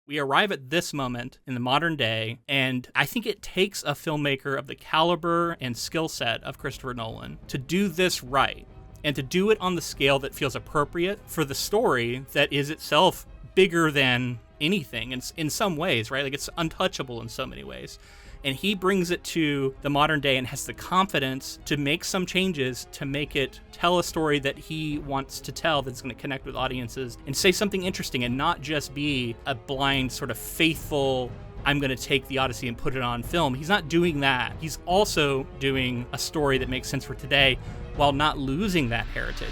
We arrive at this moment in the modern day, and I think it takes a filmmaker of the caliber and skill set of Christopher Nolan to do this right, and to do it on the scale that feels appropriate for the story that is itself bigger than anything in some ways, right? Like, it's untouchable in so many ways. And he brings it to the modern day and has the confidence to make some changes to make it tell a story that he wants to tell, that's going to connect with audiences and say something interesting, and not just be a blind sort of faithful, I'm going to take the Odyssey and put it on film. He's not doing that. He's also doing a story that makes sense for today while not losing that heritage.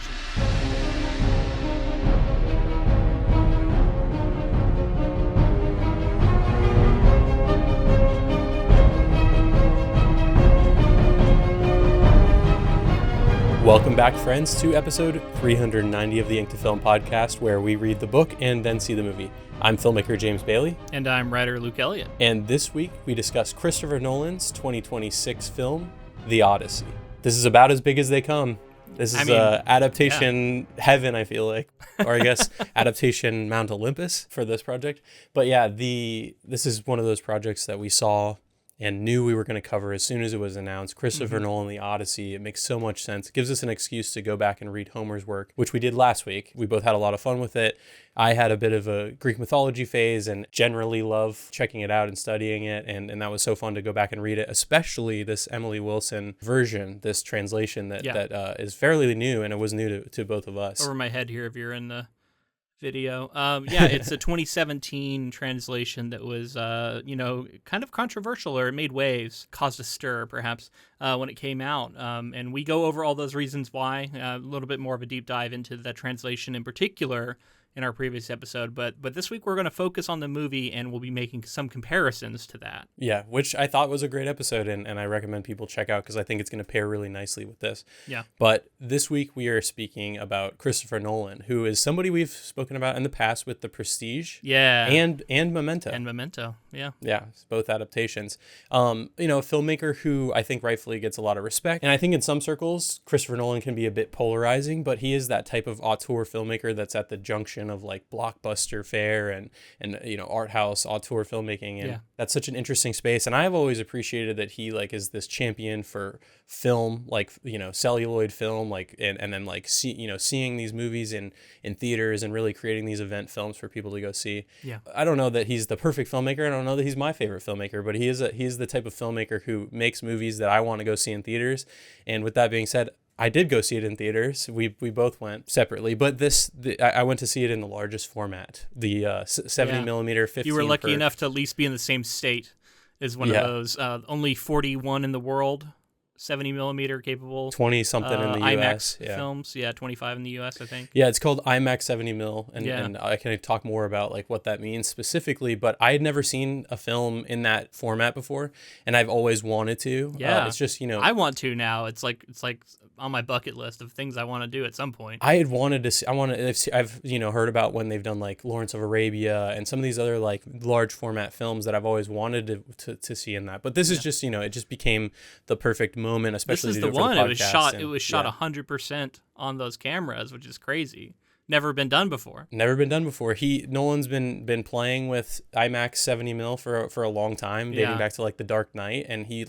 Welcome back, friends, to episode 390 of the Ink to Film podcast, where we read the book and then see the movie. I'm filmmaker James Bailey. And I'm writer Luke Elliott. And this week, we discuss Christopher Nolan's 2026 film, The Odyssey. This is about as big as they come. This is adaptation heaven, I feel like. Or I guess adaptation Mount Olympus for this project. But yeah, this is one of those projects that we saw and knew we were going to cover as soon as it was announced. Christopher Nolan, The Odyssey. It makes so much sense. It gives us an excuse to go back and read Homer's work, which we did last week. We both had a lot of fun with it. I had a bit of a Greek mythology phase and generally love checking it out and studying it. And that was so fun to go back and read it, especially this Emily Wilson version, this translation that is fairly new, and it was new to both of us. Over my head here, if you're in the video. It's a 2017 translation that was, kind of controversial, or it made waves, caused a stir, perhaps, when it came out. And we go over all those reasons why, a little bit more of a deep dive into the translation in particular in our previous episode. But this week we're going to focus on the movie, and we'll be making some comparisons to that. Yeah, which I thought was a great episode, and I recommend people check out because I think it's going to pair really nicely with this. Yeah. But this week we are speaking about Christopher Nolan, who is somebody we've spoken about in the past with The Prestige. Yeah. And Memento. And Memento, yeah. Yeah, both adaptations. A filmmaker who I think rightfully gets a lot of respect. And I think in some circles, Christopher Nolan can be a bit polarizing, but he is that type of auteur filmmaker that's at the junction of like blockbuster fare and art house auteur filmmaking, and that's such an interesting space. And I've always appreciated that he like is this champion for film, like celluloid film, like and then like seeing these movies in theaters and really creating these event films for people to go see. Yeah, I don't know that he's the perfect filmmaker. I don't know that he's my favorite filmmaker, but he's the type of filmmaker who makes movies that I want to go see in theaters. And with that being said, I did go see it in theaters. We both went separately, but I went to see it in the largest format, the 70 millimeter 15. You were lucky enough to at least be in the same state as one of those. Only 41 in the world, 70 millimeter capable. 20 something in the US. IMAX films. Yeah, 25 in the US, I think. Yeah, it's called IMAX 70 mil, and I can talk more about like what that means specifically. But I had never seen a film in that format before, and I've always wanted to. Yeah, it's just I want to now. It's like on my bucket list of things I want to do at some point. I had wanted to see. I've heard about when they've done like Lawrence of Arabia and some of these other like large format films that I've always wanted to see in that. But this is just it just became the perfect moment, especially this is to the do it for one. the It was shot 100% on those cameras, which is crazy. Never been done before. Nolan's been playing with IMAX 70 mil for a long time, dating back to like The Dark Knight, and he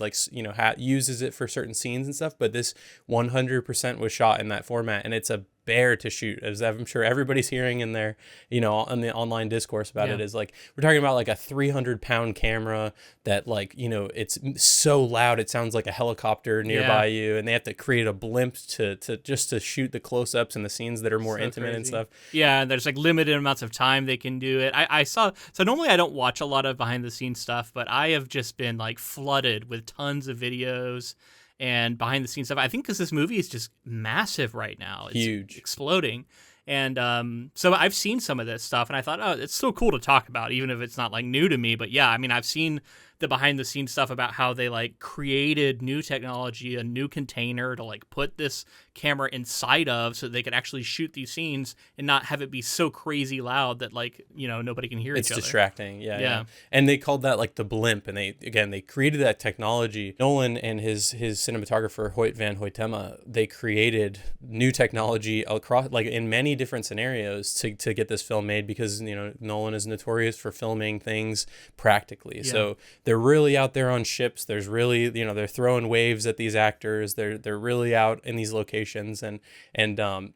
uses it for certain scenes and stuff. But this 100% was shot in that format, and it's a bear to shoot, as I'm sure everybody's hearing in their, on the online discourse about it, is like, we're talking about like a 300-pound camera that it's so loud it sounds like a helicopter nearby you, and they have to create a blimp to shoot the close-ups and the scenes that are more intimate and stuff. Yeah, there's like limited amounts of time they can do it. I saw, so normally I don't watch a lot of behind the scenes stuff, but I have just been like flooded with tons of videos and behind the scenes stuff. I think because this movie is just massive right now. It's huge, exploding. And so I've seen some of this stuff, and I thought, it's so cool to talk about, even if it's not like new to me. But yeah, I mean, I've seen the behind the scenes stuff about how they like created new technology, a new container to like put this camera inside of so they could actually shoot these scenes and not have it be so crazy loud that like, you know, nobody can hear each other. It's distracting. Yeah. And they called that like the blimp. And they created that technology. Nolan and his cinematographer Hoyt van Hoytema, they created new technology across like in many different scenarios to get this film made, because, you know, Nolan is notorious for filming things practically. Yeah. So they're really out there on ships. There's really, you know, they're throwing waves at these actors. They're really out in these locations, and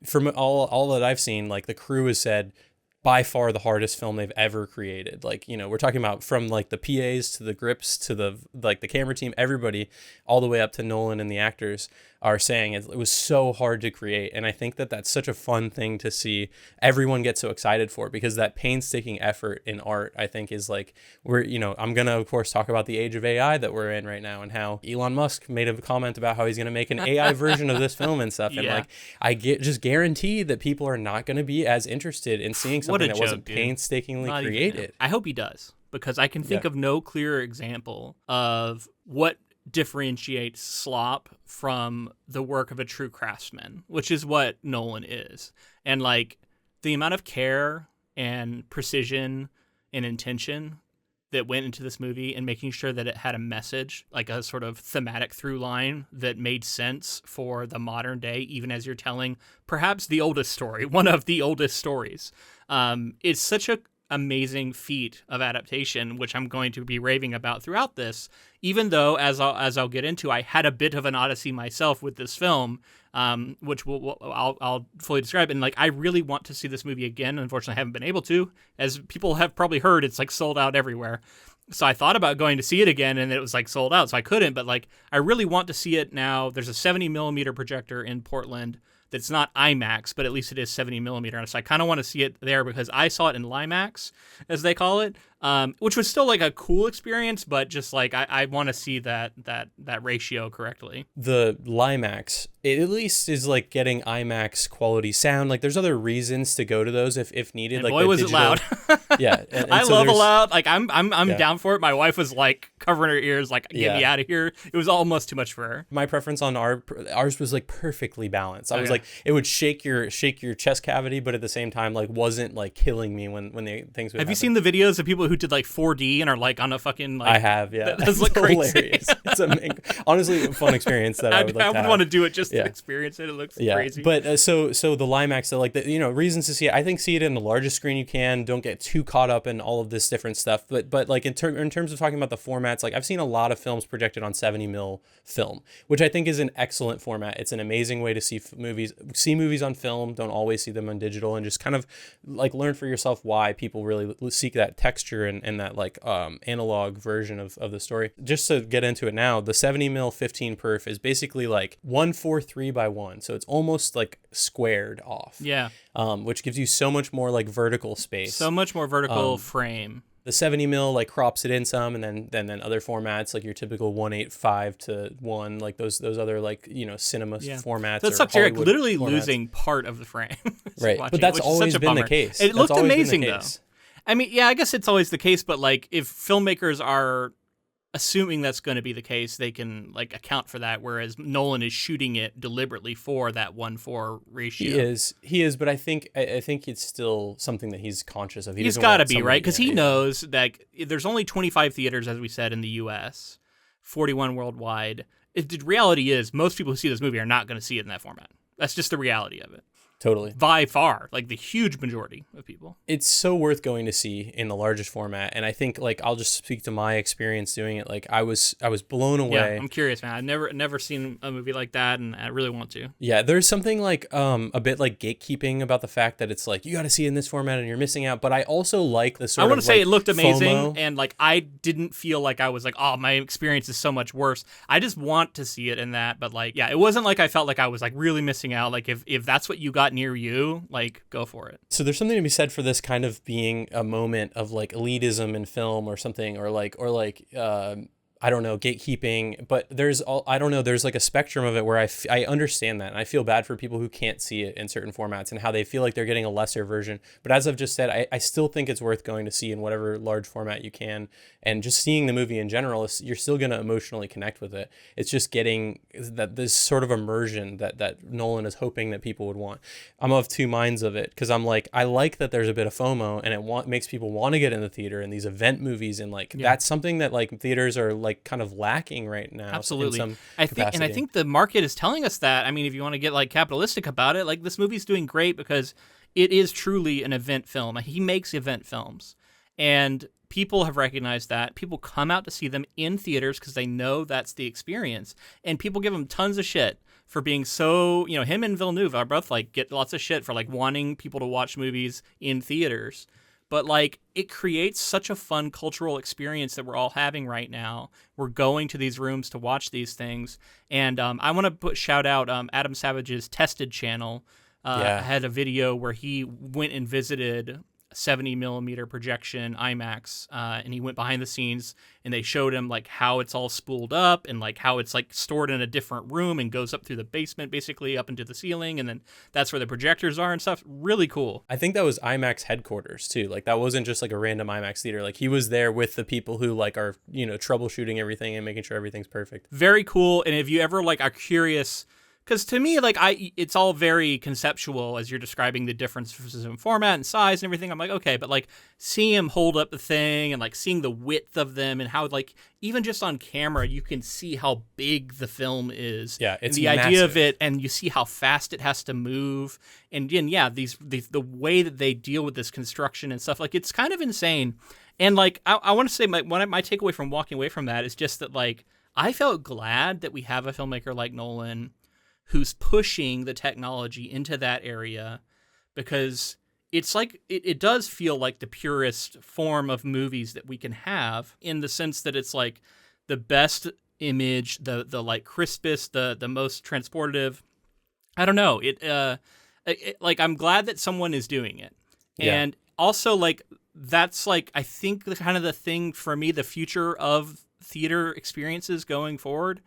from all that I've seen, like the crew has said, by far the hardest film they've ever created. Like, you know, we're talking about from like the PAs to the grips to the like the camera team, everybody, all the way up to Nolan and the actors are saying it was so hard to create. And I think that that's such a fun thing to see everyone get so excited for, because that painstaking effort in art, I think, is like, we're, you know, I'm going to, of course, talk about the age of AI that we're in right now, and how Elon Musk made a comment about how he's going to make an AI version of this film and stuff. And like, just guarantee that people are not going to be as interested in seeing something that wasn't painstakingly created. I hope he does, because I can think of no clearer example of what differentiates slop from the work of a true craftsman, which is what Nolan is. And like the amount of care and precision and intention that went into this movie and making sure that it had a message, like a sort of thematic through line that made sense for the modern day, even as you're telling perhaps the oldest story, one of the oldest stories. It's such a amazing feat of adaptation, which I'm going to be raving about throughout this, even though, as I'll get into, I had a bit of an odyssey myself with this film, which I'll fully describe. And like, I really want to see this movie again. Unfortunately, I haven't been able to. As people have probably heard, it's like sold out everywhere. So I thought about going to see it again, and it was like sold out, so I couldn't. But like, I really want to see it now. There's a 70 millimeter projector in Portland that's not IMAX, but at least it is 70 millimeter. And so I kind of want to see it there, because I saw it in Limax, as they call it, which was still like a cool experience, but just like I want to see that ratio correctly. The Limax, it at least is like getting IMAX quality sound. Like there's other reasons to go to those if needed. And like boy, was digital... it loud. Yeah, and I love a loud. Like I'm down for it. My wife was like covering her ears, like get me out of here. It was almost too much for her. My preference on ours was like perfectly balanced. I was like, it would shake your chest cavity, but at the same time like wasn't like killing me when the things would happen. You seen the videos of people who did like 4D and are like on a fucking like, I have, yeah. That's like hilarious. It's honestly a fun experience that I would like to have. I would want to do it just to experience it. It looks crazy. But so the Limax, so like the, you know, reasons to see it, I think see it in the largest screen you can. Don't get too caught up in all of this different stuff. But like in terms of talking about the formats, like I've seen a lot of films projected on 70 mil film, which I think is an excellent format. It's an amazing way to see movies on film. Don't always see them on digital, and just kind of like learn for yourself why people really seek that texture and that like analog version of the story. Just to get into it now, the 70 mil 15 perf is basically like 143 by 1, so it's almost like squared off. Yeah. Which gives you so much more like vertical space. So much more vertical frame. The 70 mil like crops it in some, and then other formats like your typical 1.85 to 1, like those other like, you know, cinema formats. So it sucks. You're like literally losing part of the frame. Right, but that's always been the case. It looked amazing though. I mean, yeah, I guess it's always the case, but like if filmmakers are assuming that's going to be the case, they can like account for that, whereas Nolan is shooting it deliberately for that 1:4 ratio. He is, but I think it's still something that he's conscious of. He's got to be, right? Because he knows that there's only 25 theaters, as we said, in the U.S., 41 worldwide. The reality is most people who see this movie are not going to see it in that format. That's just the reality of it. Totally. By far, like the huge majority of people. It's so worth going to see in the largest format. And I think like I'll just speak to my experience doing it. Like I was blown away. Yeah, I'm curious, man. I've never seen a movie like that, and I really want to. Yeah, there's something like a bit like gatekeeping about the fact that it's like you got to see it in this format and you're missing out. But I also like the sort of I want to say it looked amazing, FOMO. And like I didn't feel like I was like, oh, my experience is so much worse. I just want to see it in that. But like, yeah, it wasn't like I felt like I was like really missing out. Like if that's what you got near you, like go for it. So there's something to be said for this kind of being a moment of like elitism in film or something, or like I don't know, gatekeeping, but I don't know, there's like a spectrum of it where I understand that. And I feel bad for people who can't see it in certain formats and how they feel like they're getting a lesser version. But as I've just said, I still think it's worth going to see in whatever large format you can. And just seeing the movie in general, you're still going to emotionally connect with it. It's just getting this sort of immersion that Nolan is hoping that people would want. I'm of two minds of it, because I'm like, I like that there's a bit of FOMO and it makes people want to get in the theater and these event movies, and like that's something that like theaters are like kind of lacking right now. Absolutely. I think the market is telling us that. I mean, if you want to get like capitalistic about it, like this movie's doing great because it is truly an event film. He makes event films, and people have recognized that. People come out to see them in theaters because they know that's the experience, and people give him tons of shit for being so, him and Villeneuve are both like get lots of shit for like wanting people to watch movies in theaters. But like it creates such a fun cultural experience that we're all having right now. We're going to these rooms to watch these things. And I want to shout out Adam Savage's Tested channel. Had a video where he went and visited 70 millimeter projection IMAX, and he went behind the scenes and they showed him like how it's all spooled up and like how it's like stored in a different room and goes up through the basement basically up into the ceiling, and then that's where the projectors are and stuff. Really cool. I think that was IMAX headquarters too. Like that wasn't just like a random IMAX theater. Like he was there with the people who like are troubleshooting everything and making sure everything's perfect. Very cool. And if you ever like are curious, because to me, like it's all very conceptual as you're describing the differences in format and size and everything. I'm like, okay, but like seeing him hold up the thing and like seeing the width of them and how like even just on camera you can see how big the film is. Yeah, it's the massive. idea of it, and you see how fast it has to move, and then the way that they deal with this construction and stuff, like it's kind of insane. And like I want to say my takeaway from walking away from that is just that like I felt glad that we have a filmmaker like Nolan who's pushing the technology into that area, because it's like it does feel like the purest form of movies that we can have, in the sense that it's like the best image, the like crispest, the most transportive. I don't know. Like I'm glad that someone is doing it. Yeah. And also like that's like I think the kind of the thing for me, the future of theater experiences going forward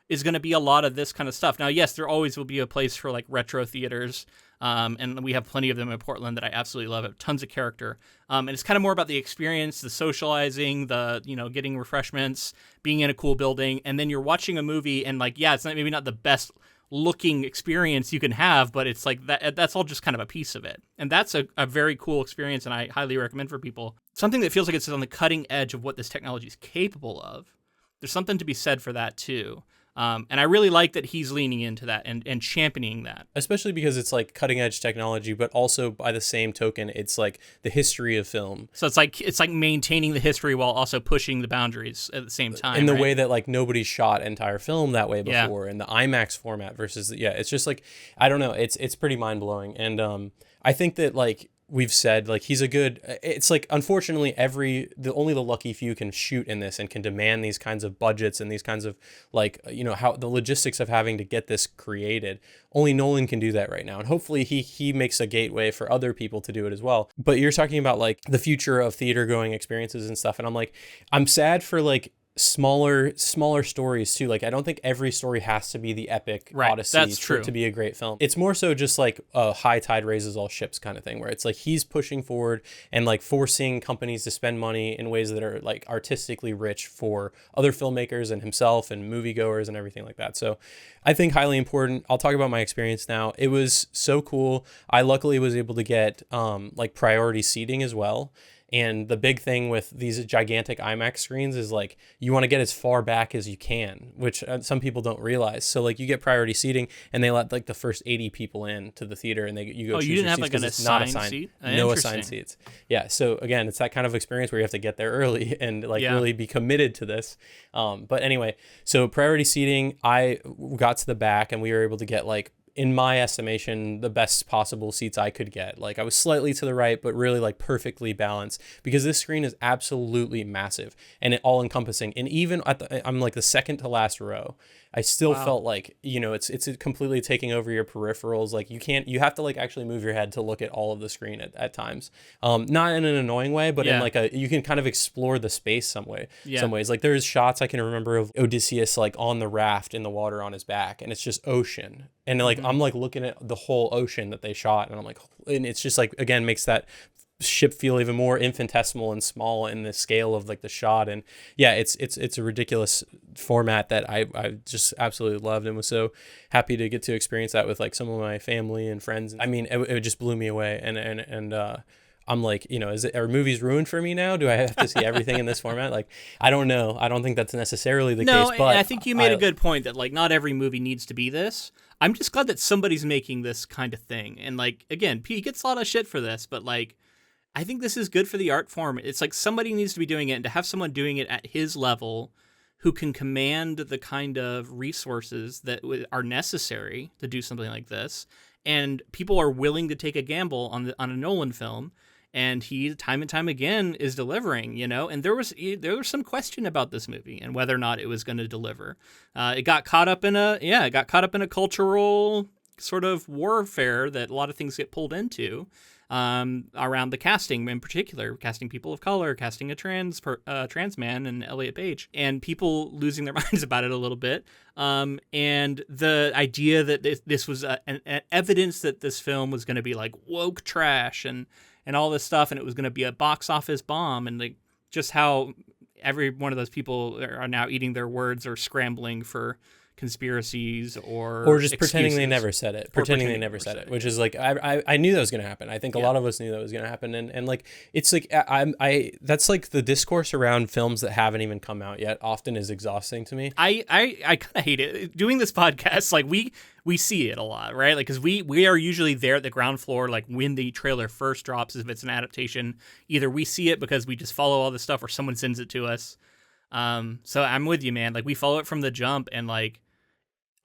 is going to be a lot of this kind of stuff. Now, yes, there always will be a place for like retro theaters, and we have plenty of them in Portland that I absolutely love. Have tons of character, and it's kind of more about the experience, the socializing, the getting refreshments, being in a cool building, and then you're watching a movie, and like it's maybe not the best looking experience you can have, but it's like that's all just kind of a piece of it, and that's a very cool experience, and I highly recommend for people. Something that feels like it's on the cutting edge of what this technology is capable of. There's something to be said for that too. And I really like that he's leaning into that and championing that. Especially because it's like cutting edge technology, but also by the same token, it's like the history of film. So it's like maintaining the history while also pushing the boundaries at the same time. In the way that like nobody shot entire film that way before, in the IMAX format versus it's just like, I don't know, it's pretty mind blowing. And I think that like we've said, like it's like unfortunately only the lucky few can shoot in this and can demand these kinds of budgets and these kinds of like how the logistics of having to get this created. Only Nolan can do that right now, and hopefully he makes a gateway for other people to do it as well. But you're talking about like the future of theater going experiences and stuff, and I'm like, I'm sad for like smaller stories too. Like I don't think every story has to be the epic Odyssey. That's true. To be a great film. It's more so just like a high tide raises all ships kind of thing, where it's like he's pushing forward and like forcing companies to spend money in ways that are like artistically rich for other filmmakers and himself and moviegoers and everything like that. So I think highly important. I'll talk about my experience now. It was so cool. I luckily was able to get like priority seating as well. And the big thing with these gigantic IMAX screens is like you want to get as far back as you can, which some people don't realize. So like you get priority seating, and they let like the first 80 people in to the theater, and you go. Oh, choose you didn't your have seats like an assigned seat? No assigned seats. Yeah. So again, it's that kind of experience where you have to get there early and like really be committed to this. But anyway, so priority seating, I got to the back, and we were able to get like in my estimation, the best possible seats I could get. Like I was slightly to the right, but really like perfectly balanced, because this screen is absolutely massive and it all encompassing. And even I'm like the second to last row, I still felt like, it's completely taking over your peripherals. Like you have to like actually move your head to look at all of the screen at times. Not in an annoying way, but in like you can kind of explore the space some ways. Like there's shots I can remember of Odysseus like on the raft in the water on his back, and it's just ocean. And like, I'm like looking at the whole ocean that they shot, and I'm like, and it's just like, again, makes that ship feel even more infinitesimal and small in the scale of like the shot. And yeah, it's a ridiculous format that I just absolutely loved, and was so happy to get to experience that with like some of my family and friends. I mean, it just blew me away. And I'm like, are movies ruined for me now? Do I have to see everything in this format? Like, I don't know. I don't think that's necessarily the case. But I think you made a good point that like not every movie needs to be this. I'm just glad that somebody's making this kind of thing. And like, again, he gets a lot of shit for this, but like, I think this is good for the art form. It's like somebody needs to be doing it, and to have someone doing it at his level who can command the kind of resources that are necessary to do something like this. And people are willing to take a gamble on a Nolan film. And he, time and time again, is delivering, And there was some question about this movie and whether or not it was going to deliver. It got caught up in a cultural sort of warfare that a lot of things get pulled into around the casting, in particular, casting people of color, casting a trans man and Elliott Page, and people losing their minds about it a little bit. And the idea that this was an evidence that this film was going to be like woke trash and all this stuff, and it was going to be a box office bomb, and like just how every one of those people are now eating their words or scrambling for conspiracies or just excuses. Pretending they never said it, which is like, I knew that was going to happen. I think a lot of us knew that was going to happen. And like, it's like, I that's like the discourse around films that haven't even come out yet often is exhausting to me. I kind of hate it. Doing this podcast, like we see it a lot, right? Like, cause we are usually there at the ground floor, like when the trailer first drops, if it's an adaptation, either we see it because we just follow all this stuff or someone sends it to us. So I'm with you, man. Like we follow it from the jump, and like,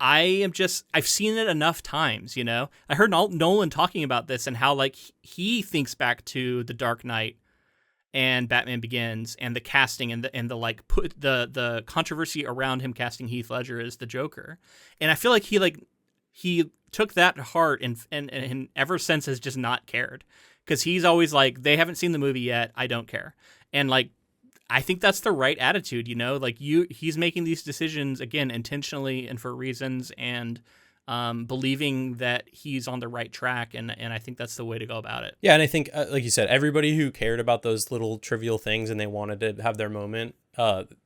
I've seen it enough times, I heard Nolan talking about this and how like he thinks back to The Dark Knight and Batman Begins and the casting and the like put the controversy around him casting Heath Ledger as the Joker. And I feel like he took that to heart and ever since has just not cared, because he's always like, they haven't seen the movie yet, I don't care. And like, I think that's the right attitude, like he's making these decisions again, intentionally and for reasons, and believing that he's on the right track. And I think that's the way to go about it. Yeah. And I think, like you said, everybody who cared about those little trivial things and they wanted to have their moment,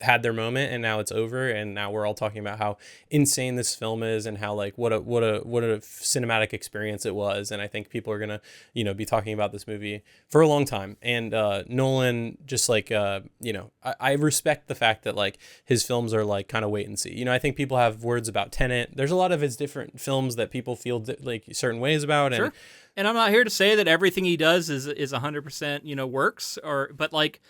had their moment, and now it's over. And now we're all talking about how insane this film is and how like, what a cinematic experience it was. And I think people are going to, be talking about this movie for a long time. And, Nolan, just like, I respect the fact that like his films are like kind of wait and see. I think people have words about Tenet. There's a lot of his different films that people feel like certain ways about. Sure. And I'm not here to say that everything he does is 100%, works, but like,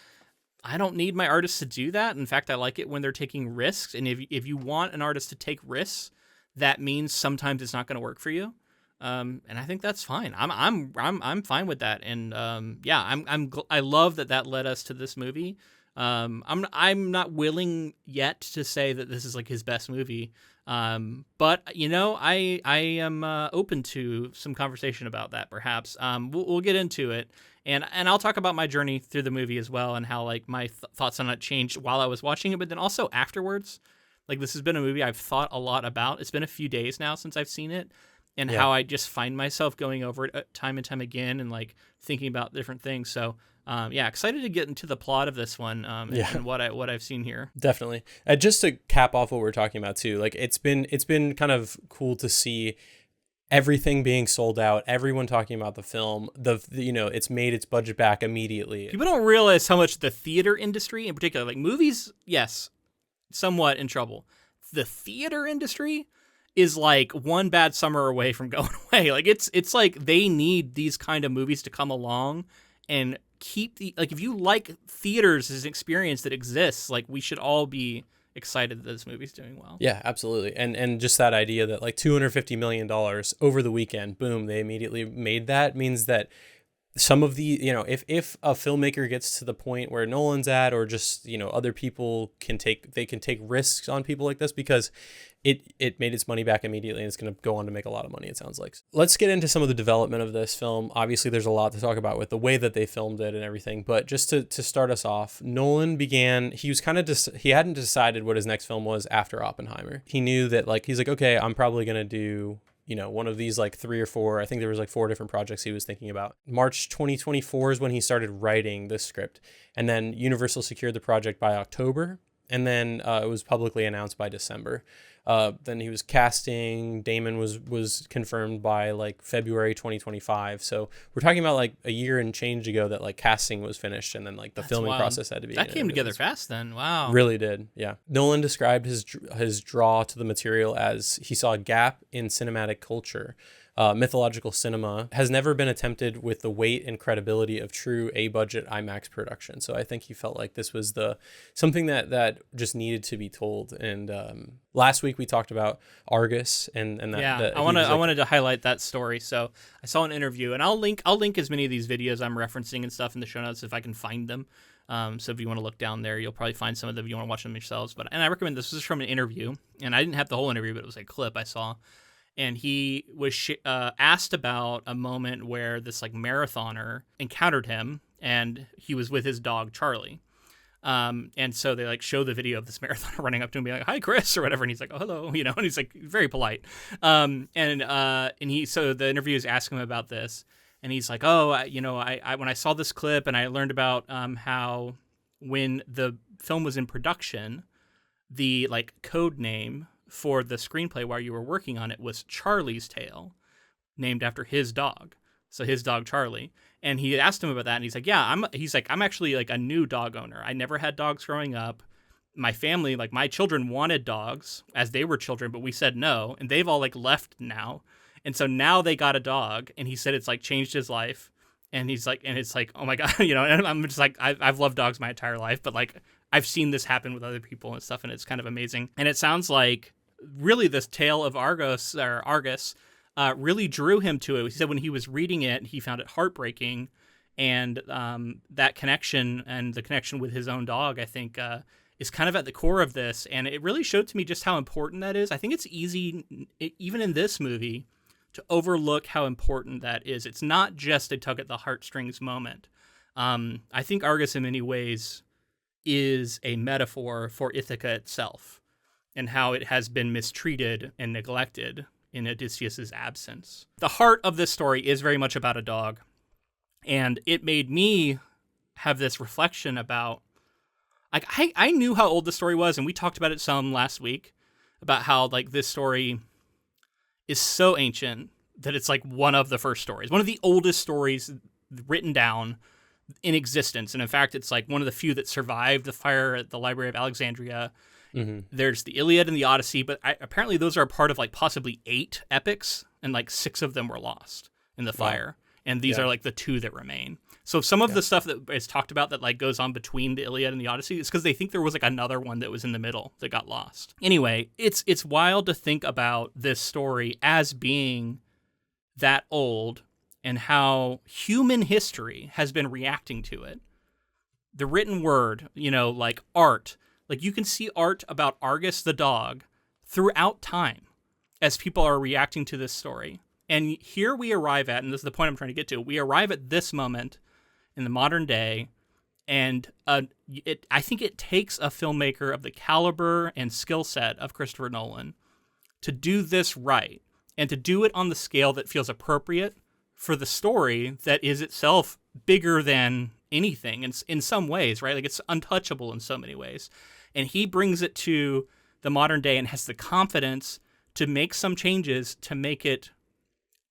I don't need my artists to do that. In fact, I like it when they're taking risks. And if you want an artist to take risks, that means sometimes it's not going to work for you. And I think that's fine. I'm fine with that. And I love that led us to this movie. I'm not willing yet to say that this is like his best movie. But I am open to some conversation about that. Perhaps we'll get into it. And I'll talk about my journey through the movie as well, and how like my thoughts on it changed while I was watching it, but then also afterwards. Like, this has been a movie I've thought a lot about. It's been a few days now since I've seen it, and how I just find myself going over it time and time again and like thinking about different things. So excited to get into the plot of this one and what I've seen here. Definitely. Just to cap off what we're talking about too, like it's been kind of cool to see everything being sold out, everyone talking about the film, it's made its budget back immediately. People don't realize how much the theater industry in particular, like movies, yes, somewhat in trouble. The theater industry is like one bad summer away from going away. Like it's like they need these kind of movies to come along and keep if you like theaters as an experience that exists, like we should all be excited that this movie's doing well. Yeah, absolutely. And just that idea that like $250 million over the weekend, boom, they immediately made that, means that some of the, you know, if a filmmaker gets to the point where Nolan's at, or just, you know, other people can take risks on people like this, because it made its money back immediately, and it's going to go on to make a lot of money, it sounds like. Let's get into some of the development of this film. Obviously, there's a lot to talk about with the way that they filmed it and everything, but just to start us off, Nolan he hadn't decided what his next film was after Oppenheimer. He knew that, like, he's like, okay, I'm probably going to do, you know, one of these like 3 or 4, I think there was like 4 different projects he was thinking about. March 2024 is when he started writing the script. And then Universal secured the project by October. And then it was publicly announced by December. Then he was casting. Damon was confirmed by like February 2025. So we're talking about like a year and change ago that like casting was finished, and then like the filming process had to be. That came together fast then. Wow. Really did. Yeah. Nolan described his draw to the material as he saw a gap in cinematic culture. Mythological cinema has never been attempted with the weight and credibility of true A-budget IMAX production. So I think he felt like this was something that just needed to be told. And last week we talked about Argus and that. Yeah, I wanted to highlight that story. So I saw an interview, and I'll link as many of these videos I'm referencing and stuff in the show notes if I can find them. So if you want to look down there, you'll probably find some of them if you want to watch them yourselves. And I recommend this. This is from an interview, and I didn't have the whole interview, but it was a clip I saw. And he was asked about a moment where this like marathoner encountered him, and he was with his dog Charlie. And so they like show the video of this marathoner running up to him, being like, "Hi, Chris," or whatever, and he's like, "Oh, hello," you know, and he's like very polite. So the interview is asking him about this, and he's like, "Oh, I when I saw this clip and I learned about how when the film was in production, the like code name for the screenplay while you were working on it was Charlie's Tale, named after his dog. So his dog Charlie." And he asked him about that, and he's like, "Yeah, I'm actually like a new dog owner. I never had dogs growing up. My family, like my children wanted dogs as they were children, but we said no, and they've all like left now. And so now they got a dog." And he said it's like changed his life. And he's like, and it's like, oh my God, you know, and I'm just like, I've loved dogs my entire life, but like I've seen this happen with other people and stuff, and it's kind of amazing. And it sounds like really this tale of Argus really drew him to it. He said when he was reading it, he found it heartbreaking, and that connection and the connection with his own dog, I think, is kind of at the core of this. And it really showed to me just how important that is. I think it's easy, even in this movie, to overlook how important that is. It's not just a tug at the heartstrings moment. I think Argus in many ways is a metaphor for Ithaca itself, and how it has been mistreated and neglected in Odysseus's absence. The heart of this story is very much about a dog, and it made me have this reflection about, like, I knew how old the story was, and we talked about it some last week, about how, like, this story is so ancient that it's, like, one of the first stories, one of the oldest stories written down in existence, and in fact, it's, like, one of the few that survived the fire at the Library of Alexandria. Mm-hmm. There's the Iliad and the Odyssey, but apparently those are part of like possibly 8 epics, and like 6 of them were lost in the fire. And these are like the 2 that remain. So some of the stuff that is talked about that like goes on between the Iliad and the Odyssey is because they think there was like another one that was in the middle that got lost. Anyway, it's wild to think about this story as being that old, and how human history has been reacting to it. The written word, you know, like art. Like, you can see art about Argus the dog throughout time as people are reacting to this story. And here we arrive at, and this is the point I'm trying to get to, we arrive at this moment in the modern day, and I think it takes a filmmaker of the caliber and skill set of Christopher Nolan to do this right, and to do it on the scale that feels appropriate for the story that is itself bigger than anything in some ways, right? Like, it's untouchable in so many ways. And he brings it to the modern day and has the confidence to make some changes to make it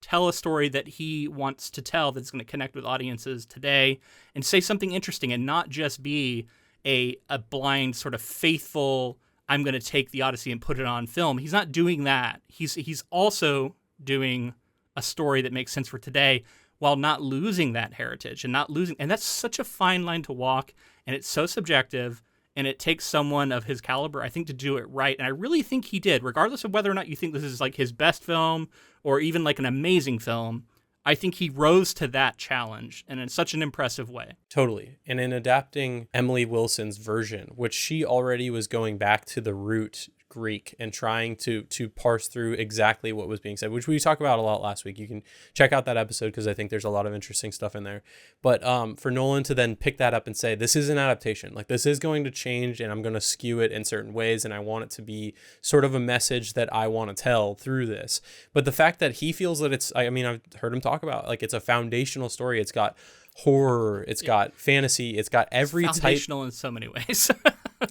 tell a story that he wants to tell, that's going to connect with audiences today, and say something interesting, and not just be a blind sort of faithful, I'm going to take the Odyssey and put it on film. He's not doing that. He's also doing a story that makes sense for today, while not losing that heritage and that's such a fine line to walk, and it's so subjective. and it takes someone of his caliber, I think, to do it right. And I really think he did, regardless of whether or not you think this is like his best film or even like an amazing film. I think he rose to that challenge and in such an impressive way. Totally. And in adapting Emily Wilson's version, which she already was going back to the root Greek and trying to parse through exactly what was being said, which we talked about a lot last week. You can check out that episode because I think there's a lot of interesting stuff in there. But for Nolan to then pick that up and say, this is an adaptation, like this is going to change and I'm going to skew it in certain ways. And I want it to be sort of a message that I want to tell through this. But the fact that he feels that it's, I mean, I've heard him talk about like it's a foundational story. It's got horror, it's got fantasy, it's got every it's foundational in so many ways.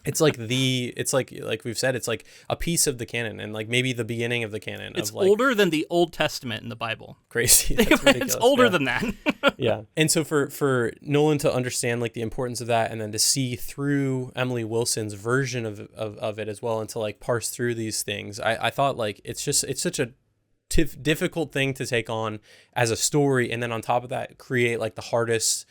It's like we've said, it's like a piece of the canon and like maybe the beginning of the canon. It's of like, older than the Old Testament in the Bible. Crazy. That's ridiculous. It's older than that. Yeah. And so for Nolan to understand like the importance of that and then to see through Emily Wilson's version of it as well and to like parse through these things, I thought like it's such a difficult thing to take on as a story, and then on top of that create like the hardest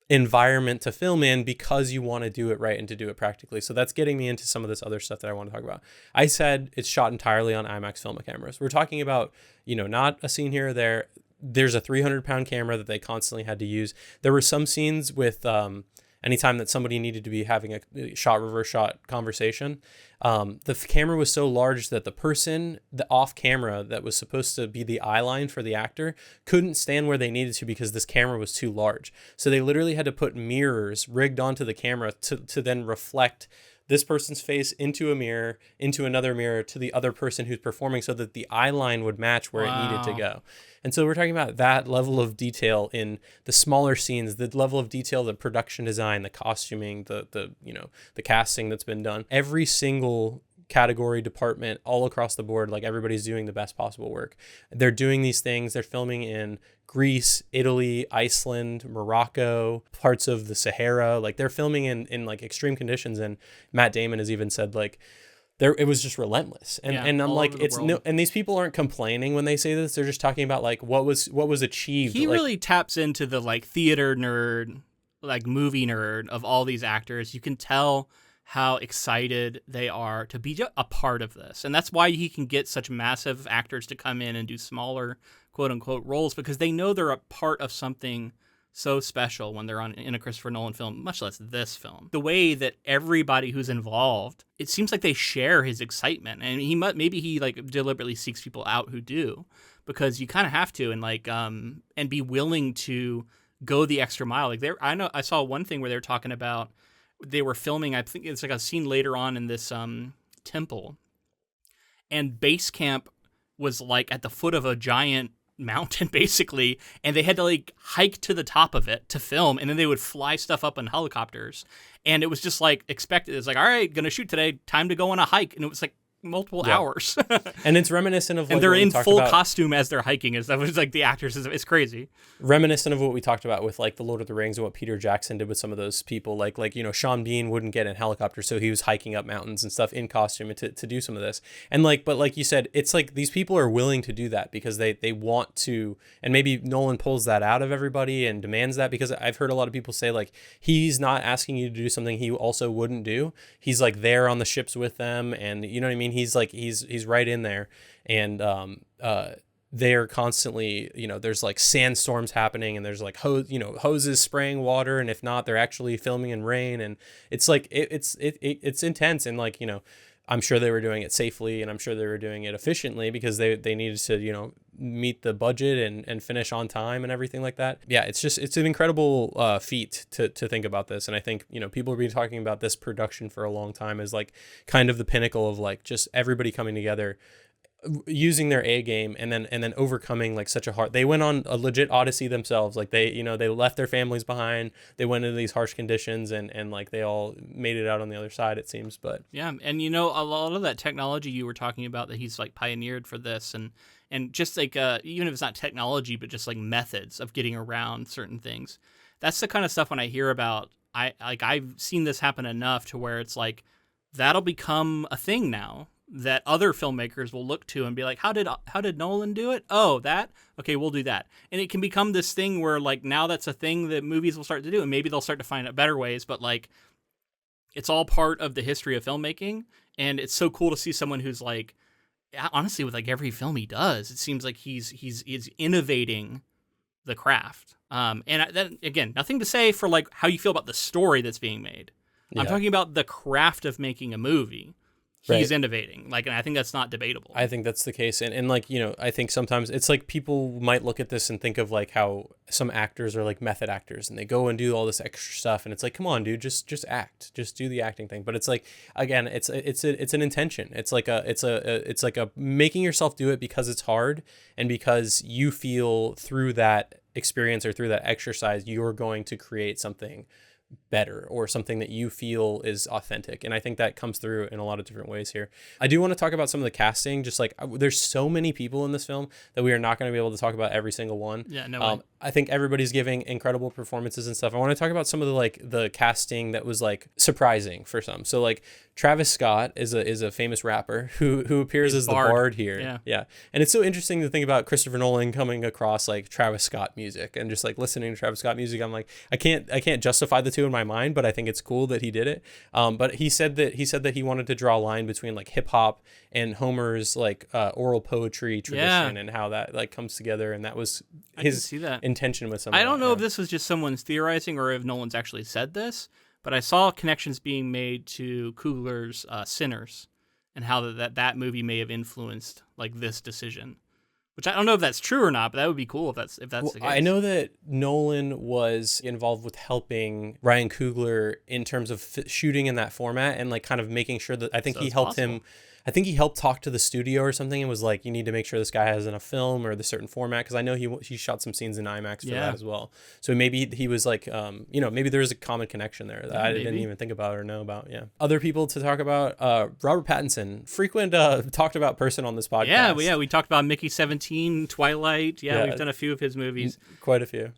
environment to film in because you want to do it right and to do it practically. So that's getting me into some of this other stuff that I want to talk about. I said it's shot entirely on IMAX film cameras. We're talking about, not a scene here or there. There's a 300-pound camera that they constantly had to use. There were some scenes with anytime that somebody needed to be having a reverse shot conversation, the camera was so large that the person, the off camera that was supposed to be the eye line for the actor couldn't stand where they needed to because this camera was too large. So they literally had to put mirrors rigged onto the camera to then reflect this person's face into a mirror, into another mirror to the other person who's performing so that the eye line would match where it needed to go. And so we're talking about that level of detail in the smaller scenes, the level of detail, the production design, the costuming, the casting that's been done. Every single category, department, all across the board, like everybody's doing the best possible work. They're doing these things. They're filming in Greece, Italy, Iceland, Morocco, parts of the Sahara. Like they're filming in like extreme conditions. And Matt Damon has even said like, it was just relentless. And I'm like, it's no, and these people aren't complaining when they say this. They're just talking about like what was achieved. He like, really taps into the like theater nerd, like movie nerd of all these actors. You can tell how excited they are to be a part of this. And that's why he can get such massive actors to come in and do smaller quote unquote roles, because they know they're a part of something so special when they're in a Christopher Nolan film, much less this film. The way that everybody who's involved, it seems like they share his excitement, and maybe he like deliberately seeks people out who do, because you kind of have to, and like and be willing to go the extra mile. Like I saw one thing where they were talking about they were filming. I think it's like a scene later on in this temple, and base camp was like at the foot of a giant mountain basically, and they had to like hike to the top of it to film, and then they would fly stuff up in helicopters, and it was just like expected. It's like, all right, gonna shoot today, time to go on a hike, and it was like multiple hours. And it's reminiscent of like, and they're in full costume as they're hiking, and that was like the actors. It's crazy. Reminiscent of what we talked about with like the Lord of the Rings and what Peter Jackson did with some of those people. Like Sean Bean wouldn't get in helicopter, so he was hiking up mountains and stuff in costume to do some of this. And but like you said, it's like these people are willing to do that because they want to. And maybe Nolan pulls that out of everybody and demands that, because I've heard a lot of people say like he's not asking you to do something he also wouldn't do. He's like there on the ships with them, and you know what I mean. He's like he's right in there, and they're constantly, there's like sandstorms happening, and there's like hoses spraying water, and if not, they're actually filming in rain, and it's like it's intense, and like I'm sure they were doing it safely, and I'm sure they were doing it efficiently because they needed to meet the budget and finish on time and everything like that. Yeah, it's an incredible feat to think about this, and I think people have been talking about this production for a long time as like kind of the pinnacle of like just everybody coming together, using their A game, and then overcoming like such a hard. They went on a legit odyssey themselves. Like they left their families behind. They went into these harsh conditions, and like they all made it out on the other side, it seems. But yeah, and a lot of that technology you were talking about that he's like pioneered for this, and just like even if it's not technology, but just like methods of getting around certain things. That's the kind of stuff when I hear about. I've seen this happen enough to where it's like that'll become a thing now that other filmmakers will look to and be like, how did Nolan do it? Oh, that? Okay, we'll do that. And it can become this thing where like now that's a thing that movies will start to do, and maybe they'll start to find out better ways, but like it's all part of the history of filmmaking, and it's so cool to see someone who's like, honestly, with like every film he does, it seems like he's innovating the craft. And then again, nothing to say for like how you feel about the story that's being made. Yeah. I'm talking about the craft of making a movie. He's innovating, like, and I think that's not debatable. I think that's the case, and like, you know, I think sometimes it's like people might look at this and think of like how some actors are like method actors, and they go and do all this extra stuff, and it's like, come on, dude, just act, just do the acting thing. But it's like, again, it's an intention. It's like a making yourself do it because it's hard, and because you feel through that experience or through that exercise, you're going to create something better or something that you feel is authentic. And I think that comes through in a lot of different ways here. I do want to talk about some of the casting. Just like, there's so many people in this film that we are not going to be able to talk about every single one. Yeah, no way. I think everybody's giving incredible performances and stuff. I want to talk about some of the casting that was like surprising for some. So like Travis Scott is a famous rapper who appears as the bard here. Yeah. And it's so interesting to think about Christopher Nolan coming across like Travis Scott music and just like listening to Travis Scott music. I'm like, I can't justify the two in my mind, but I think it's cool that he did it. But he said that he wanted to draw a line between like hip hop and Homer's like oral poetry tradition and how that like comes together. And that was his intention with something. I don't know if this was just someone's theorizing or if Nolan's actually said this, but I saw connections being made to Coogler's Sinners and how that movie may have influenced like this decision. Which I don't know if that's true or not, but that would be cool if that's the case. I know that Nolan was involved with helping Ryan Coogler in terms of shooting in that format and like kind of making sure that I think he helped him. I think he helped talk to the studio or something and was like, you need to make sure this guy has enough film or the certain format. Because I know he shot some scenes in IMAX for that as well. So maybe he was like, maybe there was a common connection there that I didn't even think about or know about. Yeah. Other people to talk about, Robert Pattinson, frequent talked about person on this podcast. Yeah, we talked about Mickey 17, Twilight. Yeah, we've done a few of his movies. Quite a few.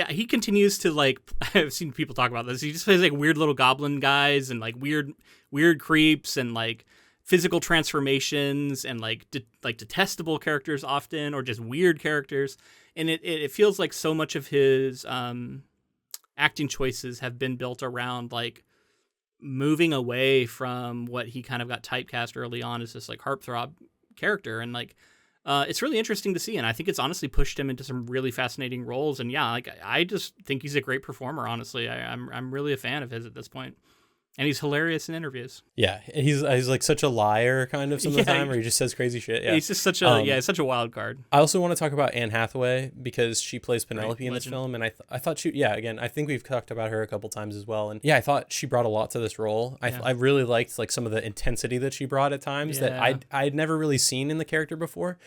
He continues to like, I've seen people talk about this. He just plays like weird little goblin guys and like weird creeps and like physical transformations and like detestable characters often, or just weird characters. And it feels like so much of his acting choices have been built around like moving away from what he kind of got typecast early on as this like heartthrob character. And like, it's really interesting to see. And I think it's honestly pushed him into some really fascinating roles. And yeah, like I just think he's a great performer. Honestly, I'm really a fan of his at this point. And he's hilarious in interviews. Yeah, he's like such a liar kind of some of the time, where he just says crazy shit. Yeah, he's just such a wild card. I also want to talk about Anne Hathaway because she plays Penelope in this film, and I thought again, I think we've talked about her a couple times as well, and I thought she brought a lot to this role. I really liked like some of the intensity that she brought at times that I'd never really seen in the character before.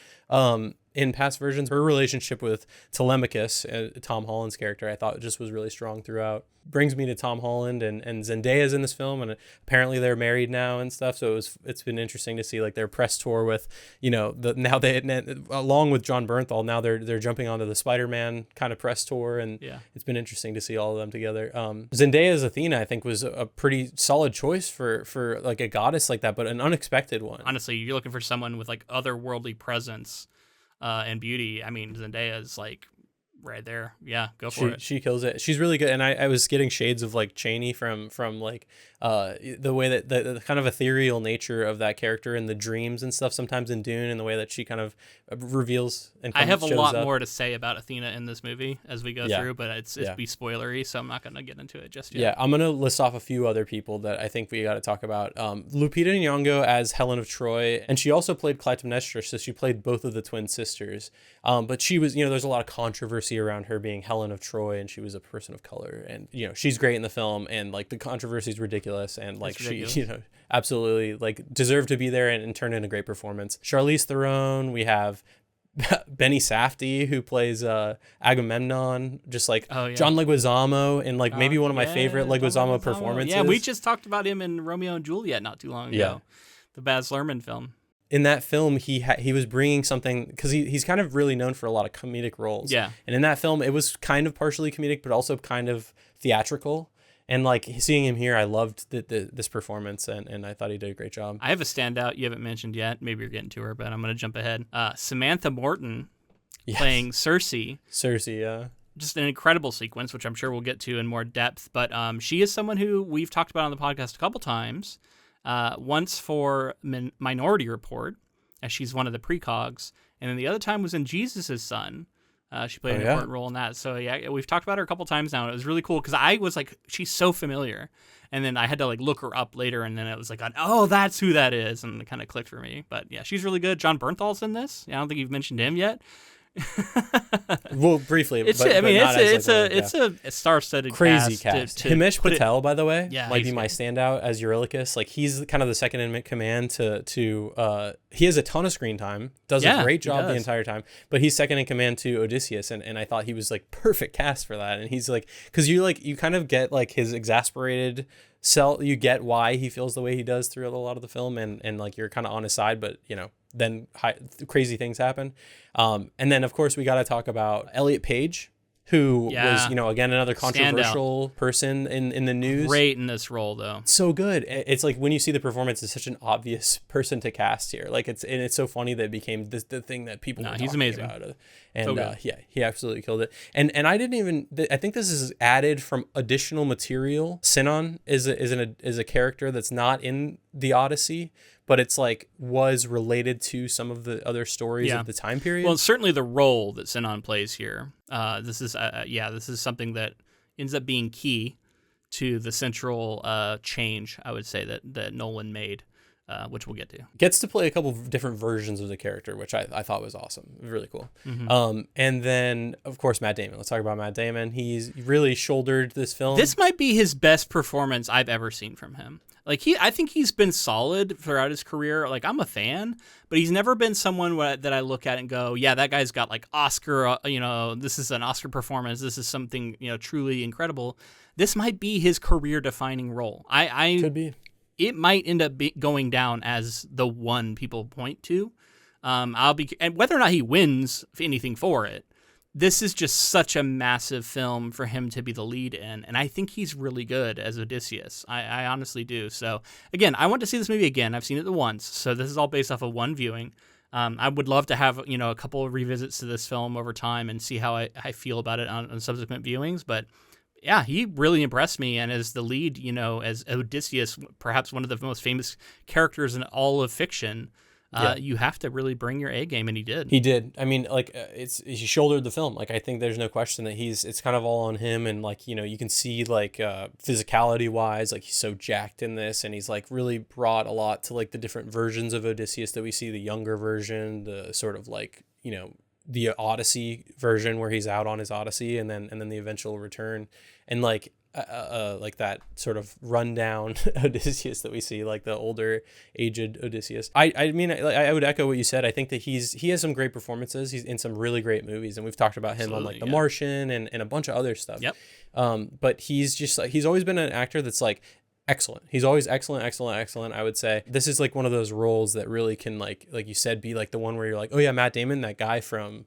In past versions, her relationship with Telemachus, Tom Holland's character, I thought just was really strong throughout. Brings me to Tom Holland and Zendaya's in this film, and apparently they're married now and stuff. So it's been interesting to see like their press tour with, along with John Bernthal, now they're jumping onto the Spider-Man kind of press tour, and it's been interesting to see all of them together. Zendaya's Athena, I think, was a pretty solid choice for like a goddess like that, but an unexpected one. Honestly, you're looking for someone with like otherworldly presence and beauty. I mean, Zendaya's like right there. Yeah, go for it. She kills it. She's really good. And I was getting shades of like Chaney from like the way that the kind of ethereal nature of that character and the dreams and stuff sometimes in Dune, and the way that she kind of reveals and I have a lot more to say about Athena in this movie as we go through, but it's be spoilery, so I'm not going to get into it just yet. Yeah, I'm going to list off a few other people that I think we got to talk about. Lupita Nyong'o as Helen of Troy, and she also played Clytemnestra, so she played both of the twin sisters. But she was, there's a lot of controversy around her being Helen of Troy, and she was a person of color, and she's great in the film, and like the controversy is ridiculous, and like she absolutely like deserved to be there and turn in a great performance. Charlize Theron, we have Benny Safdie, who plays Agamemnon, just like John Leguizamo, and like maybe one of my favorite Leguizamo performances. Yeah, we just talked about him in Romeo and Juliet not too long ago, the Baz Luhrmann film. In that film, he was bringing something, because he's kind of really known for a lot of comedic roles. Yeah. And in that film, it was kind of partially comedic, but also kind of theatrical. And like seeing him here, I loved this performance, and I thought he did a great job. I have a standout you haven't mentioned yet. Maybe you're getting to her, but I'm going to jump ahead. Samantha Morton playing Cersei. Cersei, yeah. just an incredible sequence, which I'm sure we'll get to in more depth. But she is someone who we've talked about on the podcast a couple times. Once for Minority Report, as she's one of the precogs, and then the other time was in Jesus' Son. She played an important role in that. So yeah, we've talked about her a couple times now, and it was really cool because I was like, she's so familiar, and then I had to like look her up later, and then it was like, oh, that's who that is, and it kind of clicked for me. But yeah, she's really good. John Bernthal's in this. I don't think you've mentioned him yet. Well, briefly, it's a star-studded crazy cast. Himesh Patel, by the way, might be good. my standout as Eurylochus. Like, he's kind of the second in command to he has a ton of screen time, does a great job the entire time, but he's second in command to Odysseus, and I thought he was like perfect cast for that. And he's like, because you kind of get like his exasperated self, you get why he feels the way he does through a lot of the film, and like you're kind of on his side, but then crazy things happen. And then, of course, we got to talk about Elliot Page, who was, again, another controversial person in the news. Great in this role, though. So good. It's like when you see the performance, it's such an obvious person to cast here. Like it's so funny that it became the thing that people were he's amazing. about. And he absolutely killed it. And I didn't even. I think this is added from additional material. Sinon is a character that's not in the Odyssey, but it's like was related to some of the other stories of the time period. Well, certainly the role that Sinon plays here. This is something that ends up being key to the central change, I would say, that Nolan made, which we'll get to. Gets to play a couple of different versions of the character, which I thought was awesome. Really cool. Mm-hmm. And then, of course, Matt Damon. Let's talk about Matt Damon. He's really shouldered this film. This might be his best performance I've ever seen from him. Like I think he's been solid throughout his career. Like, I'm a fan, but he's never been someone that I look at and go, yeah, that guy's got like Oscar, this is an Oscar performance. This is something, truly incredible. This might be his career defining role. Could be. It might end up going down as the one people point to. And whether or not he wins anything for it, this is just such a massive film for him to be the lead in, and I think he's really good as Odysseus. I honestly do. So, again, I want to see this movie again. I've seen it once, so this is all based off of one viewing. I would love to have a couple of revisits to this film over time and see how I feel about it on subsequent viewings. But yeah, he really impressed me, and as the lead, as Odysseus, perhaps one of the most famous characters in all of fiction. You have to really bring your A game, and he did. He did. I mean, like, he shouldered the film. Like, I think there's no question that it's kind of all on him, and like, you can see like physicality wise, like he's so jacked in this, and he's like really brought a lot to like the different versions of Odysseus that we see, the younger version, the sort of like, the Odyssey version where he's out on his Odyssey, and then the eventual return, and like that sort of rundown Odysseus that we see, like the older, aged Odysseus. I mean, I would echo what you said. I think that he has some great performances. He's in some really great movies, and we've talked about him on like The Martian and a bunch of other stuff. Yep. But he's just like, he's always been an actor that's like excellent. He's always excellent, I would say. This is like one of those roles that really can like you said, be like the one where you're like, oh yeah, Matt Damon, that guy from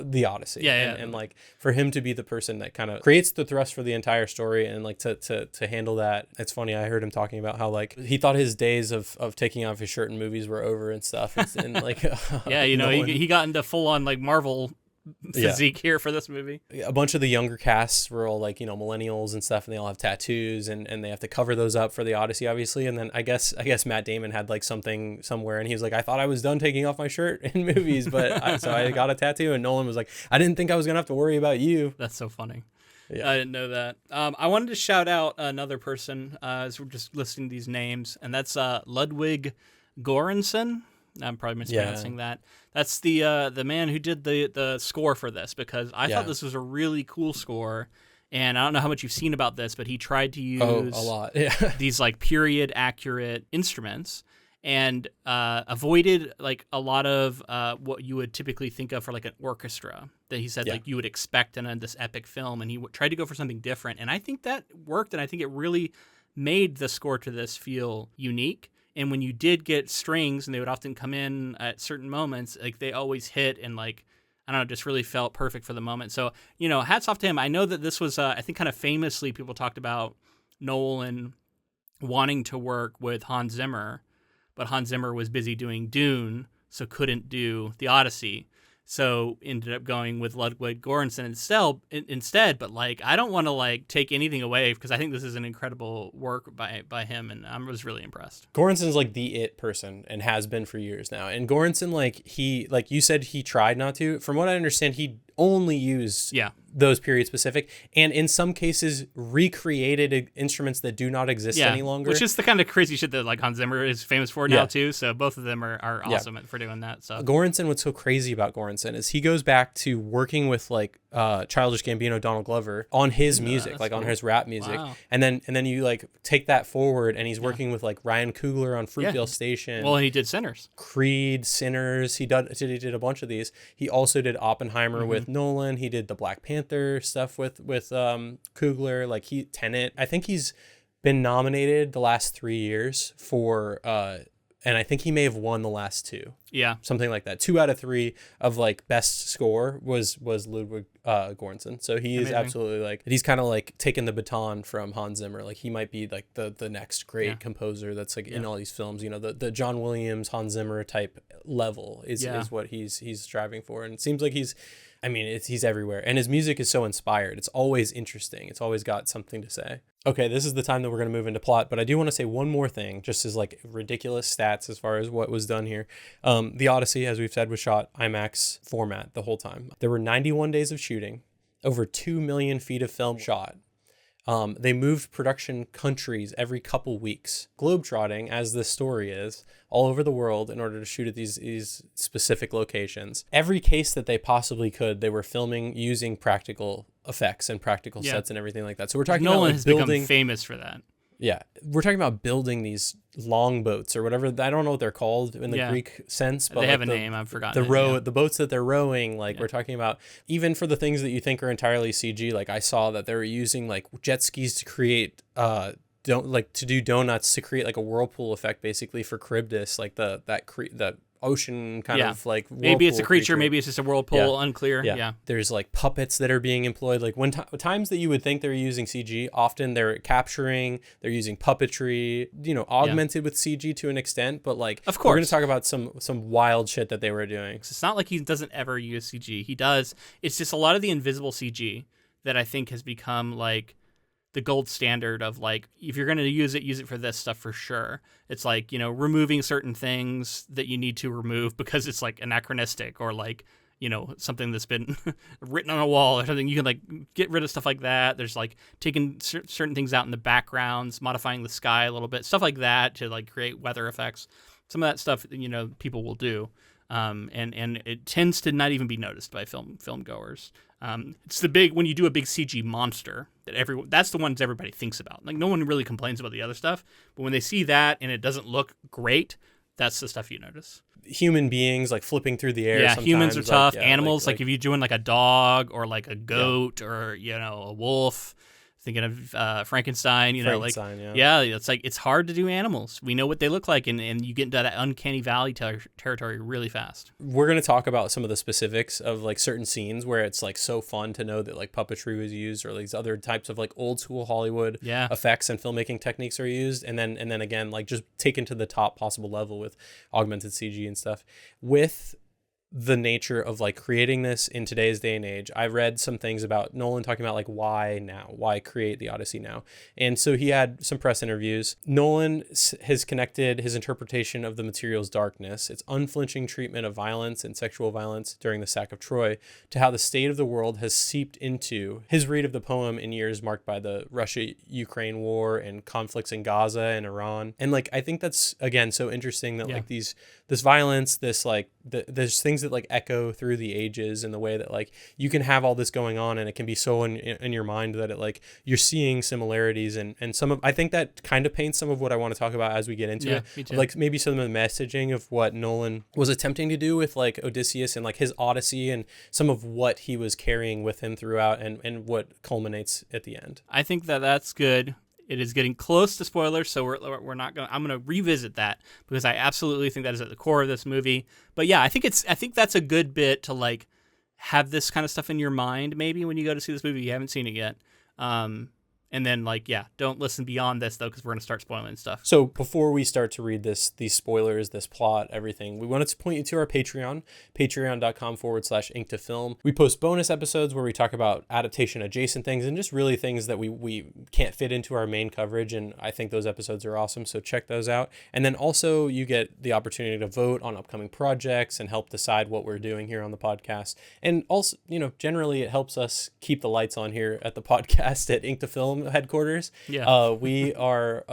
the Odyssey. And like for him to be the person that kind of creates the thrust for the entire story, and like to handle that. It's funny, I heard him talking about how like he thought his days of taking off his shirt in movies were over and stuff, and like he got into full on like Marvel physique here for this movie. A bunch of the younger casts were all like millennials and stuff, and they all have tattoos, and they have to cover those up for the Odyssey, obviously. And then I guess Matt Damon had like something somewhere, and he was like, I thought I was done taking off my shirt in movies, but so I got a tattoo. And Nolan was like, I didn't think I was gonna have to worry about you. That's so funny. Yeah. I didn't know that. I wanted to shout out another person as we're just listing these names, and that's Ludwig Göransson. I'm probably mispronouncing that. That's the man who did the score for this, because I thought this was a really cool score, and I don't know how much you've seen about this, but he tried to use a lot. these like period accurate instruments, and avoided like a lot of what you would typically think of for like an orchestra that he said like you would expect in this epic film, and he tried to go for something different, and I think that worked, and I think it really made the score to this feel unique. And when you did get strings, and they would often come in at certain moments, like they always hit, and like, I don't know, just really felt perfect for the moment. So, hats off to him. I know that this was, I think kind of famously, people talked about Nolan wanting to work with Hans Zimmer, but Hans Zimmer was busy doing Dune, so couldn't do the Odyssey. So ended up going with Ludwig Göransson instead. But like, I don't want to like take anything away because I think this is an incredible work by him, and I was really impressed. Göransson's like the it person and has been for years now. And Göransson, like you said, he tried not to. From what I understand, he only used those period specific, and in some cases recreated instruments that do not exist any longer. Which is the kind of crazy shit that like Hans Zimmer is famous for now too. So both of them are awesome for doing that. So Göransson, what's so crazy about Göransson is he goes back to working with like Childish Gambino, Donald Glover on his music, like cool. on his rap music, and then you like take that forward, and he's working with like Ryan Coogler on Fruitvale Station. Well, he did Sinners, Creed, Sinners. He did a bunch of these. He also did Oppenheimer with Nolan. He did the Black Panther stuff with Coogler. Like Tenet. I think he's been nominated the last 3 years for and I think he may have won the last 2. Yeah. Something like that. 2 out of 3 of like best score was Ludwig Göransson. So he is absolutely like, he's kind of like taking the baton from Hans Zimmer. Like he might be like the next great composer that's like in all these films, you know, the John Williams, Hans Zimmer type level is what he's striving for. And it seems like he's everywhere, and his music is so inspired. It's always interesting. It's always got something to say. Okay, this is the time that we're going to move into plot, but I do want to say one more thing, just as like ridiculous stats as far as what was done here. The Odyssey, as we've said, was shot IMAX format the whole time. There were 91 days of shooting, over 2 million feet of film shot. They moved production countries every couple weeks, globetrotting, as this story is, all over the world in order to shoot at these specific locations. Every case that they possibly could, they were filming using practical effects and practical sets and everything like that. So we're talking Nolan about like has building, become famous for that. Yeah, we're talking about building these longboats or whatever. I don't know what they're called in the Greek sense, but they have like a name. I've forgotten. The boats that they're rowing. Like we're talking about, even for the things that you think are entirely CG. Like I saw that they were using like jet skis to create to do donuts to create like a whirlpool effect, basically for Charybdis, like the ocean kind of like maybe it's a creature, maybe it's just a whirlpool, unclear. There's like puppets that are being employed, like when times that you would think they're using CG, often they're using puppetry, you know, augmented with CG to an extent, but like of course we're going to talk about some wild shit that they were doing. It's not like he doesn't ever use CG. He does. It's just a lot of the invisible CG that I think has become like the gold standard of like, if you're going to use it for this stuff for sure. It's like, you know, removing certain things that you need to remove because it's like anachronistic or like, you know, something that's been written on a wall or something. You can like get rid of stuff like that. There's like taking certain things out in the backgrounds, modifying the sky a little bit, stuff like that to like create weather effects. Some of that stuff, you know, people will do. And it tends to not even be noticed by film goers. It's when you do a big CG monster that's the ones everybody thinks about. Like no one really complains about the other stuff, but when they see that and it doesn't look great, that's the stuff you notice. Human beings like flipping through the air. Yeah, sometimes. Humans are tough. Animals, like if you're doing like a dog or like a goat or, you know, a wolf. Thinking of Frankenstein, it's like it's hard to do animals. We know what they look like, and you get into that uncanny valley territory really fast. We're going to talk about some of the specifics of like certain scenes where it's like so fun to know that like puppetry was used or these other types of like old school Hollywood effects and filmmaking techniques are used, and then again like just taken to the top possible level with augmented CG and stuff. With the nature of like creating this in today's day and age, I read some things about Nolan talking about like why create the Odyssey now. And so he had some press interviews. Nolan has connected his interpretation of the material's darkness, its unflinching treatment of violence and sexual violence during the sack of Troy, to how the state of the world has seeped into his read of the poem in years marked by the Russia-Ukraine war and conflicts in Gaza and Iran. And like I think that's again so interesting that like this violence, this like there's things that like echo through the ages in the way that like you can have all this going on and it can be so in your mind that it like you're seeing similarities and some of I think that kind of paints some of what I want to talk about as we get into it. Me too. Like maybe some of the messaging of what Nolan was attempting to do with like Odysseus and like his Odyssey and some of what he was carrying with him throughout and what culminates at the end. I think that's good. It is getting close to spoilers, so we're not gonna. I'm gonna revisit that because I absolutely think that is at the core of this movie. But yeah, I think that's a good bit to like have this kind of stuff in your mind maybe when you go to see this movie. You haven't seen it yet, And then, like, yeah, don't listen beyond this, though, because we're going to start spoiling stuff. So before we start to read these spoilers, this plot, everything, we wanted to point you to our Patreon, patreon.com/ink to film. We post bonus episodes where we talk about adaptation adjacent things and just really things that we can't fit into our main coverage. And I think those episodes are awesome. So check those out. And then also you get the opportunity to vote on upcoming projects and help decide what we're doing here on the podcast. And also, generally it helps us keep the lights on here at the podcast at Ink to Film headquarters. Yeah. We are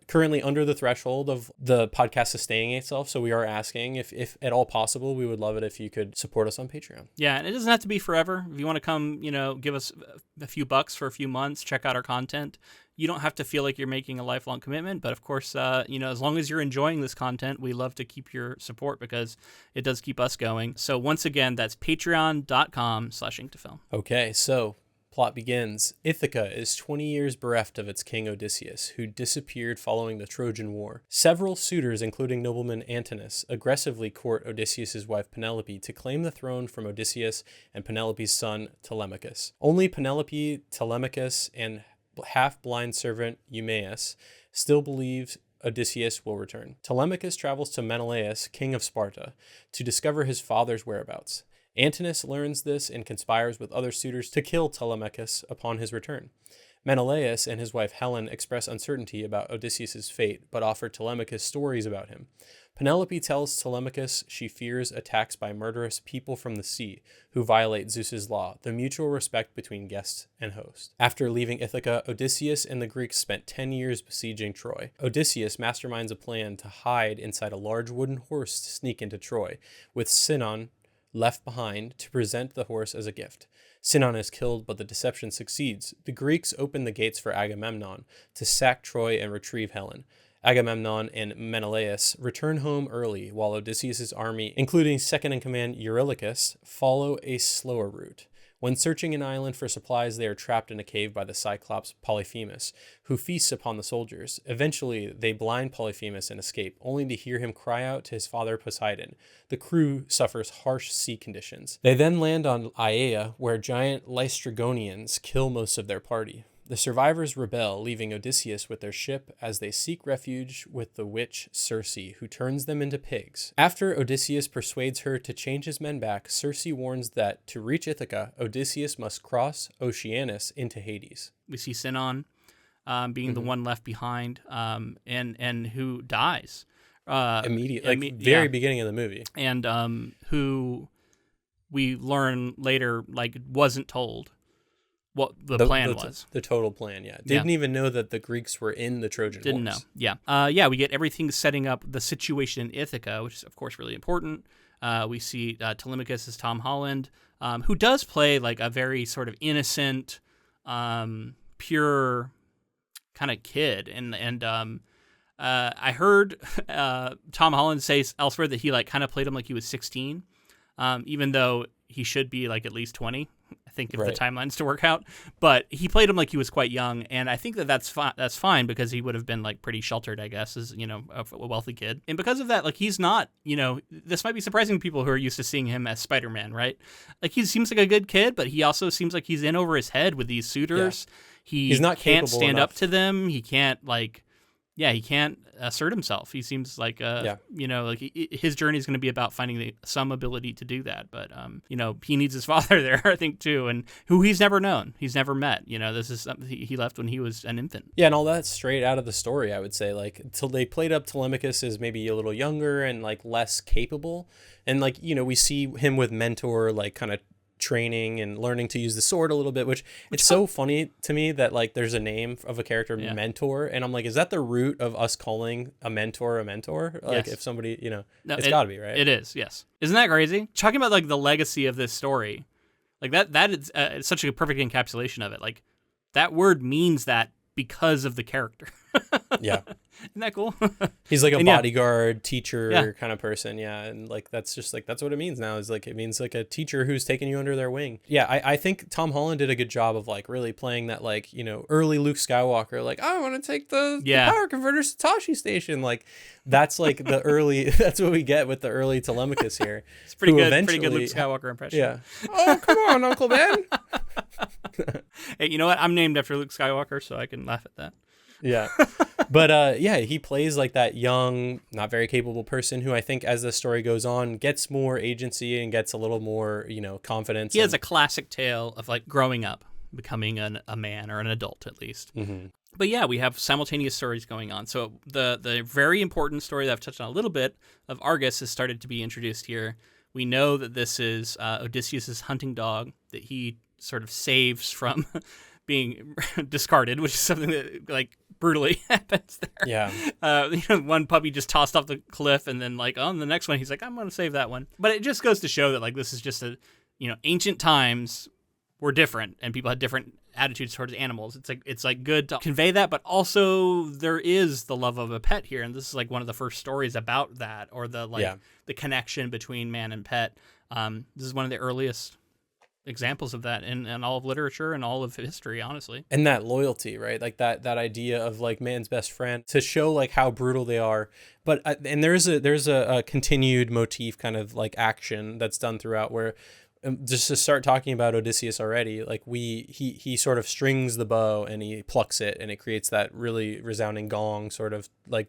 currently under the threshold of the podcast sustaining itself, so we are asking if at all possible, we would love it if you could support us on Patreon. Yeah, and it doesn't have to be forever. If you want to come, give us a few bucks for a few months, check out our content. You don't have to feel like you're making a lifelong commitment, but of course, as long as you're enjoying this content, we love to keep your support because it does keep us going. So once again, that's patreon.com/ink2film. Okay, so plot begins. Ithaca is 20 years bereft of its king Odysseus, who disappeared following the Trojan War. Several suitors, including nobleman Antinous, aggressively court Odysseus' wife Penelope to claim the throne from Odysseus and Penelope's son Telemachus. Only Penelope, Telemachus, and half-blind servant Eumaeus still believes Odysseus will return. Telemachus travels to Menelaus, king of Sparta, to discover his father's whereabouts. Antinous learns this and conspires with other suitors to kill Telemachus upon his return. Menelaus and his wife Helen express uncertainty about Odysseus' fate, but offer Telemachus stories about him. Penelope tells Telemachus she fears attacks by murderous people from the sea, who violate Zeus's law, the mutual respect between guest and host. After leaving Ithaca, Odysseus and the Greeks spent 10 years besieging Troy. Odysseus masterminds a plan to hide inside a large wooden horse to sneak into Troy, with Sinon left behind to present the horse as a gift. Sinon is killed, but the deception succeeds. The Greeks open the gates for Agamemnon to sack Troy and retrieve Helen. Agamemnon and Menelaus return home early, while Odysseus' army, including second-in-command Eurylochus, follow a slower route. When searching an island for supplies, they are trapped in a cave by the Cyclops Polyphemus, who feasts upon the soldiers. Eventually, they blind Polyphemus and escape, only to hear him cry out to his father Poseidon. The crew suffers harsh sea conditions. They then land on Aea, where giant Lystrygonians kill most of their party. The survivors rebel, leaving Odysseus with their ship as they seek refuge with the witch Circe, who turns them into pigs. After Odysseus persuades her to change his men back, Circe warns that to reach Ithaca, Odysseus must cross Oceanus into Hades. We see Sinon being the one left behind, and who dies immediately, very beginning of the movie, and who we learn later wasn't told what the plan was. The total plan, yeah. Didn't even know that the Greeks were in the Trojan Wars. Didn't know, yeah. We get everything setting up the situation in Ithaca, which is, of course, really important. We see Telemachus as Tom Holland, who does play a very sort of innocent, pure kind of kid. And I heard Tom Holland say elsewhere that he kind of played him like he was 16, even though he should be at least 20. I think if the timelines to work out, but he played him like he was quite young, and I think that's fine because he would have been pretty sheltered, I guess, as a wealthy kid, and because of that, he's not, this might be surprising to people who are used to seeing him as Spider-Man, right? He seems like a good kid, but he also seems like he's in over his head with these suitors. Yeah. He's not can't stand enough up to them. He can't he can't assert himself. He seems his journey is going to be about finding some ability to do that. But, he needs his father there, I think, too, and who he's never known. He's never met. This is something he left when he was an infant. Yeah, and all that's straight out of the story, I would say. Till they played up Telemachus as maybe a little younger and, less capable. And, we see him with mentor, kind of training and learning to use the sword a little bit, which it's so funny to me that there's a name of a character, Mentor, and I'm is that the root of us calling a mentor yes. If somebody no, it's gotta be, right? It is, yes. Isn't that crazy? Talking about the legacy of this story, that is such a perfect encapsulation of it. That word means that because of the character. Yeah. Isn't that cool? He's like a bodyguard, teacher kind of person. Yeah. And like, that's just like, that's what it means now, is like, it means like a teacher who's taking you under their wing. Yeah. I think Tom Holland did a good job of like really playing that, like, you know, early Luke Skywalker, like, I want to take the power converter Satoshi station. Like, that's like the early, that's what we get with the early Telemachus here. It's pretty good Luke Skywalker impression. Yeah. Oh, come on, Uncle Ben. Hey, you know what? I'm named after Luke Skywalker, so I can laugh at that. Yeah. But he plays like that young, not very capable person who I think as the story goes on gets more agency and gets a little more, you know, confidence. He has a classic tale of like growing up, becoming a man or an adult at least. Mm-hmm. But yeah, we have simultaneous stories going on. So the very important story that I've touched on a little bit of Argus has started to be introduced here. We know that this is Odysseus's hunting dog that he sort of saves from being discarded, which is something that like brutally happens there. Yeah. You know, one puppy just tossed off the cliff, and then like on the next one, he's like, I'm going to save that one. But it just goes to show that like this is just ancient times were different, and people had different attitudes towards animals. It's like good to convey that, but also there is the love of a pet here, and this is like one of the first stories about that, or the connection between man and pet. This is one of the earliest examples of that in all of literature and all of history, honestly. And that loyalty, right? Like that idea of like man's best friend, to show like how brutal they are. But and there's a continued motif kind of like action that's done throughout, where just to start talking about Odysseus already, like he sort of strings the bow and he plucks it, and it creates that really resounding gong sort of like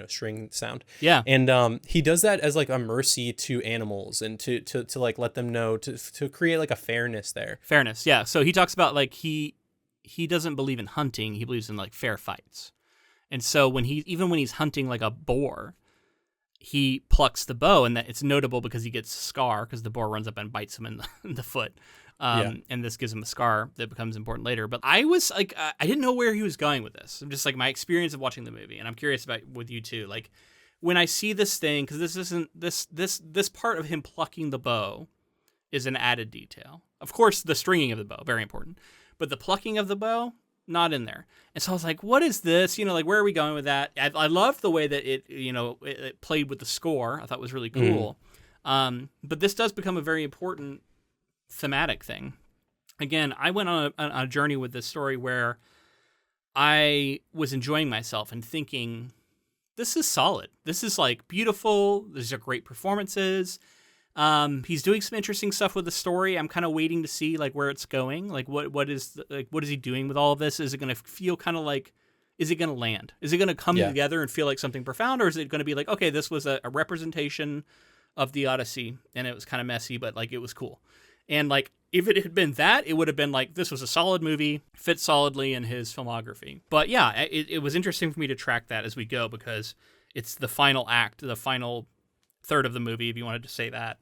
string sound. Yeah. And he does that as like a mercy to animals, and to like let them know, to create like a fairness there. Fairness, yeah. So he talks about like he doesn't believe in hunting, he believes in like fair fights. And so when he's hunting like a boar, he plucks the bow, and that it's notable because he gets a scar because the boar runs up and bites him in the foot. And this gives him a scar that becomes important later. But I was like, I didn't know where he was going with this. I'm just like, my experience of watching the movie, and I'm curious about with you too. Like when I see this thing, because this isn't this part of him plucking the bow is an added detail. Of course, the stringing of the bow, very important, but the plucking of the bow, not in there. And so I was like, what is this? Like, where are we going with that? I loved the way that it played with the score. I thought it was really cool. But this does become a very important thematic thing. Again, I went on a journey with this story where I was enjoying myself and thinking, this is solid. This is like beautiful. These are great performances. He's doing some interesting stuff with the story. I'm kind of waiting to see like where it's going. Like what is he doing with all of this? Is it going to feel kind of like, is it going to land? Is it going to come together and feel like something profound? Or is it going to be like, okay, this was a representation of the Odyssey and it was kind of messy, but like it was cool. And like, if it had been that, it would have been like, this was a solid movie, fits solidly in his filmography. But yeah, it was interesting for me to track that as we go, because it's the final act, the final third of the movie, if you wanted to say that,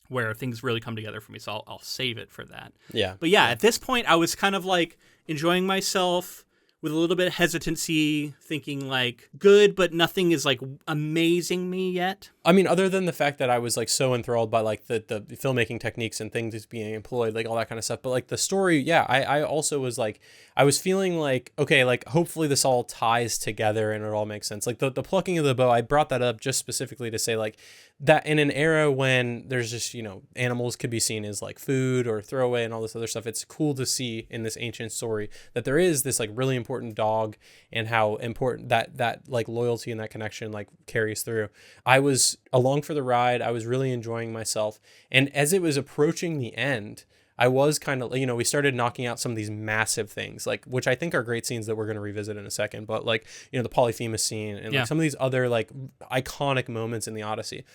where things really come together for me. So I'll save it for that. Yeah. But yeah, at this point, I was kind of like enjoying myself with a little bit of hesitancy, thinking like good, but nothing is like amazing me yet. I mean, other than the fact that I was like so enthralled by like the filmmaking techniques and things being employed, like all that kind of stuff. But like the story, yeah, I also was like, I was feeling like, okay, like hopefully this all ties together and it all makes sense. Like the plucking of the bow, I brought that up just specifically to say like that in an era when there's just, animals could be seen as like food or throwaway and all this other stuff. It's cool to see in this ancient story that there is this like really important dog, and how important that like loyalty and that connection like carries through. I was along for the ride. I was really enjoying myself. And as it was approaching the end, I was kind of, we started knocking out some of these massive things, like, which I think are great scenes that we're going to revisit in a second. But like, the Polyphemus scene and like some of these other like iconic moments in the Odyssey.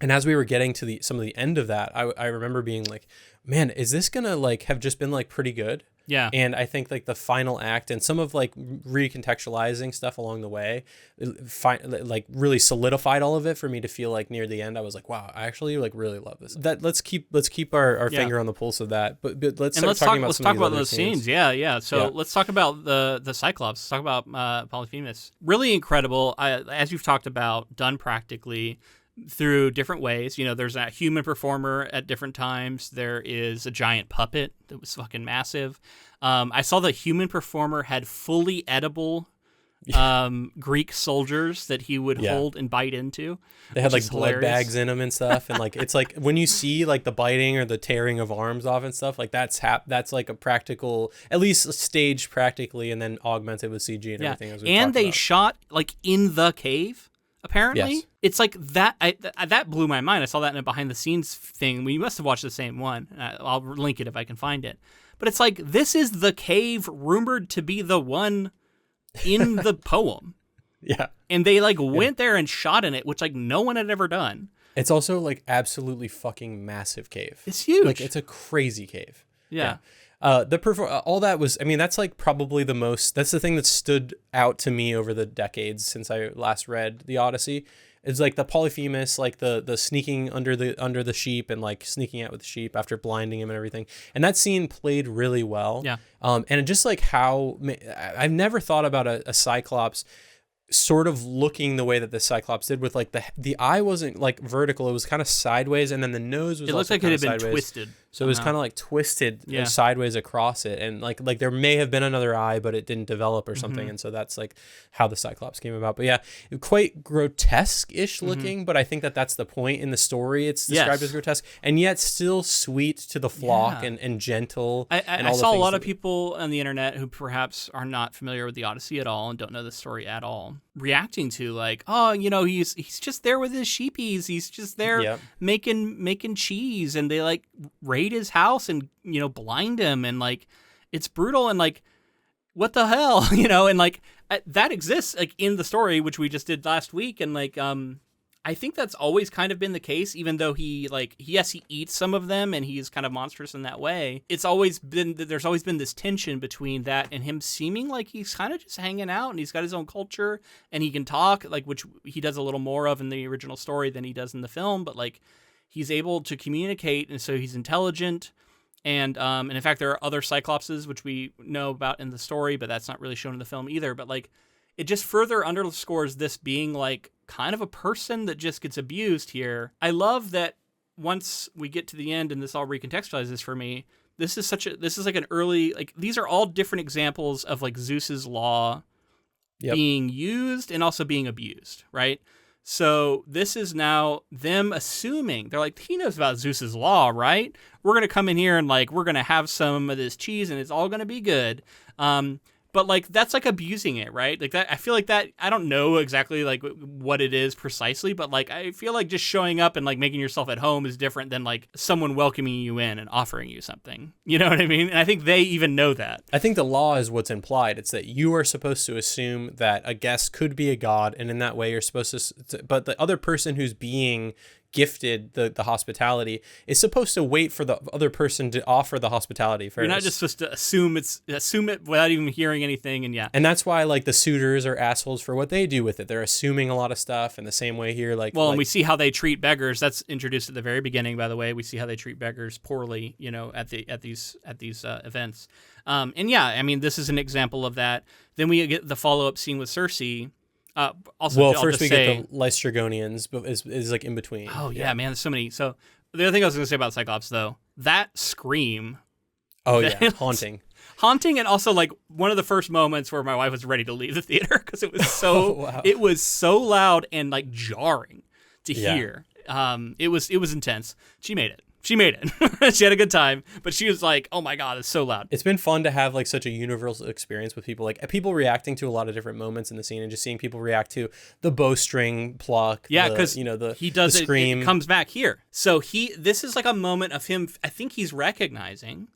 And as we were getting to some of the end of that, I remember being like, man, is this going to like have just been like pretty good? Yeah. And I think like the final act and some of like recontextualizing stuff along the way, like really solidified all of it for me to feel like near the end, I was like, wow, I actually like really love this. That let's keep our finger on the pulse of that. But let's talk about those scenes. Yeah. So let's talk about the Cyclops. Let's talk about Polyphemus. Really incredible. As you've talked about, done practically through different ways. There's a human performer at different times. There is a giant puppet that was fucking massive. I saw the human performer had fully edible Greek soldiers that he would hold and bite into. They had like blood bags in them and stuff, and like it's like when you see like the biting or the tearing of arms off and stuff, like that's like a practical, at least staged practically, and then augmented with CG and everything. As we and they about. shot like in the cave. Apparently, it's like that. That blew my mind. I saw that in a behind the scenes thing. We must have watched the same one. I'll link it if I can find it. But it's like this is the cave rumored to be the one in the poem. Yeah. And they like went there and shot in it, which like no one had ever done. It's also like absolutely fucking massive cave. It's huge. Like it's a crazy cave. Yeah. All that was, I mean, that's like probably that's the thing that stood out to me over the decades since I last read the Odyssey. It's like the Polyphemus, like the sneaking under the sheep and like sneaking out with the sheep after blinding him and everything. And that scene played really well. Yeah. And just like how I've never thought about a Cyclops sort of looking the way that the Cyclops did, with like the eye wasn't like vertical, it was kind of sideways, and then the nose was, it looked like it had been twisted. So it was kind of like twisted sideways across it, and like there may have been another eye, but it didn't develop or something, and so that's like how the Cyclops came about. But yeah, quite grotesque-ish looking, but I think that's the point in the story. It's described as grotesque, and yet still sweet to the flock and gentle. I saw a lot of people on the internet who perhaps are not familiar with the Odyssey at all and don't know the story at all, reacting to like, oh, you know, he's just there with his sheepies. He's just there making cheese, and they like raid his house and, you know, blind him, and like it's brutal, and like what the hell, you know, and like that exists like in the story, which we just did last week, and like I think that's always kind of been the case, even though he eats some of them and he's kind of monstrous in that way. There's always been this tension between that and him seeming like he's kind of just hanging out and he's got his own culture and he can talk, like, which he does a little more of in the original story than he does in the film, but like he's able to communicate, and so he's intelligent. And in fact, there are other Cyclopses, which we know about in the story, but that's not really shown in the film either. But like, it just further underscores this being like kind of a person that just gets abused here. I love that once we get to the end, and this all recontextualizes for me, this is like an early, like, these are all different examples of like Zeus's law being used and also being abused, right? So this is now them assuming, they're like, he knows about Zeus's law, right? We're going to come in here and like, we're going to have some of this cheese and it's all going to be good. But like, that's like abusing it, right? Like that, I feel like that, I don't know exactly like what it is precisely, but like, I feel like just showing up and like making yourself at home is different than like someone welcoming you in and offering you something. You know what I mean? And I think they even know that. I think the law is what's implied. It's that you are supposed to assume that a guest could be a god, and in that way you're supposed to, but the other person who's being gifted the hospitality is supposed to wait for the other person to offer the hospitality first. You're not just supposed to assume it without even hearing anything, and that's why like the suitors are assholes for what they do with it. They're assuming a lot of stuff, in the same way here, and we see how they treat beggars. That's introduced at the very beginning, by the way. We see how they treat beggars poorly, you know, at these events. And yeah, I mean, this is an example of that. Then we get the follow-up scene with Cersei. First we get the Lystrigonians, but is like in between. Oh yeah, man, there's so many. So the other thing I was going to say about Cyclops, though, that scream. Oh yeah, haunting, and also like one of the first moments where my wife was ready to leave the theater because it was so it was so loud and like jarring to hear. It was intense. She made it. She had a good time, but she was like, oh my God, it's so loud. It's been fun to have like such a universal experience with people, like people reacting to a lot of different moments in the scene, and just seeing people react to the bowstring pluck. Yeah, because he does the scream. It comes back here. So this is like a moment of him. I think he's recognizing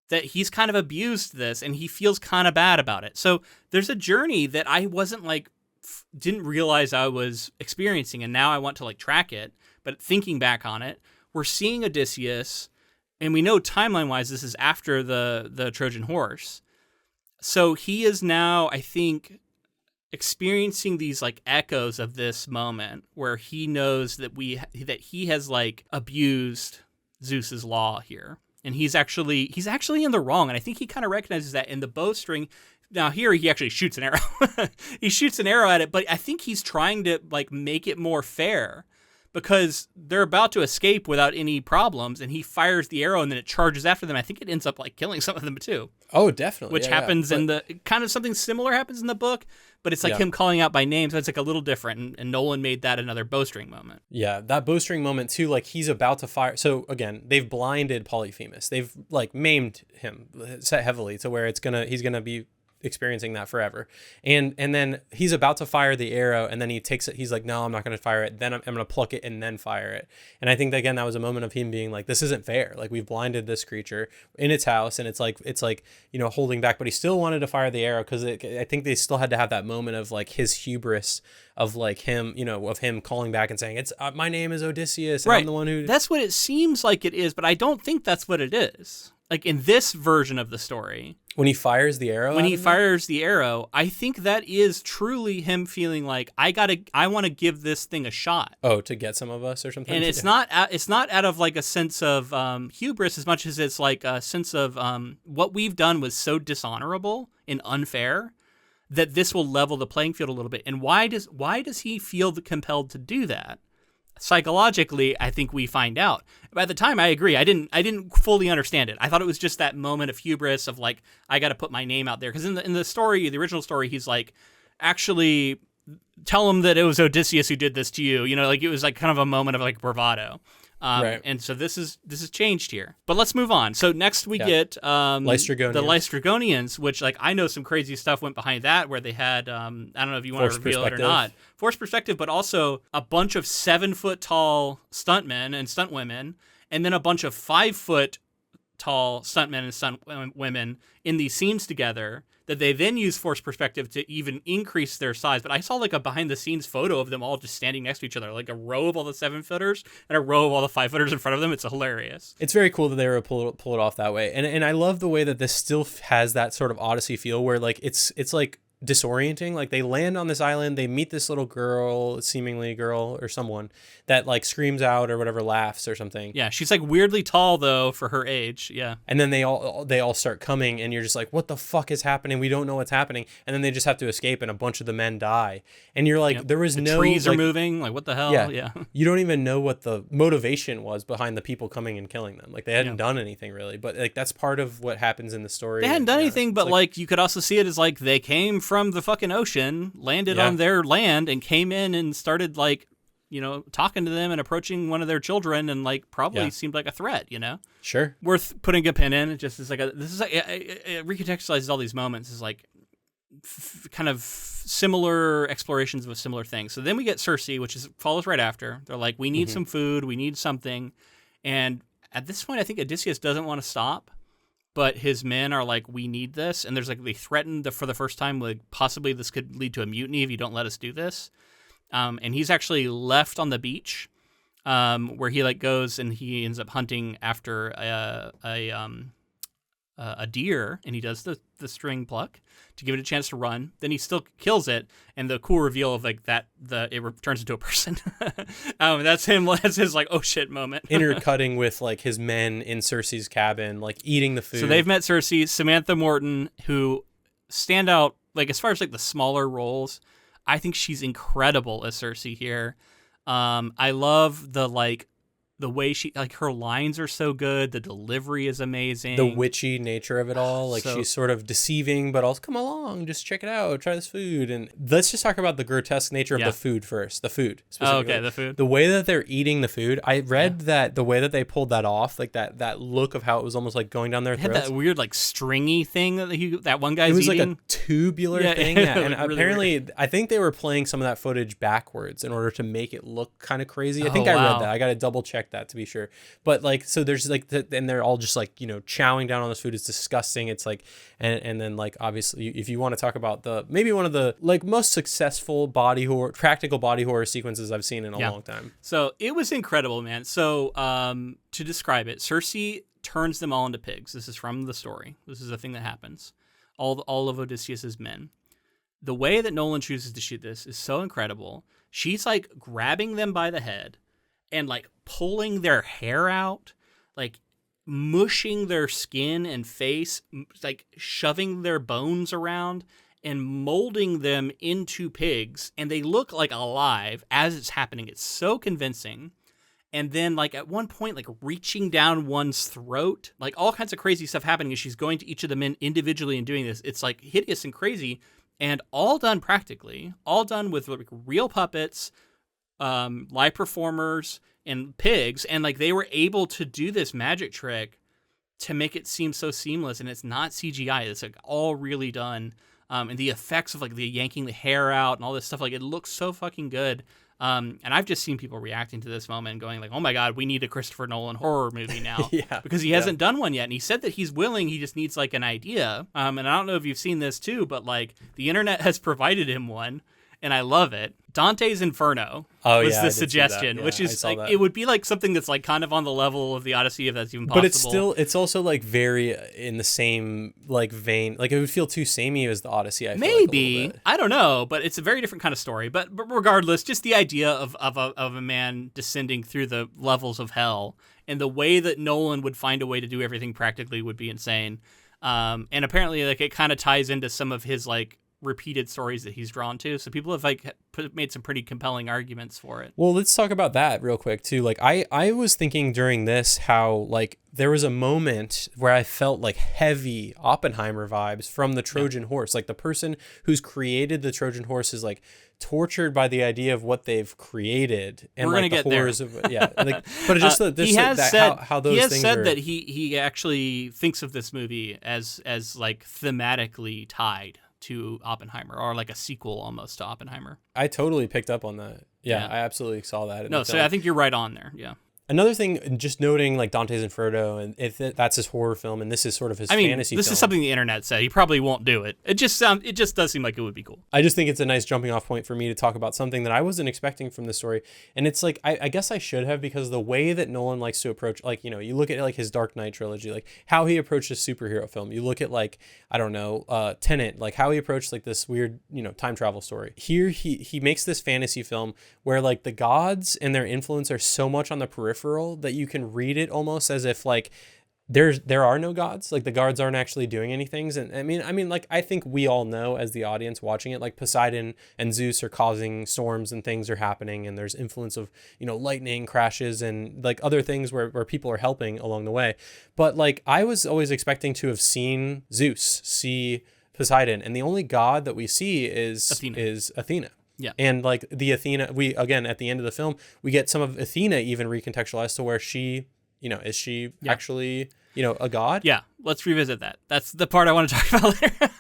that he's kind of abused this, and he feels kind of bad about it. So there's a journey that I wasn't like, didn't realize I was experiencing, and now I want to like track it. But thinking back on it, we're seeing Odysseus, and we know timeline-wise this is after the Trojan horse. So he is now, I think, experiencing these like echoes of this moment where he knows that he has like abused Zeus's law here, and he's actually in the wrong. And I think he kind of recognizes that in the bowstring. Now here he actually shoots an arrow. He shoots an arrow at it, but I think he's trying to like make it more fair. because they're about to escape without any problems, and he fires the arrow and then it charges after them. I think it ends up like killing some of them too. Oh, definitely. Which happens in the kind of something similar happens in the book, but it's like him calling out by name, so it's like a little different. And Nolan made that another bowstring moment. Yeah, that bowstring moment too. Like he's about to fire. So again, they've blinded Polyphemus. They've like maimed him set heavily to where he's gonna be experiencing that forever. And then he's about to fire the arrow, and then he takes it. He's like, no, I'm not going to fire it. Then I'm going to pluck it and then fire it. And I think that, again, that was a moment of him being like, this isn't fair. Like we've blinded this creature in its house, and it's like, holding back, but he still wanted to fire the arrow because I think they still had to have that moment of like his hubris of like him, of him calling back and saying, it's my name is Odysseus. And right. I'm the one who. That's what it seems like it is, but I don't think that's what it is. Like in this version of the story, when he fires the arrow, I think that is truly him feeling like I want to give this thing a shot. Oh, to get some of us or something. And it's not out of like a sense of hubris as much as it's like a sense of what we've done was so dishonorable and unfair that this will level the playing field a little bit. And why does he feel compelled to do that? Psychologically, I think we find out. By the time, I agree. I didn't fully understand it. I thought it was just that moment of hubris of like, I got to put my name out there. Because in the story, the original story, he's like, actually, tell him that it was Odysseus who did this to you. Like it was like kind of a moment of like bravado. Right. And so this is changed here. But let's move on. So next we get the Lystragonians, which like I know some crazy stuff went behind that where they had I don't know if you want to reveal it or not. Forced perspective, but also a bunch of 7-foot tall stuntmen and stunt women, and then a bunch of 5-foot tall stuntmen and stunt women in these scenes together that they then use forced perspective to even increase their size. But I saw like a behind the scenes photo of them all just standing next to each other, like a row of all the 7-footers and a row of all the 5-footers in front of them. It's hilarious. It's very cool that they were pull it off that way. And I love the way that this still has that sort of Odyssey feel where like it's like disorienting. Like they land on this island, they meet this little girl, seemingly a girl or someone that like screams out or whatever, laughs or something. Yeah, she's like weirdly tall though for her age. Yeah. And then they all start coming, and you're just like, what the fuck is happening? We don't know what's happening. And then they just have to escape, and a bunch of the men die. And you're like, there was no trees are moving. Like what the hell? Yeah. You don't even know what the motivation was behind the people coming and killing them. Like they hadn't done anything really, but like that's part of what happens in the story. They hadn't done anything, but like you could also see it as like they came from the fucking ocean, landed on their land, and came in and started like, talking to them and approaching one of their children, and like probably seemed like a threat, Sure. Worth putting a pin in. It just is like it recontextualizes all these moments as like kind of similar explorations of similar things. So then we get Circe, which follows right after. They're like, we need some food, we need something. And at this point, I think Odysseus doesn't want to stop, but his men are like, we need this. And there's like, they threaten for the first time, like possibly this could lead to a mutiny if you don't let us do this. And he's actually left on the beach, where he like goes and he ends up hunting after a deer, and he does the string pluck to give it a chance to run. Then he still kills it, and the cool reveal of like that it turns into a person. That's him. That's his like, oh shit moment. Intercutting with like his men in Circe's cabin, like eating the food. So they've met Circe, Samantha Morton, who stand out like as far as like the smaller roles. I think she's incredible as Circe here. I love the way she, like, her lines are so good. The delivery is amazing. The witchy nature of it all. Like, she's sort of deceiving, but also, come along, just check it out, try this food. And let's just talk about the grotesque nature of the food first. The food, specifically. Oh, okay, the food. The way that they're eating the food. I read that the way that they pulled that off, like that look of how it was almost like going down their throats. Had that weird, like, stringy thing that one guy's eating. It was like a tubular thing. Yeah. And really apparently, weird. I think they were playing some of that footage backwards in order to make it look kind of crazy. I think I read that. I got to double check that to be sure. But like, so there's like, and they're all just like, chowing down on this food. It's disgusting. It's like, and then like, obviously, if you want to talk about maybe one of the like most successful practical body horror sequences I've seen in a long time. So it was incredible, man. So to describe it, Circe turns them all into pigs. This is from the story. This is a thing that happens. All of Odysseus's men. The way that Nolan chooses to shoot this is so incredible. She's like grabbing them by the head and like pulling their hair out, like mushing their skin and face, like shoving their bones around and molding them into pigs, and they look like alive as it's happening. It's so convincing. And then, like, at one point, like, reaching down one's throat, like, all kinds of crazy stuff happening as she's going to each of the men individually and doing this. It's, like, hideous and crazy, and all done practically, all done with, like, real puppets, live performers, and pigs. And, like, they were able to do this magic trick to make it seem so seamless, and it's not CGI. It's, like, all really done. And the effects of, like, the yanking the hair out and all this stuff, like, it looks so fucking good. And I've just seen people reacting to this moment and going like, oh my God, we need a Christopher Nolan horror movie now. Yeah, because he hasn't done one yet. And he said that he's willing, he just needs like an idea. And I don't know if you've seen this too, but like the internet has provided him one, and I love it. Dante's Inferno was the suggestion, which is like, it would be like something that's like kind of on the level of the Odyssey, if that's even possible. But it's also like very in the same like vein. Like it would feel too samey as the Odyssey. I feel maybe, like I don't know, but it's a very different kind of story. But regardless, just the idea of a man descending through the levels of hell, and the way that Nolan would find a way to do everything practically would be insane. And apparently, like it kind of ties into some of his like repeated stories that he's drawn to, so people have like made some pretty compelling arguments for it. Well, let's talk about that real quick too. Like I was thinking during this how like there was a moment where I felt like heavy Oppenheimer vibes from the Trojan horse. Like the person who's created the Trojan horse is like tortured by the idea of what they've created, and we're like gonna the get horrors of but it's just he has said how those he has things said are... that he actually thinks of this movie as like thematically tied to Oppenheimer, or like a sequel almost to Oppenheimer. I totally picked up on that. Yeah. I absolutely saw that. No, so I think you're right on there. Yeah. Another thing, just noting like Dante's Inferno, and if that's his horror film, and this is sort of his fantasy film. This is something the internet said. He probably won't do it. It just does seem like it would be cool. I just think it's a nice jumping off point for me to talk about something that I wasn't expecting from this story. And it's like, I guess I should have, because the way that Nolan likes to approach, like, you know, you look at like his Dark Knight trilogy, like how he approached a superhero film. You look at like, I don't know, Tenet, like how he approached like this weird, you know, time travel story. Here, he makes this fantasy film where like the gods and their influence are so much on the peripheral that you can read it almost as if like there are no gods, like the gods aren't actually doing anything. And I mean like I think we all know as the audience watching it, like Poseidon and Zeus are causing storms and things are happening, and there's influence of, you know, lightning crashes and like other things where people are helping along the way. But like I was always expecting to have seen Zeus, see Poseidon, and the only god that we see is Athena. Yeah. And like the Athena, we, again, at the end of the film, we get some of Athena even recontextualized to where she, you know, is she actually, you know, a god? Yeah. Let's revisit that. That's the part I want to talk about later.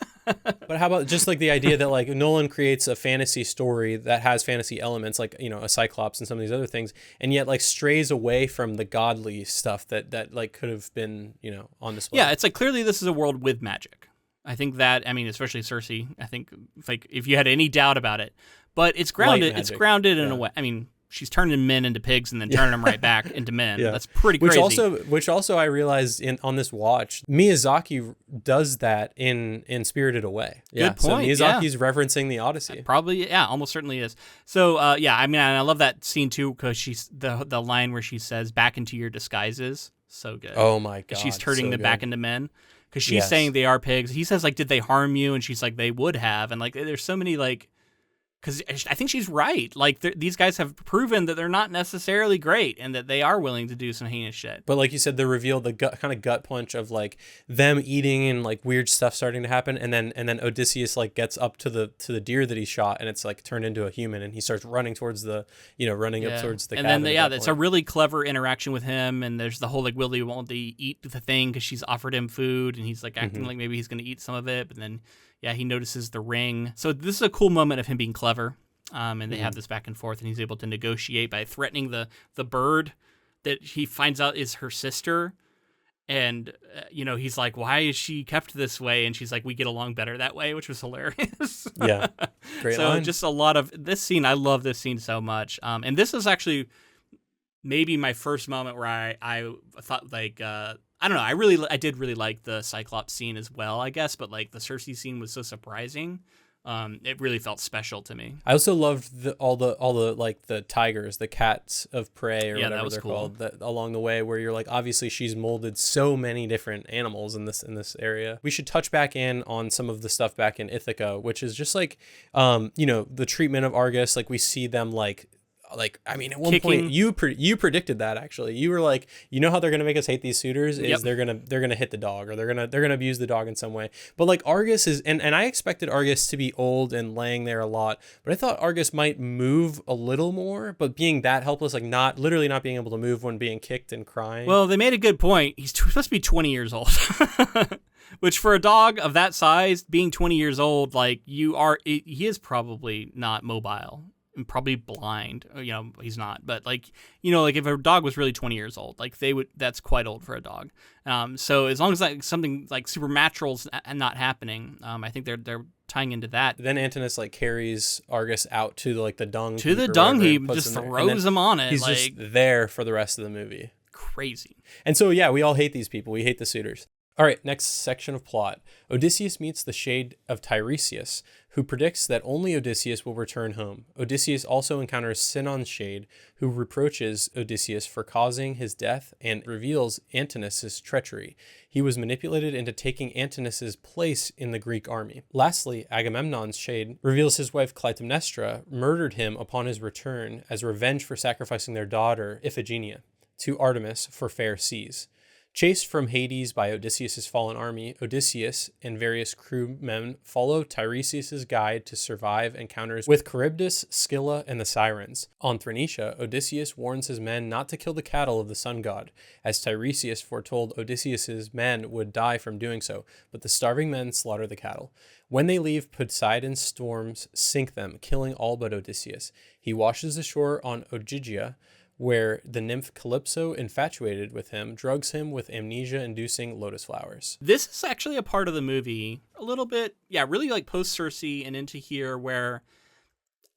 But how about just like the idea that like Nolan creates a fantasy story that has fantasy elements, like, you know, a Cyclops and some of these other things, and yet like strays away from the godly stuff that like could have been, you know, on display. Yeah. It's like clearly this is a world with magic. I think that, I mean, especially Cersei, I think like if you had any doubt about it, but it's grounded. It's grounded in a way. I mean, she's turning men into pigs and then turning them right back into men. Yeah. That's pretty crazy. Which also I realized on this watch, Miyazaki does that in Spirited Away. Yeah. Good point. So Miyazaki's referencing the Odyssey. Probably, yeah, almost certainly is. So I mean, I love that scene too, because she's the line where she says, "Back into your disguises." So good. Oh my God. She's turning them back into men. Because she's saying they are pigs. He says, like, did they harm you? And she's like, they would have. And like, there's so many like, because I think she's right. Like these guys have proven that they're not necessarily great, and that they are willing to do some heinous shit. But like you said, they reveal the kind of gut punch of like them eating and like weird stuff starting to happen, and then Odysseus like gets up to the deer that he shot, and it's like turned into a human, and he starts running towards up towards the cabin. And then it's a really clever interaction with him, and there's the whole like, won't they eat the thing because she's offered him food, and he's like acting like maybe he's gonna eat some of it, but then. Yeah, he notices the ring. So this is a cool moment of him being clever. And they have this back and forth, and he's able to negotiate by threatening the bird that he finds out is her sister. And, he's like, why is she kept this way? And she's like, we get along better that way, which was hilarious. Yeah, great line. Just a lot of this scene. I love this scene so much. And this is actually maybe my first moment where I thought like, I don't know. I did really like the Cyclops scene as well, I guess, but like the Cersei scene was so surprising. it really felt special to me. I also loved all the like the tigers, the cats of prey, or whatever they're called, that along the way, where you're like, obviously she's molded so many different animals in this area. We should touch back in on some of the stuff back in Ithaca, which is just like, the treatment of Argus. Like we see them like I mean, at one point you predicted that, actually. You were like, how they're gonna make us hate these suitors is they're gonna hit the dog, or they're gonna abuse the dog in some way. But like Argus is, and I expected Argus to be old and laying there a lot, but I thought Argus might move a little more. But being that helpless, like not being able to move when being kicked and crying. Well, they made a good point. He's supposed to be 20 years old. Which for a dog of that size, being 20 years old, like he is probably not mobile. And probably blind. He's not, but like if a dog was really 20 years old, like that's quite old for a dog. So as long as like something like supernatural's not happening, I think they're tying into that. Then Antinous like carries Argus out to like the dung. To the dung, he just throws him on it. He's just there for the rest of the movie. Crazy. And so yeah, we all hate these people. We hate the suitors. All right, next section of plot. Odysseus meets the shade of Tiresias, who predicts that only Odysseus will return home. Odysseus also encounters Sinon's shade, who reproaches Odysseus for causing his death and reveals Antinous' treachery. He was manipulated into taking Antinous' place in the Greek army. Lastly, Agamemnon's shade reveals his wife Clytemnestra murdered him upon his return as revenge for sacrificing their daughter Iphigenia to Artemis for fair seas. Chased from Hades by Odysseus' fallen army, Odysseus and various crewmen follow Tiresias' guide to survive encounters with Charybdis, Scylla, and the Sirens. On Thrinacia, Odysseus warns his men not to kill the cattle of the sun god, as Tiresias foretold Odysseus' men would die from doing so, but the starving men slaughter the cattle. When they leave, Poseidon's storms sink them, killing all but Odysseus. He washes ashore on Ogygia, where the nymph Calypso, infatuated with him, drugs him with amnesia-inducing lotus flowers. This is actually a part of the movie, a little bit, really like post-Circe and into here, where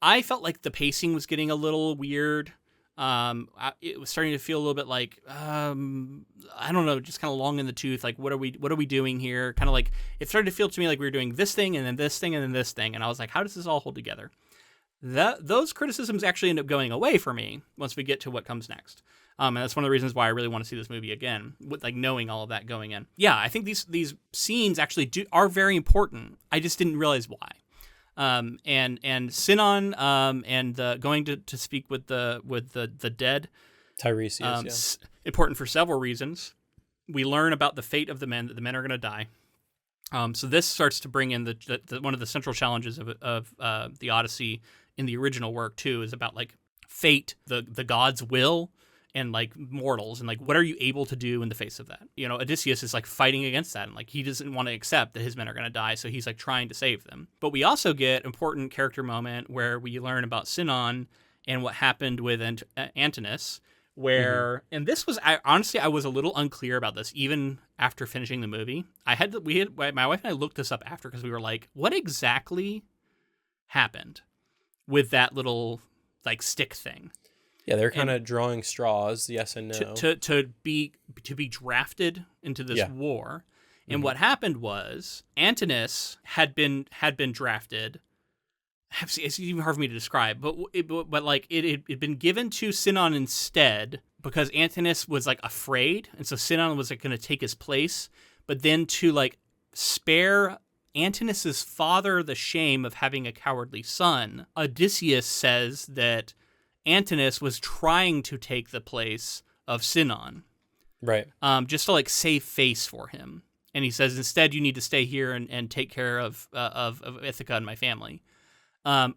I felt like the pacing was getting a little weird. It was starting to feel a little bit like, I don't know, just kind of long in the tooth. Like, what are we doing here? Kind of like, it started to feel to me like we were doing this thing and then this thing and then this thing. And I was like, how does this all hold together? Those criticisms actually end up going away for me once we get to what comes next. And that's one of the reasons why I really want to see this movie again, with like knowing all of that going in. Yeah, I think these scenes actually are very important. I just didn't realize why. And Sinon and going to speak with the dead, Tiresias, important for several reasons. We learn about the fate of the men, that the men are going to die. So this starts to bring in the one of the central challenges of the Odyssey in the original work too, is about like fate, the gods' will, and like mortals, and like what are you able to do in the face of that? Odysseus is like fighting against that, and like he doesn't want to accept that his men are going to die, so he's like trying to save them. But we also get important character moment where we learn about Sinon and what happened with Antinous. Where, and this was, honestly, I was a little unclear about this even after finishing the movie. My wife and I looked this up after because we were like, what exactly happened with that little like stick thing? Yeah, they're kind of drawing straws, yes and no. To be drafted into this war. And what happened was Antinous had been drafted. It's even hard for me to describe, but it had been given to Sinon instead because Antinous was like afraid, and so Sinon was like going to take his place. But then to like spare Antinous' father the shame of having a cowardly son, Odysseus says that Antinous was trying to take the place of Sinon, right? Just to like save face for him, and he says instead you need to stay here and take care of Ithaca and my family.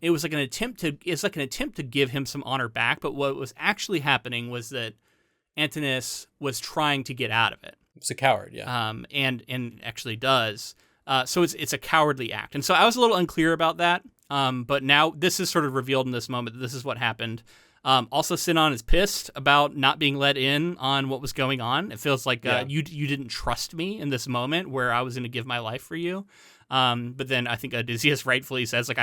It was like an attempt to give him some honor back, but what was actually happening was that Antinous was trying to get out of it. It's a coward, yeah. And actually does. So it's a cowardly act, and so I was a little unclear about that. But now this is sort of revealed in this moment that this is what happened. Also, Sinon is pissed about not being let in on what was going on. It feels like you didn't trust me in this moment where I was going to give my life for you. But then I think Odysseus rightfully says, like,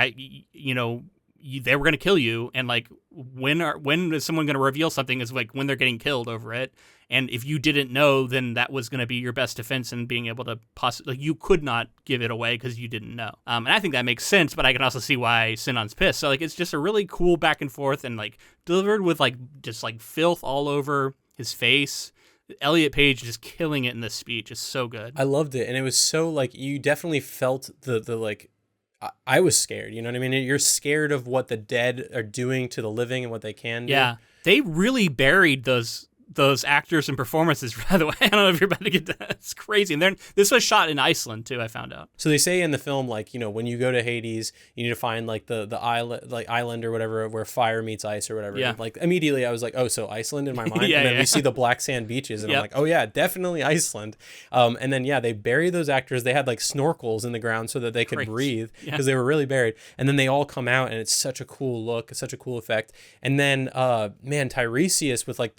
they were going to kill you, and like when is someone going to reveal something is like when they're getting killed over it. And if you didn't know, then that was going to be your best defense in being able to possibly, like, you could not give it away because you didn't know. And I think that makes sense, but I can also see why Sinan's pissed. So like it's just a really cool back and forth, and like delivered with like just like filth all over his face. Elliot Page just killing it in this speech is so good. I loved it, and it was so like you definitely felt the like. I was scared, you know what I mean? You're scared of what the dead are doing to the living and what they can do. Yeah, they really buried those actors and performances, by the way. I don't know if you're about to get that. It's crazy. And this was shot in Iceland, too, I found out. So they say in the film, like, you know, when you go to Hades, you need to find, like, the island or whatever where fire meets ice or whatever. Yeah. And, like, immediately I was like, oh, so Iceland in my mind? Yeah, and then yeah. we see the black sand beaches, and I'm like, oh, yeah, definitely Iceland. And then, yeah, they buried those actors. They had, like, snorkels in the ground so that they could Crazy. breathe because Yeah. they were really buried. And then they all come out, and it's such a cool look, such a cool effect. And then, man, Tiresias with, like,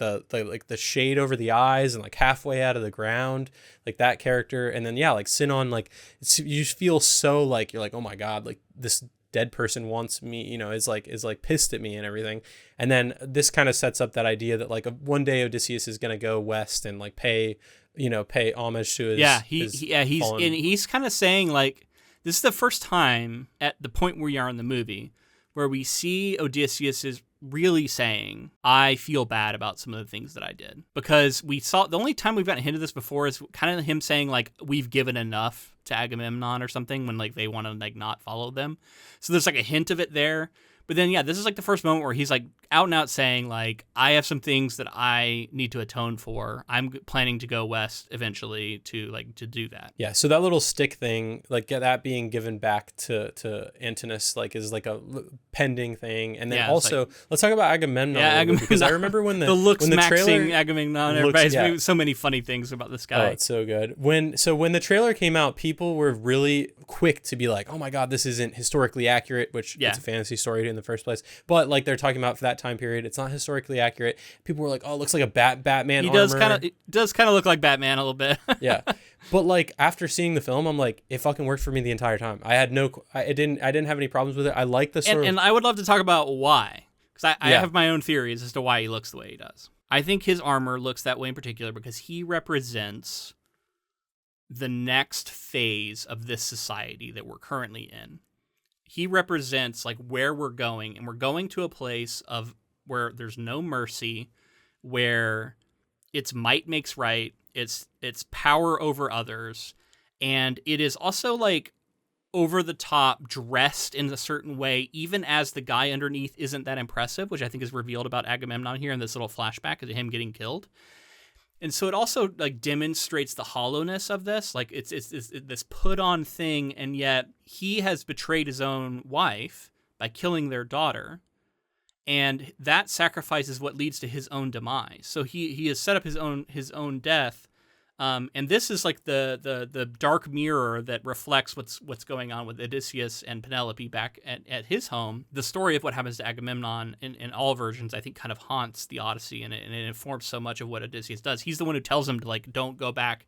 the shade over the eyes and like halfway out of the ground, like that character. And then yeah, like Sinon, like you just feel so like you're like, oh my god, like this dead person wants me, you know, is like pissed at me and everything. And then this kind of sets up that idea that like one day Odysseus is gonna go west and like pay homage to his he's kind of saying like this is the first time at the point where we are in the movie where we see Odysseus is really saying, I feel bad about some of the things that I did. Because we saw, the only time we've gotten a hint of this before is kind of him saying, like, we've given enough to Agamemnon or something when, like, they want to, like, not follow them. So there's, like, a hint of it there. But then, yeah, this is, like, the first moment where he's, like, out and out saying, like, I have some things that I need to atone for. I'm planning to go west eventually to do that. Yeah, so that little stick thing, like that being given back to Antinous, like is like a pending thing. And then also, let's talk about Agamemnon. Yeah, Agamemnon. Because I remember when the looks when the maxing trailer Agamemnon. Everybody's made so many funny things about this guy. Oh, it's so good. When the trailer came out, people were really quick to be like, oh my god, this isn't historically accurate, which it's a fantasy story in the first place. But like they're talking about for that time period, it's not historically accurate. People were like, oh, it looks like a Batman armor. It does kind of look like Batman a little bit. Yeah. But like after seeing the film, I'm like, it fucking worked for me the entire time. I didn't have any problems with it. I like the and I would love to talk about why, because I have my own theories as to why he looks the way he does. I think his armor looks that way in particular because he represents the next phase of this society that we're currently in. He represents like where we're going, and we're going to a place of where there's no mercy, where it's might makes right, it's power over others, and it is also like over the top, dressed in a certain way, even as the guy underneath isn't that impressive, which I think is revealed about Agamemnon here in this little flashback of him getting killed. And so it also like demonstrates the hollowness of this, like it's this put on thing, and yet he has betrayed his own wife by killing their daughter, and that sacrifice is what leads to his own demise. So he has set up his own death, and this is like the dark mirror that reflects what's going on with Odysseus and Penelope back at his home. The story of what happens to Agamemnon in all versions, I think, kind of haunts the Odyssey, and it informs so much of what Odysseus does. He's the one who tells him to like, don't go back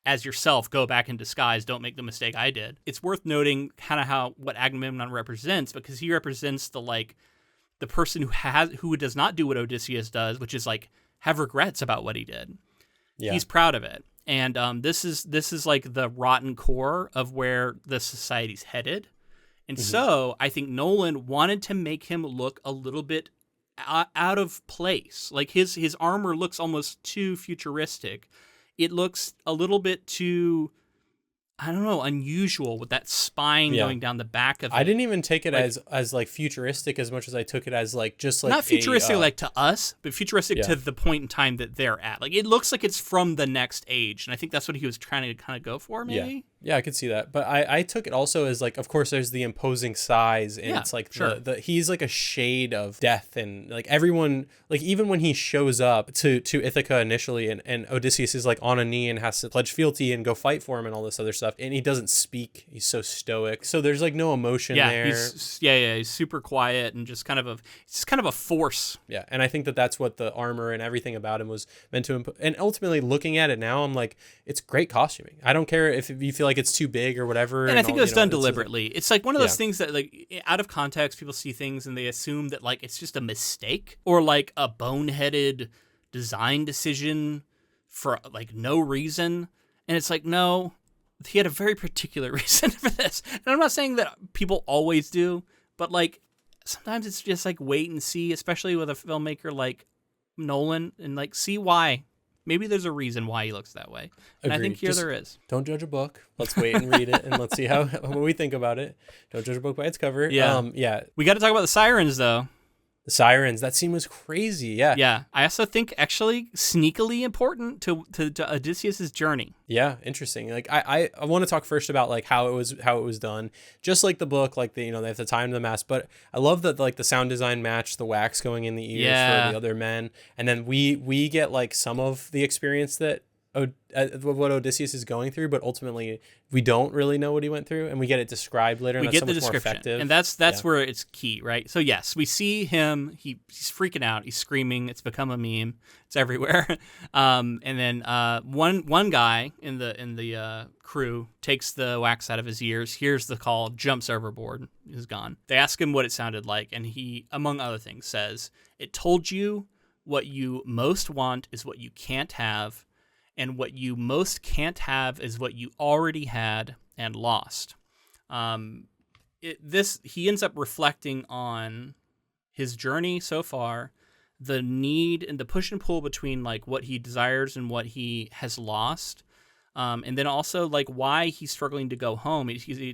as yourself, go back in disguise, don't make the mistake I did. It's worth noting kind of what Agamemnon represents, because he represents the person who does not do what Odysseus does, which is like have regrets about what he did. Yeah. He's proud of it. And this is like the rotten core of where the society's headed. And so I think Nolan wanted to make him look a little bit out of place. Like his armor looks almost too futuristic. It looks a little bit too, I don't know, unusual with that spine going down the back of it. I didn't even take it like, as like futuristic as much as I took it as like just like not futuristic like to us, but futuristic to the point in time that they're at. Like it looks like it's from the next age, and I think that's what he was trying to kind of go for, maybe. Yeah, I could see that. But I took it also as like, of course, there's the imposing size, and it's like he's like a shade of death, and like everyone, like even when he shows up to Ithaca initially, and Odysseus is like on a knee and has to pledge fealty and go fight for him and all this other stuff, and he doesn't speak. He's so stoic. So there's like no emotion there. He's super quiet and just kind of a force. Yeah, and I think that's what the armor and everything about him was meant to and ultimately looking at it now, I'm like, it's great costuming. I don't care if you feel like it's too big or whatever. And I think all, it was done it's deliberately. It's like one of those things that like out of context, people see things and they assume that like it's just a mistake or like a boneheaded design decision for like no reason. And it's like, no, he had a very particular reason for this. And I'm not saying that people always do, but like sometimes it's just like wait and see, especially with a filmmaker like Nolan, and like see why. Maybe there's a reason why he looks that way. And I think here there is. Don't judge a book. Let's wait and read it, and let's see what we think about it. Don't judge a book by its cover. Yeah. We got to talk about the sirens, though. The sirens. That scene was crazy. Yeah. Yeah. I also think actually sneakily important to Odysseus's journey. Yeah. Interesting. Like I want to talk first about like how it was done. Just like the book, like they have to time the mask, but I love that like the sound design matched the wax going in the ears for the other men, and then we get like some of the experience that what Odysseus is going through, but ultimately we don't really know what he went through, and we get it described later. We and get that's the so much description, more effective. and that's where it's key, right? So yes, we see him. He's freaking out. He's screaming. It's become a meme. It's everywhere. And then one guy in the crew takes the wax out of his ears, hears the call, jumps overboard, is gone. They ask him what it sounded like, and he, among other things, says, "It told you what you most want is what you can't have. And what you most can't have is what you already had and lost." He ends up reflecting on his journey so far, the need and the push and pull between like what he desires and what he has lost, and then also like why he's struggling to go home. He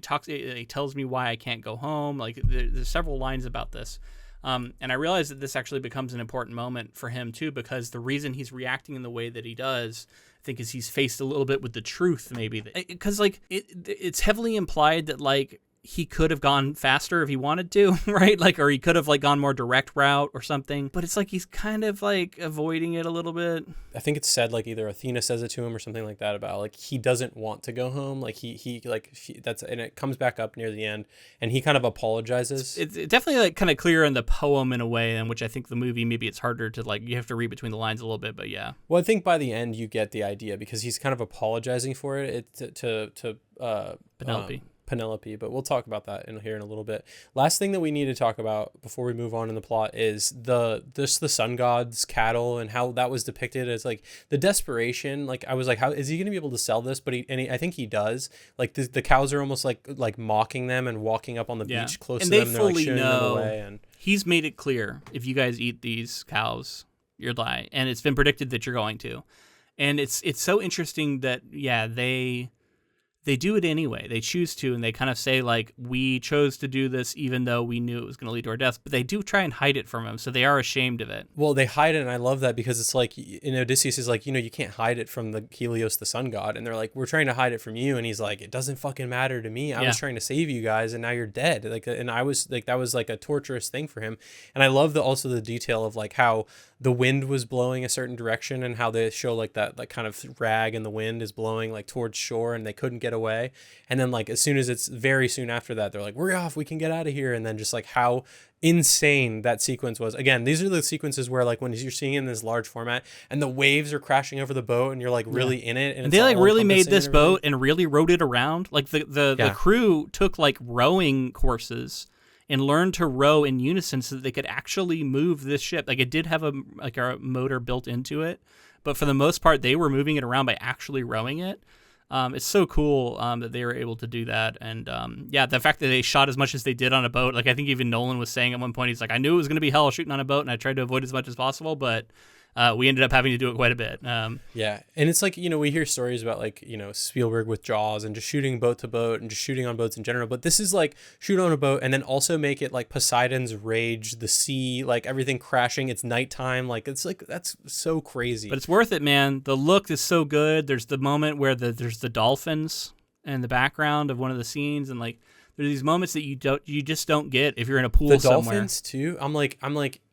tells me why I can't go home. Like there's several lines about this. And I realize that this actually becomes an important moment for him too, because the reason he's reacting in the way that he does, I think, is he's faced a little bit with the truth, maybe. Because like it's heavily implied that like he could have gone faster if he wanted to, right? Like, or he could have like gone more direct route or something. But it's like he's kind of like avoiding it a little bit. I think it's said like either Athena says it to him or something like that about like he doesn't want to go home. Like and it comes back up near the end, and he kind of apologizes. It's definitely like kind of clear in the poem in a way, in which I think the movie maybe it's harder to like you have to read between the lines a little bit. But yeah. Well, I think by the end you get the idea because he's kind of apologizing for it to Penelope, but we'll talk about that here in a little bit. Last thing that we need to talk about before we move on in the plot is the sun god's cattle and how that was depicted as like the desperation. Like I was like, how is he going to be able to sell this? But I think he does. Like the cows are almost like mocking them and walking up on the beach close to them. And they fully like know. Them away and he's made it clear, if you guys eat these cows, you'll die, and it's been predicted that you're going to. And it's so interesting that they do it anyway. They choose to, and they kind of say, like, we chose to do this even though we knew it was going to lead to our deaths. But they do try and hide it from him, so they are ashamed of it. Well, they hide it, and I love that because it's like, in Odysseus is like, you can't hide it from the Helios, the sun god. And they're like, we're trying to hide it from you. And he's like, it doesn't fucking matter to me. I was trying to save you guys, and now you're dead. Like, and I was like, that was like a torturous thing for him. And I love also the detail of like how the wind was blowing a certain direction and how they show like that like kind of rag in the wind is blowing like towards shore and they couldn't get away. And then like as soon as it's very soon after that, they're like, we're off, we can get out of here. And then just like how insane that sequence was. Again, these are the sequences where like when you're seeing in this large format and the waves are crashing over the boat and you're like really in it. And they like really made this boat and really rode it around. Like the crew took like rowing courses and learned to row in unison so that they could actually move this ship. Like it did have a motor built into it, but for the most part, they were moving it around by actually rowing it. It's so cool that they were able to do that. And the fact that they shot as much as they did on a boat, like I think even Nolan was saying at one point, he's like, I knew it was going to be hell shooting on a boat, and I tried to avoid as much as possible, but we ended up having to do it quite a bit. Yeah. And it's like, we hear stories about like, Spielberg with Jaws and just shooting boat to boat and just shooting on boats in general. But this is like shoot on a boat and then also make it like Poseidon's rage, the sea, like everything crashing. It's nighttime. Like, it's like, that's so crazy. But it's worth it, man. The look is so good. There's the moment where there's the dolphins in the background of one of the scenes. And like, there's these moments that you just don't get if you're in a pool somewhere. The dolphins too. I'm like,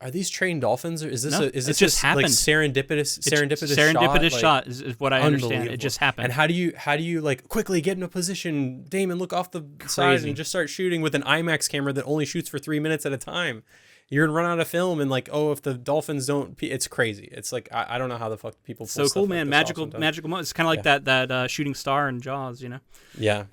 are these trained dolphins or is this just happened. Like serendipitous shot is what I understand. It just happened. And how do you like quickly get in a position, Damon, look off the side and just start shooting with an IMAX camera that only shoots for 3 minutes at a time? you're gonna run out of film, and like, oh, if the dolphins don't pee, it's crazy. It's like I don't know how the fuck people pull so stuff cool, like man. this off Magical moment. It's kind of like that shooting star in Jaws, you know. Yeah.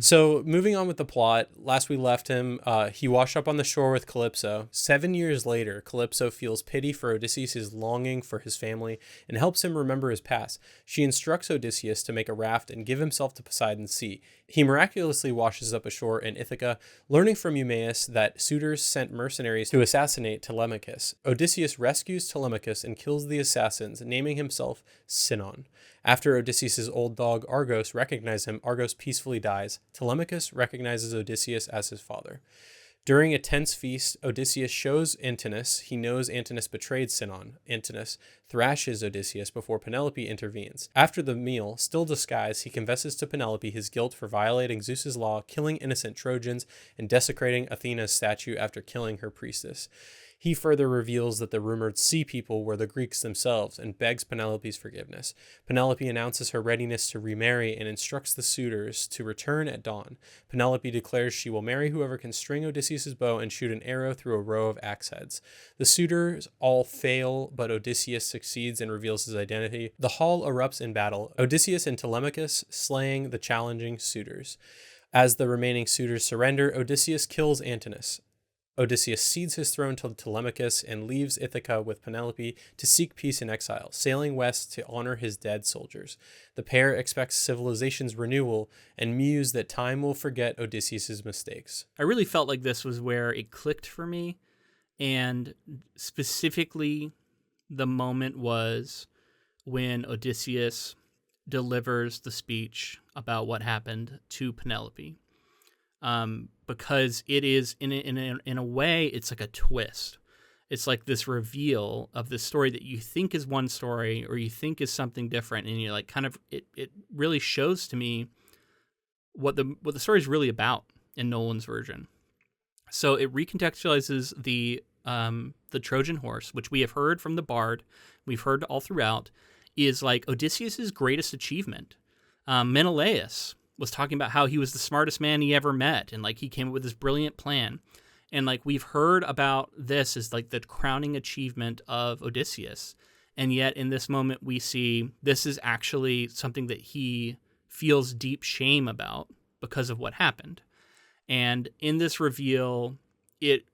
So moving on with the plot, last we left him, he washed up on the shore with Calypso. 7 years later, Calypso feels pity for Odysseus' longing for his family and helps him remember his past. She instructs Odysseus to make a raft and give himself to Poseidon's sea. He miraculously washes up ashore in Ithaca, learning from Eumaeus that suitors sent mercenaries to assassinate Telemachus. Odysseus rescues Telemachus and kills the assassins, naming himself Sinon. After Odysseus' old dog Argos recognizes him, Argos peacefully dies. Telemachus recognizes Odysseus as his father. During a tense feast, Odysseus shows Antinous he knows Antinous betrayed Sinon. Antinous thrashes Odysseus before Penelope intervenes. After the meal, still disguised, he confesses to Penelope his guilt for violating Zeus's law, killing innocent Trojans, and desecrating Athena's statue after killing her priestess. He further reveals that the rumored sea people were the Greeks themselves and begs Penelope's forgiveness. Penelope announces her readiness to remarry and instructs the suitors to return at dawn. Penelope declares she will marry whoever can string Odysseus' bow and shoot an arrow through a row of axe heads. The suitors all fail, but Odysseus succeeds and reveals his identity. The hall erupts in battle, Odysseus and Telemachus slaying the challenging suitors. As the remaining suitors surrender, Odysseus kills Antinous. Odysseus cedes his throne to Telemachus and leaves Ithaca with Penelope to seek peace in exile, sailing west to honor his dead soldiers. The pair expects civilization's renewal and muse that time will forget Odysseus' mistakes. I really felt like this was where it clicked for me, and specifically the moment was when Odysseus delivers the speech about what happened to Penelope. Because it is in a way, it's like a twist. It's like this reveal of this story that you think is one story or you think is something different, and you're like, kind of, it really shows to me what the story is really about in Nolan's version. So it recontextualizes the Trojan horse, which we have heard from the Bard, we've heard all throughout, is like Odysseus' greatest achievement. Menelaus was talking about how he was the smartest man he ever met, and like he came up with this brilliant plan, and like we've heard about this as like the crowning achievement of Odysseus, and yet in this moment we see this is actually something that he feels deep shame about because of what happened. And in this reveal, it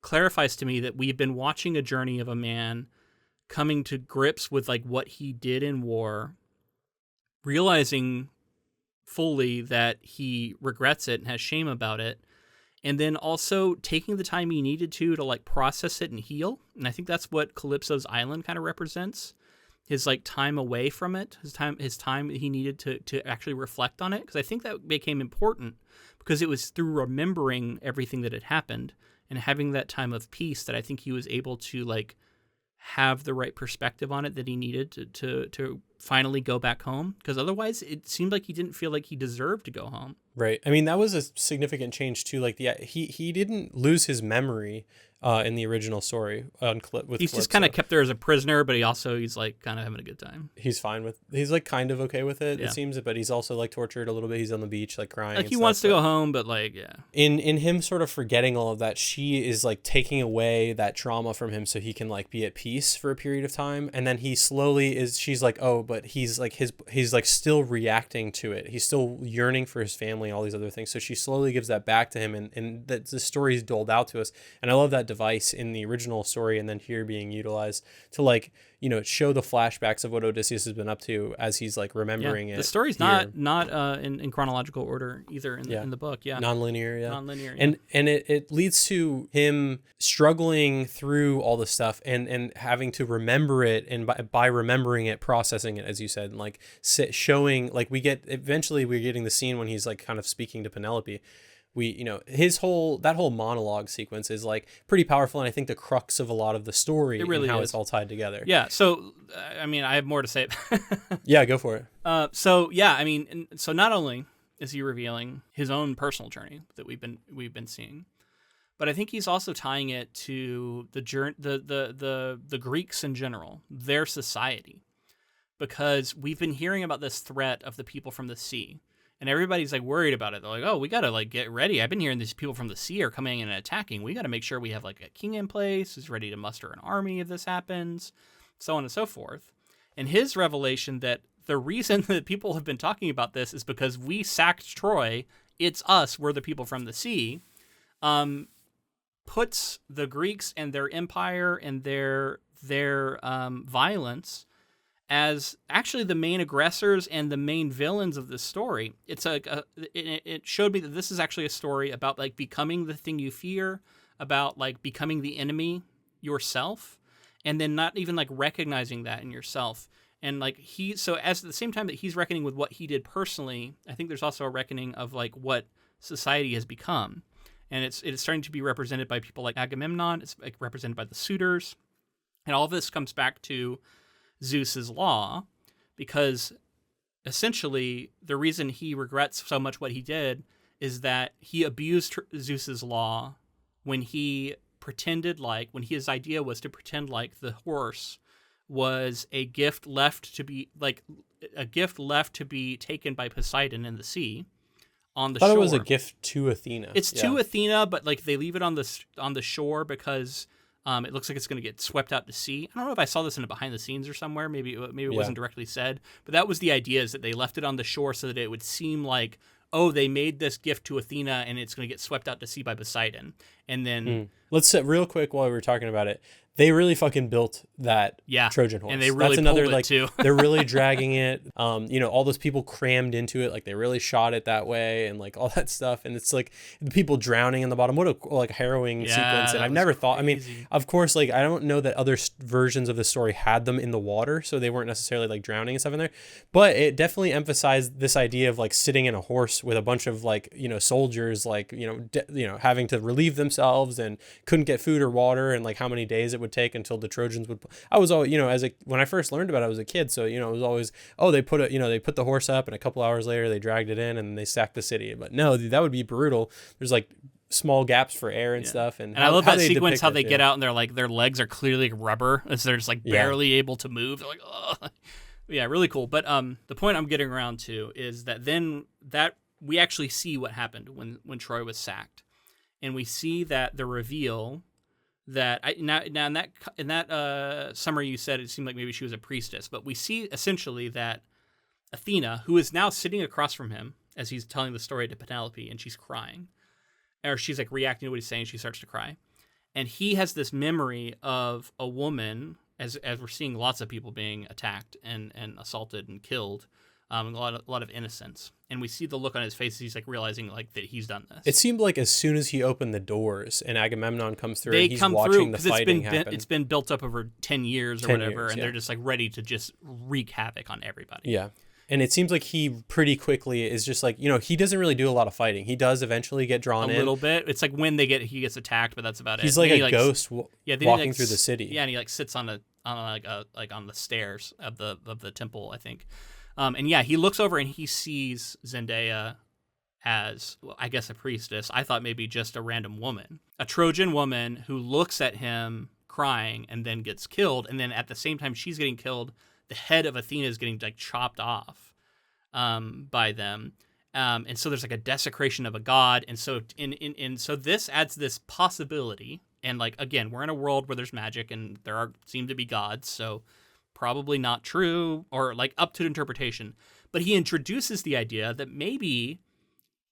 clarifies to me that we've been watching a journey of a man coming to grips with like what he did in war, realizing fully that he regrets it and has shame about it, and then also taking the time he needed to like process it and heal. And I think that's what Calypso's island kind of represents, his like time away from it, his time that he needed to actually reflect on it, because I think that became important because it was through remembering everything that had happened and having that time of peace that I think he was able to like have the right perspective on it that he needed to finally go back home, because otherwise it seemed like he didn't feel like he deserved to go home. Right. I mean, that was a significant change too. Like, yeah, he didn't lose his memory in the original story with He's Calypso. just kind of kept there as a prisoner, but he's like kind of having a good time. He's like kind of okay with it, Yeah. it seems, but he's also like tortured a little bit. He's on the beach like crying. Like he wants to go home, but like, yeah. In him sort of forgetting all of that, she is like taking away that trauma from him so he can like be at peace for a period of time. And then he slowly she's like, oh, but he's like he's like still reacting to it. He's still yearning for his family, all these other things. So she slowly gives that back to him, and that the story is doled out to us. And I love that device in the original story and then here being utilized to like, you know, show the flashbacks of what Odysseus has been up to as he's like remembering it. The story's here. not in chronological order either in the book. Yeah. Non-linear. Yeah. Non-linear. Yeah. And it leads to him struggling through all this stuff and having to remember it, and by remembering it, processing it, as you said, and like showing, like we're getting the scene when he's like kind of speaking to Penelope. That whole monologue sequence is like pretty powerful, and I think the crux of a lot of the story and how it's all tied together. Yeah. So, I mean, I have more to say. Yeah, go for it. So not only is he revealing his own personal journey that we've been seeing, but I think he's also tying it to the Greeks in general, their society, because we've been hearing about this threat of the people from the sea. And everybody's like worried about it. They're like, oh, we got to like get ready. I've been hearing these people from the sea are coming in and attacking. We got to make sure we have like a king in place who's ready to muster an army if this happens, so on and so forth. And his revelation that the reason that people have been talking about this is because we sacked Troy. It's us. We're the people from the sea. Puts the Greeks and their empire and their violence as actually the main aggressors and the main villains of this story. It's it showed me that this is actually a story about like becoming the thing you fear, about like becoming the enemy yourself, and then not even like recognizing that in yourself. And like so as at the same time that he's reckoning with what he did personally, I think there's also a reckoning of like what society has become. And it's starting to be represented by people like Agamemnon. It's like represented by the suitors. And all of this comes back to Zeus's law, because essentially the reason he regrets so much what he did is that he abused Zeus's law when he pretended like, when his idea was to pretend like the horse was a gift left to be taken by Poseidon in the sea on the shore. I thought it was a gift to Athena. It's to Athena, but like they leave it on the shore because it looks like it's going to get swept out to sea. I don't know if I saw this in a behind the scenes or somewhere. Maybe it wasn't directly said, but that was the idea, is that they left it on the shore so that it would seem like, oh, they made this gift to Athena and it's going to get swept out to sea by Poseidon. And then let's say real quick while we were talking about it, they really fucking built that Trojan horse. And they really pulled it too. They're really dragging it. All those people crammed into it. Like they really shot it that way and like all that stuff. And it's like the people drowning in the bottom. What a harrowing sequence. And I've never thought, of course, like I don't know that other versions of the story had them in the water, so they weren't necessarily like drowning and stuff in there. But it definitely emphasized this idea of like sitting in a horse with a bunch of like, soldiers, like, having to relieve themselves and couldn't get food or water, and like how many days it would take until the Trojans would. I was always, when I first learned about it, I was a kid, so it was always, they put the horse up, and a couple hours later they dragged it in and they sacked the city. But no, that would be brutal. There's like small gaps for air and stuff, and I love that sequence, how they get out and they're like, their legs are clearly like rubber, as they're just like barely able to move. They're like, oh, yeah, really cool. But the point I'm getting around to is that then that we actually see what happened when Troy was sacked, and we see that the reveal that in that summary you said it seemed like maybe she was a priestess, but we see essentially that Athena, who is now sitting across from him as he's telling the story to Penelope, and she's crying, or she's like reacting to what he's saying, she starts to cry, and he has this memory of a woman, as we're seeing lots of people being attacked and assaulted and killed, a lot of innocence. And we see the look on his face as he's like realizing like that he's done this. It seemed like as soon as he opened the doors and Agamemnon comes through, and he's watching the fighting happen. It's been built up over 10 years or whatever, and they're just like ready to just wreak havoc on everybody. Yeah. And it seems like he pretty quickly is just like, he doesn't really do a lot of fighting. He does eventually get drawn in. A little bit. It's like when he gets attacked, but that's about it. He's like a ghost walking through the city. Yeah, and he like sits on the stairs of the temple, I think. And yeah, he looks over and he sees Zendaya as, well, I guess, a priestess. I thought maybe just a random woman, a Trojan woman who looks at him crying and then gets killed. And then at the same time she's getting killed, the head of Athena is getting like chopped off by them. And so there's like a desecration of a god. And so so this adds this possibility. And like, again, we're in a world where there's magic and seem to be gods. So probably not true, or like up to interpretation. But he introduces the idea that maybe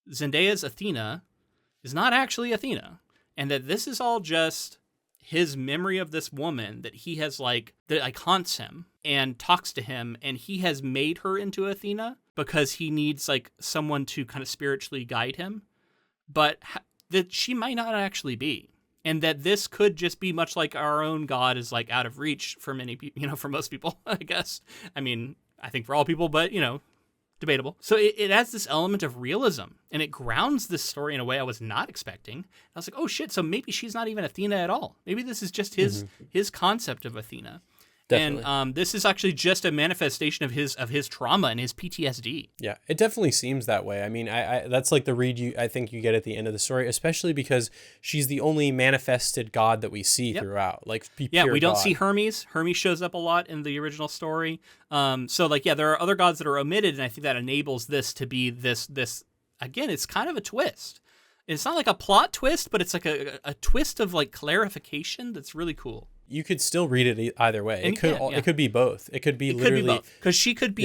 Zendaya's Athena is not actually Athena, and that this is all just his memory of this woman that he has that haunts him and talks to him, and he has made her into Athena because he needs like someone to kind of spiritually guide him, but that she might not actually be. And that this could just be much like our own God is like out of reach for many people, for most people, I guess. I mean, I think for all people, but, debatable. So it adds this element of realism, and it grounds this story in a way I was not expecting. I was like, oh shit, so maybe she's not even Athena at all. Maybe this is just his concept of Athena. Definitely. And this is actually just a manifestation of his trauma and his PTSD. Yeah, it definitely seems that way. I mean, I that's like the read I think you get at the end of the story, especially because she's the only manifested God that we see throughout. Like, we don't see Hermes. Hermes shows up a lot in the original story. So like, there are other gods that are omitted, and I think that enables this to be this again. It's kind of a twist. It's not like a plot twist, but it's like a twist of like clarification that's really cool. You could still read it either way. It could be both. It could be literally because she could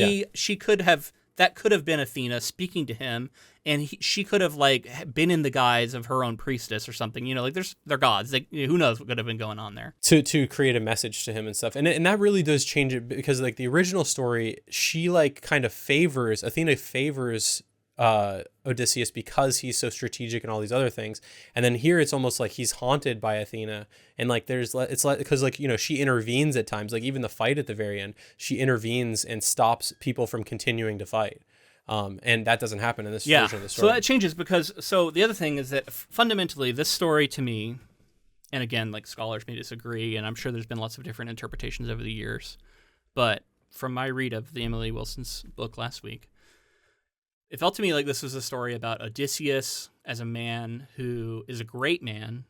have been Athena speaking to him, and she could have like been in the guise of her own priestess or something. You know, like they're gods. Who knows what could have been going on there to create a message to him and stuff. And that really does change it, because like the original story, she like kind of Athena favors Odysseus because he's so strategic and all these other things. And then here it's almost like he's haunted by Athena, and like it's like, because like, you know, she intervenes at times, like even the fight at the very end, she intervenes and stops people from continuing to fight. And that doesn't happen in this version of the story. So that changes because the other thing is that fundamentally this story to me, and again, like scholars may disagree, and I'm sure there's been lots of different interpretations over the years, but from my read of the Emily Wilson's book last week, it felt to me like this was a story about Odysseus as a man who is a great man,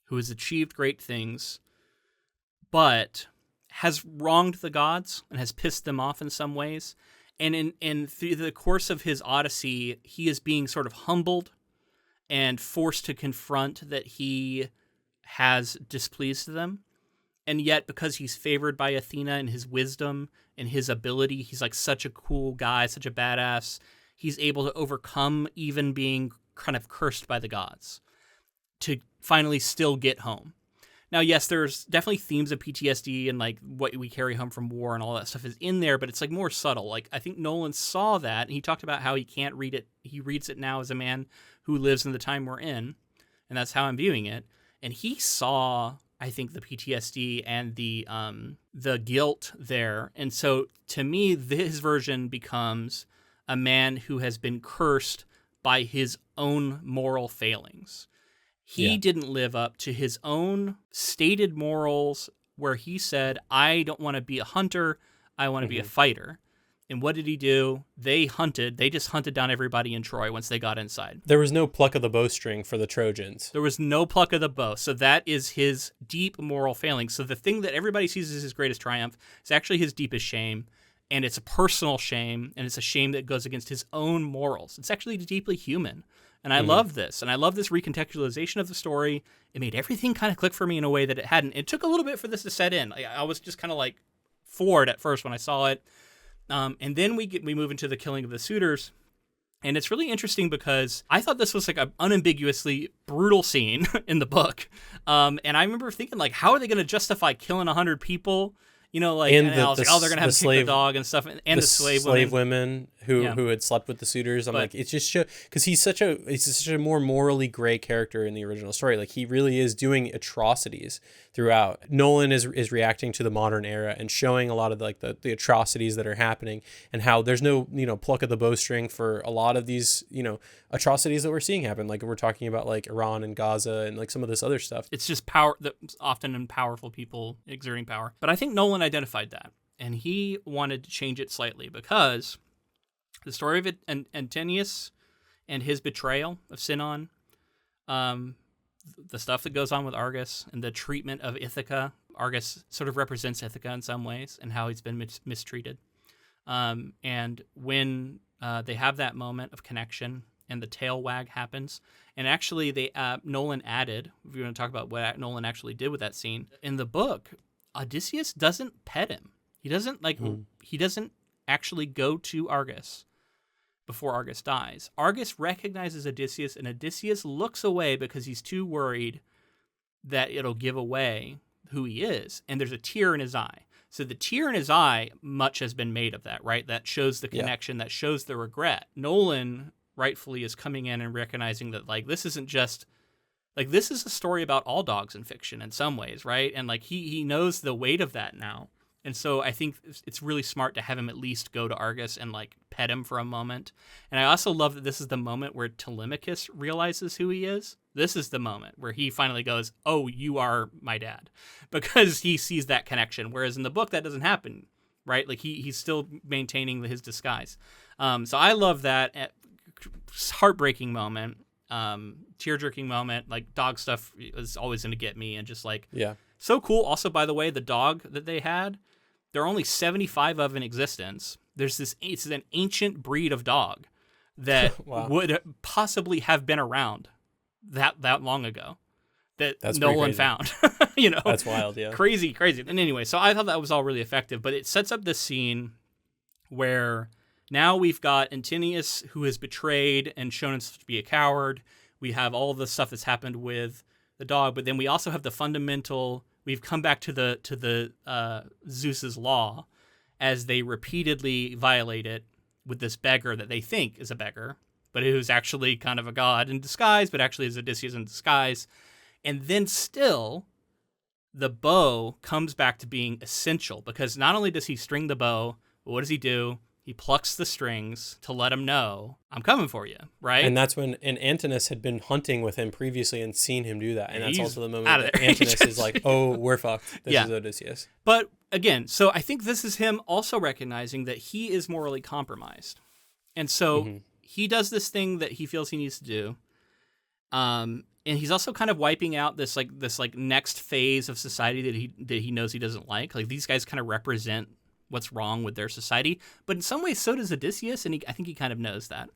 who has achieved great things, but has wronged the gods and has pissed them off in some ways. And through the course of his Odyssey, he is being sort of humbled and forced to confront that he has displeased them. And yet, because he's favored by Athena and his wisdom and his ability, he's like such a cool guy, such a badass. He's able to overcome even being kind of cursed by the gods to finally still get home. Now, yes, there's definitely themes of PTSD and like what we carry home from war and all that stuff is in there, but it's like more subtle. Like I think Nolan saw that, and he talked about how he can't read it. He reads it now as a man who lives in the time we're in, and that's how I'm viewing it. And he saw, I think, the PTSD and the guilt there. And so to me, his version becomes a man who has been cursed by his own moral failings. He didn't live up to his own stated morals, where he said, I don't want to be a hunter, I want to be a fighter. And what did he do? They just hunted down everybody in Troy once they got inside. There was no pluck of the bowstring for the Trojans. There was no pluck of the bow. So that is his deep moral failing. So the thing that everybody sees as his greatest triumph is actually his deepest shame. And it's a personal shame, and it's a shame that goes against his own morals. It's actually deeply human. And I love this. And I love this recontextualization of the story. It made everything kind of click for me in a way that it hadn't. It took a little bit for this to set in. I was just kind of like floored at first when I saw it. And then we move into the killing of the suitors. And it's really interesting because I thought this was like an unambiguously brutal scene in the book. And I remember thinking, like, how are they going to justify killing 100 people? You know, like, and I was like, oh, they're going to have to kick the dog and stuff. And the slave women who had slept with the suitors. Like, it's just because he's such a more morally gray character in the original story. Like, he really is doing atrocities throughout. Nolan is reacting to the modern era and showing a lot of like the atrocities that are happening, and how there's no, you know, pluck of the bowstring for a lot of these, you know, atrocities that we're seeing happen. Like, we're talking about like Iran and Gaza and like some of this other stuff. It's just power, that often in powerful people exerting power. But I think Nolan identified that, and he wanted to change it slightly, because the story of Antinous and his betrayal of Sinon, the stuff that goes on with Argus and the treatment of Ithaca. Argus sort of represents Ithaca in some ways and how he's been mistreated. And when they have that moment of connection and the tail wag happens, and actually Nolan added, if you want to talk about what Nolan actually did with that scene, in the book, Odysseus doesn't pet him. He doesn't he doesn't actually go to Argus before Argus dies. Argus recognizes Odysseus, and Odysseus looks away because he's too worried that it'll give away who he is. And there's a tear in his eye. So the tear in his eye, much has been made of that, right? That shows the connection, that shows the regret. Nolan rightfully is coming in and recognizing that, like, this isn't just, like, this is a story about all dogs in fiction in some ways, right? And like he knows the weight of that now. And so I think it's really smart to have him at least go to Argus and like pet him for a moment. And I also love that this is the moment where Telemachus realizes who he is. This is the moment where he finally goes, "Oh, you are my dad," because he sees that connection. Whereas in the book, that doesn't happen, right? Like he's still maintaining his disguise. So I love that heartbreaking moment, tear-jerking moment. Like dog stuff is always going to get me, and just like so cool. Also, by the way, the dog that they had, there are only 75 of in existence. It's an ancient breed of dog that would possibly have been around that long ago that's Nolan found. That's wild. Yeah. Crazy. And anyway, so I thought that was all really effective, but it sets up this scene where now we've got Antinous, who is betrayed and shown himself to be a coward. We have all the stuff that's happened with the dog, but then we also have the fundamental. We've come back to the Zeus's law, as they repeatedly violate it with this beggar that they think is a beggar, but who's actually kind of a god in disguise, but actually is Odysseus in disguise. And then still, the bow comes back to being essential, because not only does he string the bow, but what does he do? He plucks the strings to let him know, "I'm coming for you," right? And that's when Antinous had been hunting with him previously and seen him do that. And that's also the moment that Antinous is like, "Oh, we're fucked. This is Odysseus." But again, so I think this is him also recognizing that he is morally compromised. And so he does this thing that he feels he needs to do. And he's also kind of wiping out this next phase of society that he knows he doesn't like. Like these guys kind of represent what's wrong with their society, but in some ways so does Odysseus, and I think he kind of knows that.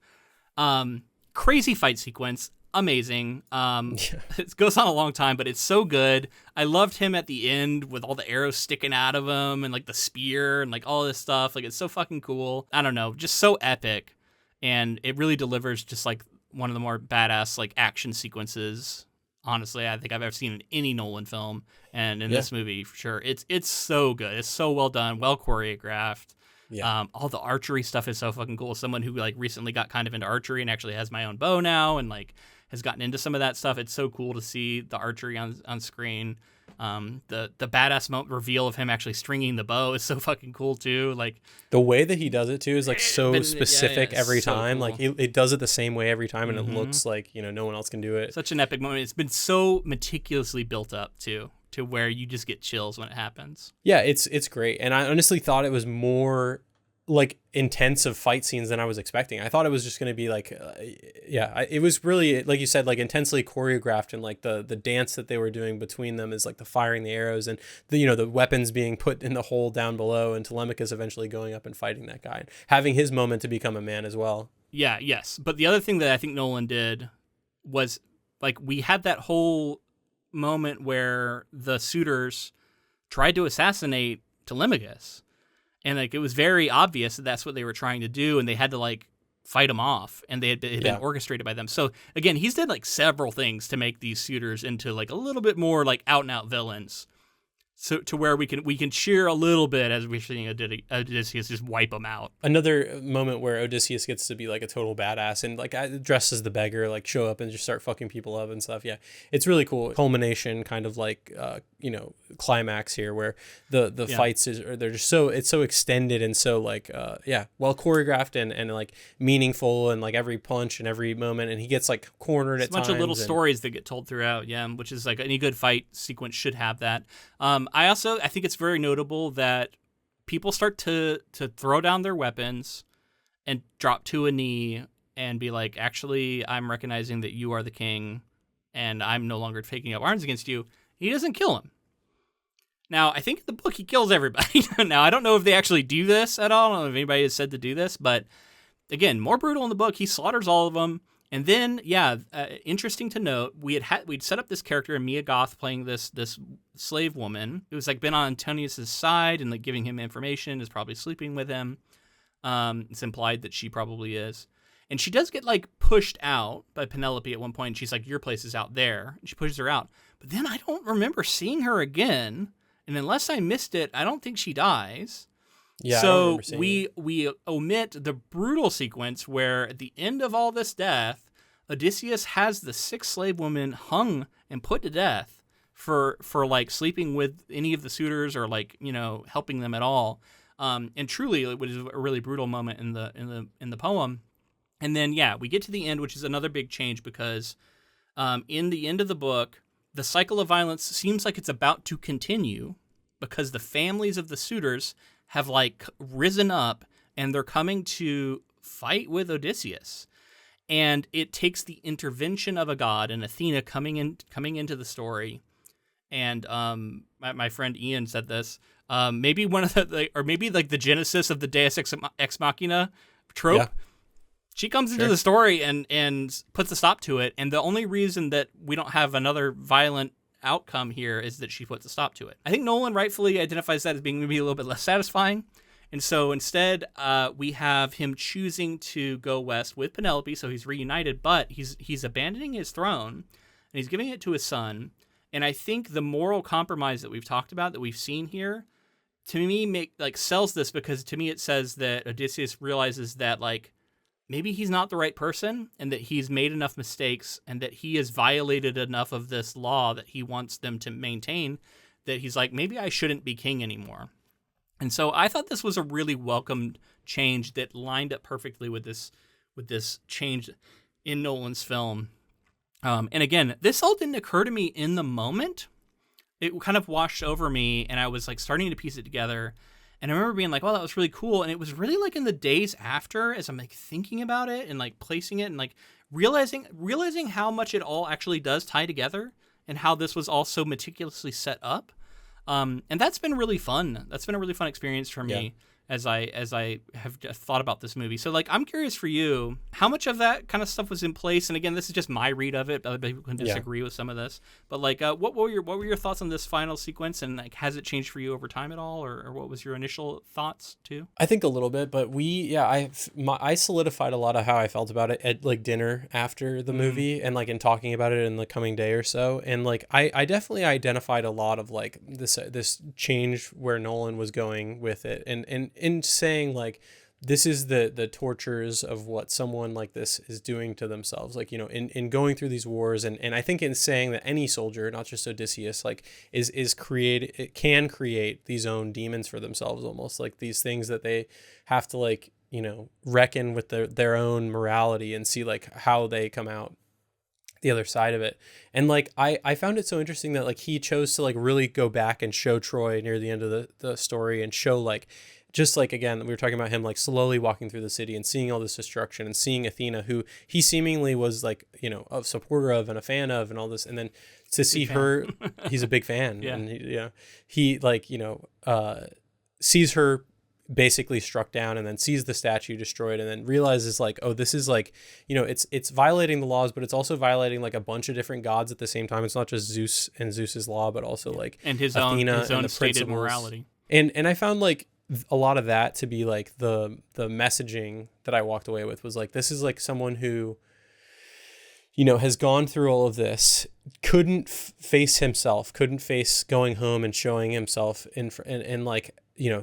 Crazy fight sequence, amazing. It goes on a long time, but it's so good. I loved him at the end with all the arrows sticking out of him and like the spear and like all this stuff. Like it's so fucking cool. I don't know, just so epic, and it really delivers just like one of the more badass like action sequences, honestly, I think I've ever seen in any Nolan film, and in this movie for sure. It's so good. It's so well done, well choreographed. Yeah. All the archery stuff is so fucking cool. Someone who like recently got kind of into archery and actually has my own bow now, and like has gotten into some of that stuff. It's so cool to see the archery on screen. The badass reveal of him actually stringing the bow is so fucking cool too. Like the way that he does it too is like so specific every time. Cool. Like it does it the same way every time, and it looks like no one else can do it. Such an epic moment. It's been so meticulously built up too, to where you just get chills when it happens. Yeah, it's great, and I honestly thought it was more like intensive fight scenes than I was expecting. I thought it was just going to be like, it was really, like you said, like intensely choreographed, and like the dance that they were doing between them is like the firing the arrows and the weapons being put in the hole down below, and Telemachus eventually going up and fighting that guy, and having his moment to become a man as well. Yeah, yes. But the other thing that I think Nolan did was like we had that whole moment where the suitors tried to assassinate Telemachus. And like it was very obvious that that's what they were trying to do, and they had to like fight him off, and it had been orchestrated by them. So again, he's did like several things to make these suitors into like a little bit more like out and out villains. So to where we can cheer a little bit as we're seeing Odysseus just wipe them out. Another moment where Odysseus gets to be like a total badass and like dressed as the beggar, like show up and just start fucking people up and stuff. Yeah, it's really cool. Culmination, kind of like climax here, where the fights they're just it's so extended and so like well choreographed and like meaningful, and like every punch and every moment, and he gets like cornered at times. A bunch of little stories that get told throughout, which is like any good fight sequence should have that. I think it's very notable that people start to throw down their weapons and drop to a knee and be like, actually, I'm recognizing that you are the king and I'm no longer taking up arms against you. He doesn't kill him. Now, I think in the book he kills everybody. Now, I don't know if they actually do this at all. I don't know if anybody has said to do this, but again, more brutal in the book. He slaughters all of them. And then, interesting to note, we'd set up this character, Mia Goth, playing this slave woman who's like been on Antonius's side and like giving him information, is probably sleeping with him. It's implied that she probably is. And she does get like pushed out by Penelope at one point. She's like, your place is out there. And she pushes her out. But then I don't remember seeing her again. And unless I missed it, I don't think she dies. Yeah, so we omit the brutal sequence where at the end of all this death, Odysseus has the 6 slave women hung and put to death for like sleeping with any of the suitors or like, helping them at all. And truly, it was a really brutal moment in the poem. And then, we get to the end, which is another big change because in the end of the book, the cycle of violence seems like it's about to continue because the families of the suitors have like risen up and they're coming to fight with Odysseus. And it takes the intervention of a god and Athena coming into the story. And my friend Ian said this. Maybe one of or maybe like the genesis of the Deus Ex Machina trope. Yeah. She comes into the story and puts a stop to it. And the only reason that we don't have another violent outcome here is that she puts a stop to it. I think Nolan rightfully identifies that as being maybe a little bit less satisfying. And so instead, we have him choosing to go west with Penelope, so he's reunited, but he's abandoning his throne, and he's giving it to his son. And I think the moral compromise that we've talked about, that we've seen here, to me sells this, because to me it says that Odysseus realizes that like maybe he's not the right person, and that he's made enough mistakes, and that he has violated enough of this law that he wants them to maintain, that he's like, maybe I shouldn't be king anymore. And so I thought this was a really welcomed change that lined up perfectly with this change in Nolan's film. And again, this all didn't occur to me in the moment. It kind of washed over me, and I was like starting to piece it together. And I remember being like, "Oh, that was really cool." And it was really like in the days after, as I'm like thinking about it and like placing it and like realizing how much it all actually does tie together, and how this was all so meticulously set up. And that's been really fun. That's been a really fun experience for me as I have thought about this movie. So like, I'm curious for you, how much of that kind of stuff was in place? And again, this is just my read of it. Other people can disagree with some of this, but like, what were your thoughts on this final sequence? And like, has it changed for you over time at all, or what was your initial thoughts too? I think a little bit, but I solidified a lot of how I felt about it at like dinner after the movie, and like in talking about it in the coming day or so. And like, I definitely identified a lot of like this change where Nolan was going with it, and in saying like, this is the tortures of what someone like this is doing to themselves, like, in going through these wars. And I think in saying that any soldier, not just Odysseus, like can create these own demons for themselves, almost like these things that they have to like, reckon with their own morality and see like how they come out the other side of it. And like, I found it so interesting that like he chose to like really go back and show Troy near the end of the story, and show like, just like, again, we were talking about him like slowly walking through the city and seeing all this destruction, and seeing Athena, who he seemingly was like, a supporter of and a fan of and all this. And then to see her, he's a big fan. Yeah. And he like, sees her basically struck down, and then sees the statue destroyed, and then realizes like, oh, this is like, it's violating the laws, but it's also violating like a bunch of different gods at the same time. It's not just Zeus and Zeus's law, but also like and his Athena own stated morality. And I found like a lot of that to be like the messaging that I walked away with was like, this is like someone who, has gone through all of this, couldn't face going home and showing himself and like,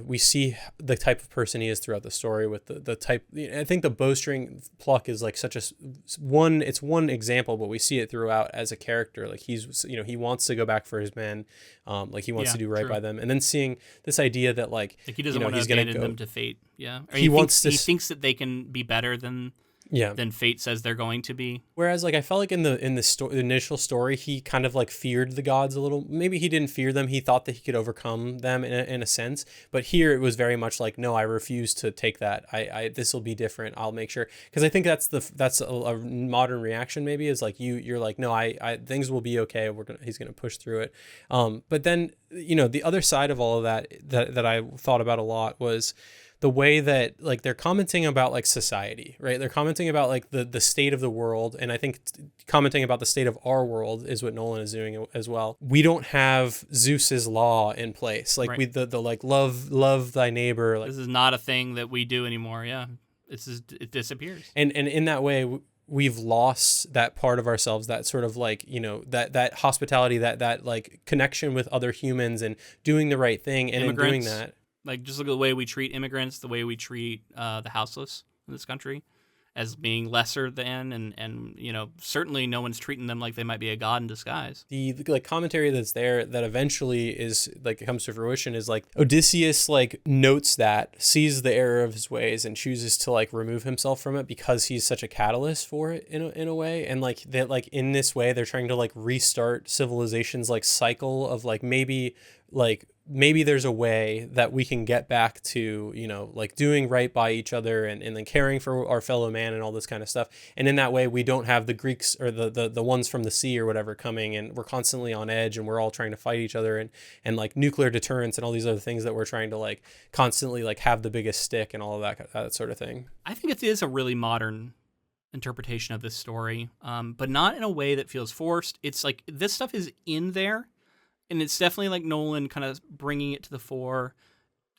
we see the type of person he is throughout the story with the type. I think the bowstring pluck is like such it's one example, but we see it throughout as a character. Like he's, he wants to go back for his men. Like he wants to do right by them. And then seeing this idea that like he doesn't want to abandon them to fate. Yeah. Or he thinks that they can be better than fate says they're going to be. Whereas like I felt like in the initial story, he kind of like feared the gods a little. Maybe he didn't fear them. He thought that he could overcome them in a sense. But here it was very much like, no, I refuse to take that. This will be different. I'll make sure, because I think that's a modern reaction. Maybe is like you're like, no, I things will be okay. He's gonna push through it. But then the other side of all of that I thought about a lot was the way that like they're commenting about like society, right? They're commenting about like the state of the world. And I think commenting about the state of our world is what Nolan is doing as well. We don't have Zeus's law in place. Like right. the like love thy neighbor. Like, this is not a thing that we do anymore. Yeah. It disappears. And in that way, we've lost that part of ourselves, that sort of like, that hospitality, that like connection with other humans and doing the right thing. And Immigrants. In doing that, like, just look at the way we treat immigrants, the way we treat the houseless in this country. as being lesser than, and certainly no one's treating them like they might be a god in disguise. The like commentary that's there that eventually is like, it comes to fruition, is like Odysseus like notes that, sees the error of his ways, and chooses to like remove himself from it because he's such a catalyst for it in a way. And like that, like in this way they're trying to like restart civilization's like cycle of like maybe there's a way that we can get back to, like doing right by each other and then caring for our fellow man and all this kind of stuff. And in that way, we don't have the Greeks or the ones from the sea or whatever coming, and we're constantly on edge and we're all trying to fight each other, and like nuclear deterrence and all these other things that we're trying to like constantly like have the biggest stick and all of that sort of thing. I think it is a really modern interpretation of this story, but not in a way that feels forced. It's like this stuff is in there. And it's definitely like Nolan kind of bringing it to the fore,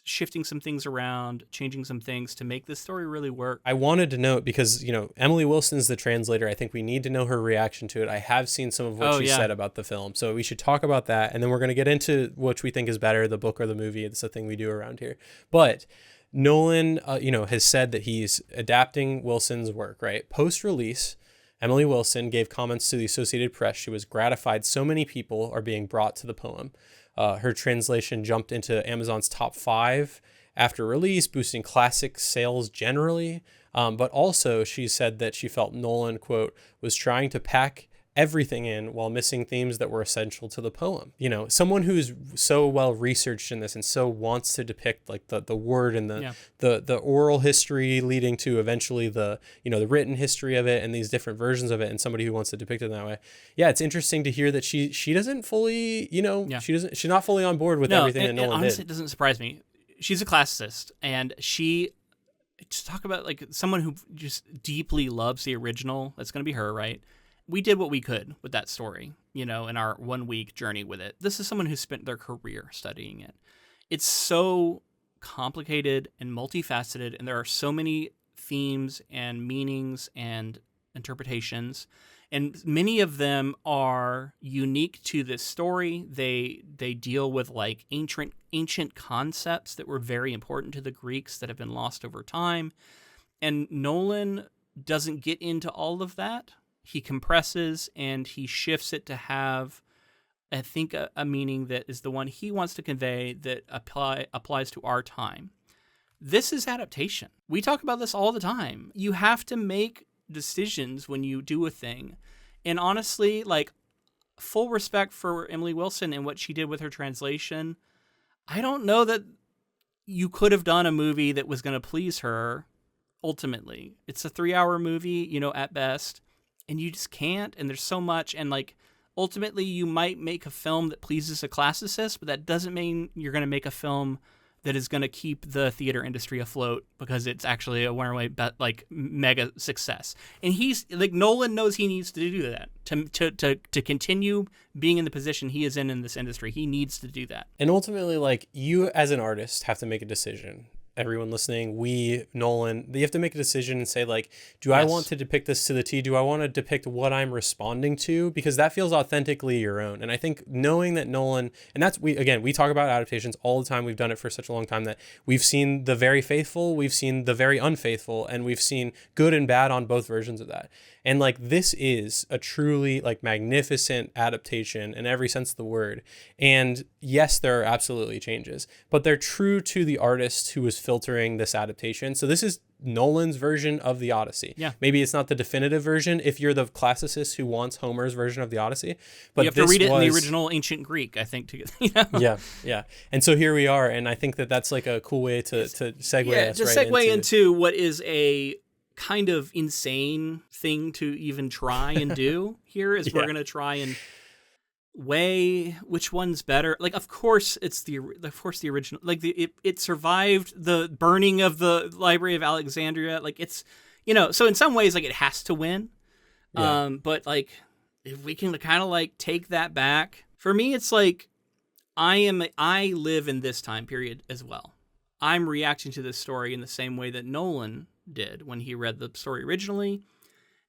shifting some things around, changing some things to make this story really work. I wanted to note, because, Emily Wilson's the translator. I think we need to know her reaction to it. I have seen some of what she said about the film. So we should talk about that. And then we're going to get into which we think is better, the book or the movie. It's a thing we do around here. But Nolan, has said that he's adapting Wilson's work, right? Post-release, Emily Wilson gave comments to the Associated Press. She was gratified so many people are being brought to the poem. Her translation jumped into Amazon's top 5 after release, boosting classic sales generally. But also she said that she felt Nolan, quote, was trying to pack everything in while missing themes that were essential to the poem. Someone who's so well researched in this and so wants to depict like the word and the oral history leading to eventually the written history of it and these different versions of it, and somebody who wants to depict it that way. Yeah, it's interesting to hear that she doesn't fully, she's not fully on board with everything that Nolan honestly, did. It doesn't surprise me. She's a classicist, and she, just talk about like someone who just deeply loves the original. That's going to be her, right? We did what we could with that story, in our 1 week journey with it. This is someone who spent their career studying it. It's so complicated and multifaceted, and there are so many themes and meanings and interpretations, and many of them are unique to this story. They deal with like ancient concepts that were very important to the Greeks that have been lost over time. And Nolan doesn't get into all of that. He compresses and he shifts it to have, I think, a meaning that is the one he wants to convey that applies to our time. This is adaptation. We talk about this all the time. You have to make decisions when you do a thing. And honestly, like, full respect for Emily Wilson and what she did with her translation. I don't know that you could have done a movie that was going to please her ultimately. It's a 3-hour movie, at best. And you just can't, and there's so much, and like ultimately you might make a film that pleases a classicist, but that doesn't mean you're going to make a film that is going to keep the theater industry afloat because it's actually a runaway like mega success. And he's like, Nolan knows he needs to do that to continue being in the position he is in this industry. He needs to do that. And ultimately, like, you as an artist have to make a decision. Everyone listening, Nolan, you have to make a decision and say, like, do I want to depict this to the T? Do I want to depict what I'm responding to? Because that feels authentically your own. And I think knowing that Nolan, and that's, we talk about adaptations all the time. We've done it for such a long time that we've seen the very faithful, we've seen the very unfaithful, and we've seen good and bad on both versions of that. And like, this is a truly like magnificent adaptation in every sense of the word. And yes, there are absolutely changes, but they're true to the artist who was filtering this adaptation. So this is Nolan's version of the Odyssey. Yeah. Maybe it's not the definitive version if you're the classicist who wants Homer's version of the Odyssey, but you have to read it in the original ancient Greek, I think, to get, Yeah. And so here we are. And I think that that's like a cool way to segue us to right segue into what is a kind of insane thing to even try and do here is we're going to try and weigh which one's better. Like, of course the original, like it survived the burning of the Library of Alexandria. Like, it's, so in some ways, like, it has to win. But like, if we can kind of like take that back, for me, it's like, I live in this time period as well. I'm reacting to this story in the same way that Nolan did when he read the story originally,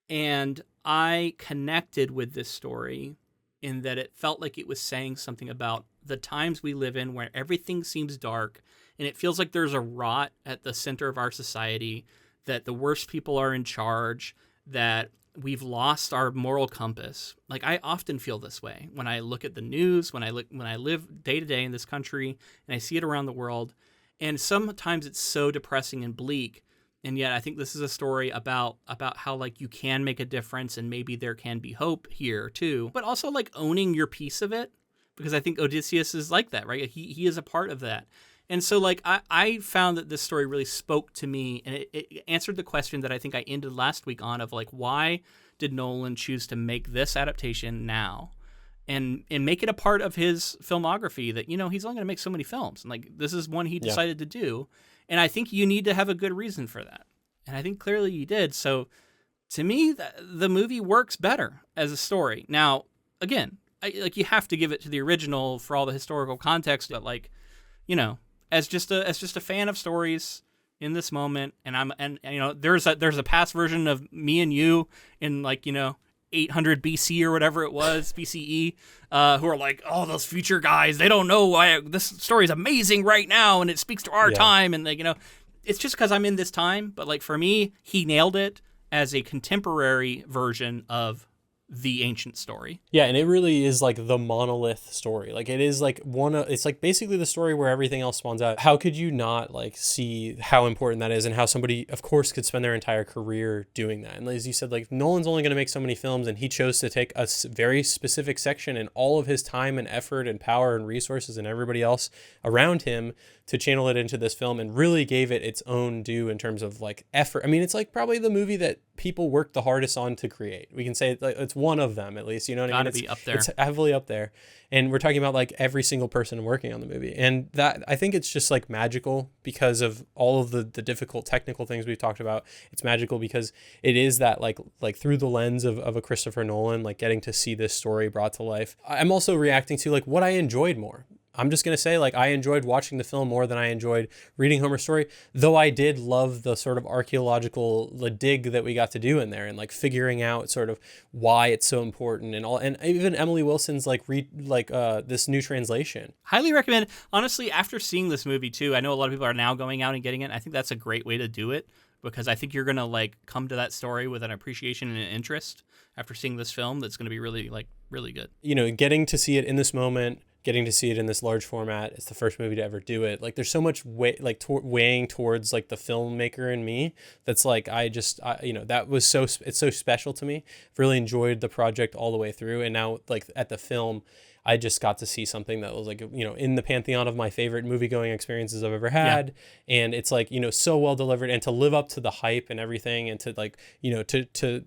and I connected with this story in that it felt like it was saying something about the times we live in where everything seems dark and it feels like there's a rot at the center of our society that the worst people are in charge, that we've lost our moral compass. Like, I often feel this way when I look at the news, when I live day to day in this country, and I see it around the world. And sometimes it's so depressing and bleak. And yet I think this is a story about how, like, you can make a difference, and maybe there can be hope here too. But also, like, owning your piece of it, because I think Odysseus is like that, right? He is a part of that. And so, like, I found that this story really spoke to me, and it answered the question that I think I ended last week on, of like, why did Nolan choose to make this adaptation now? And make it a part of his filmography that, he's only going to make so many films. And, like, this is one he decided to do. And I think you need to have a good reason for that. And I think clearly you did. So to me, the movie works better as a story. Now, again, you have to give it to the original for all the historical context. But, like, as just a fan of stories in this moment, and there's a past version of me and you in, like, 800 BC or whatever it was, BCE, who are like, oh, those future guys, they don't know why this story is amazing right now, and it speaks to our time, and, like, it's just because I'm in this time. But, like, for me, he nailed it as a contemporary version of the ancient story. Yeah, and it really is like the monolith story. Like, it is like it's like basically the story where everything else spawns out. How could you not, like, see how important that is, and how somebody, of course, could spend their entire career doing that? And as you said, like, Nolan's only going to make so many films, and he chose to take a very specific section and all of his time and effort and power and resources and everybody else around him to channel it into this film, and really gave it its own due in terms of, like, effort. I mean, it's like probably the movie that people worked the hardest on to create. We can say it's one of them, at least, you know what I mean? Gotta be up there. It's heavily up there. And we're talking about, like, every single person working on the movie. And that, I think it's just, like, magical because of all of the difficult technical things we've talked about. It's magical because it is that, like through the lens of a Christopher Nolan, like, getting to see this story brought to life. I'm also reacting to, like, what I enjoyed more. I'm just going to say, like, I enjoyed watching the film more than I enjoyed reading Homer's story, though I did love the sort of archaeological dig that we got to do in there, and, like, figuring out sort of why it's so important, and all, and even Emily Wilson's, like, this new translation. Highly recommend. Honestly, after seeing this movie too, I know a lot of people are now going out and getting it. I think that's a great way to do it, because I think you're going to, like, come to that story with an appreciation and an interest after seeing this film that's going to be really, like, really good. Getting to see it in this moment, getting to see it in this large format. It's the first movie to ever do it. Like, there's so much weighing towards, like, the filmmaker in me that's, like, that was it's so special to me. I've really enjoyed the project all the way through. And now, like, at the film, I just got to see something that was, like, in the pantheon of my favorite movie-going experiences I've ever had. Yeah. And it's, like, so well delivered, and to live up to the hype and everything, and to, like, to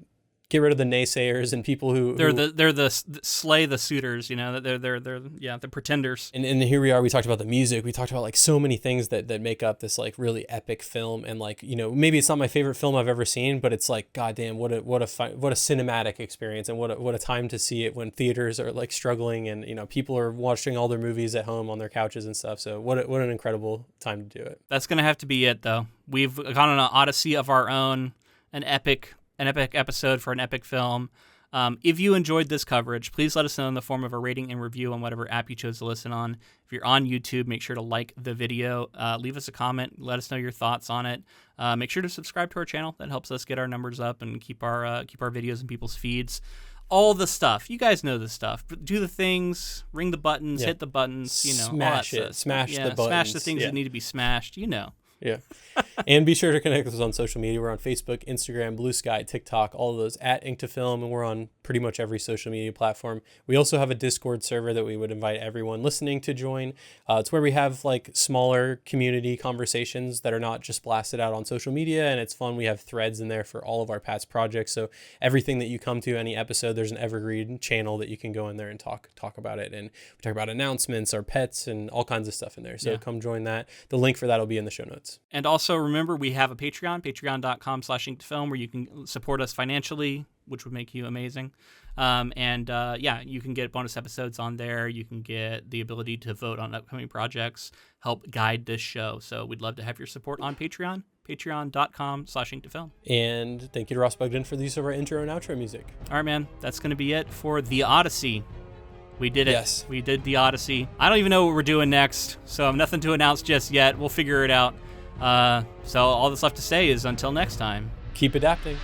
get rid of the naysayers and people who they're the slay the suitors, they're the pretenders. And here we are. We talked about the music. We talked about, like, so many things that make up this, like, really epic film. And, like, maybe it's not my favorite film I've ever seen, but it's, like, goddamn, what a cinematic experience, and what a time to see it when theaters are, like, struggling, and people are watching all their movies at home on their couches and stuff. So what an incredible time to do it. That's gonna have to be it, though. We've gone on an odyssey of our own, an epic episode for an epic film. If you enjoyed this coverage, please let us know in the form of a rating and review on whatever app you chose to listen on. If you're on YouTube, make sure to like the video, leave us a comment, let us know your thoughts on it. Make sure to subscribe to our channel. That helps us get our numbers up and keep our videos in people's feeds. All the stuff. You guys know this stuff. Do the things, ring the buttons, hit the buttons, smash it, smash the buttons. Smash the things that need to be smashed, Yeah. And be sure to connect with us on social media. We're on Facebook, Instagram, Blue Sky, TikTok, all of those at Ink to Film, and we're on pretty much every social media platform. We also have a Discord server that we would invite everyone listening to join. It's where we have, like, smaller community conversations that are not just blasted out on social media, and it's fun. We have threads in there for all of our past projects. So everything that you come to, any episode, there's an evergreen channel that you can go in there and talk about it. And we talk about announcements, our pets, and all kinds of stuff in there. So come join that. The link for that will be in the show notes. And also remember, we have a Patreon, patreon.com/inktofilm, where you can support us financially, which would make you amazing. You can get bonus episodes on there. You can get the ability to vote on upcoming projects, help guide this show. So we'd love to have your support on Patreon, patreon.com/inktofilm. And thank you to Ross Bugden for the use of our intro and outro music. All right, man. That's going to be it for The Odyssey. We did it. Yes. We did The Odyssey. I don't even know what we're doing next, so I have nothing to announce just yet. We'll figure it out. So all that's left to say is until next time. Keep adapting.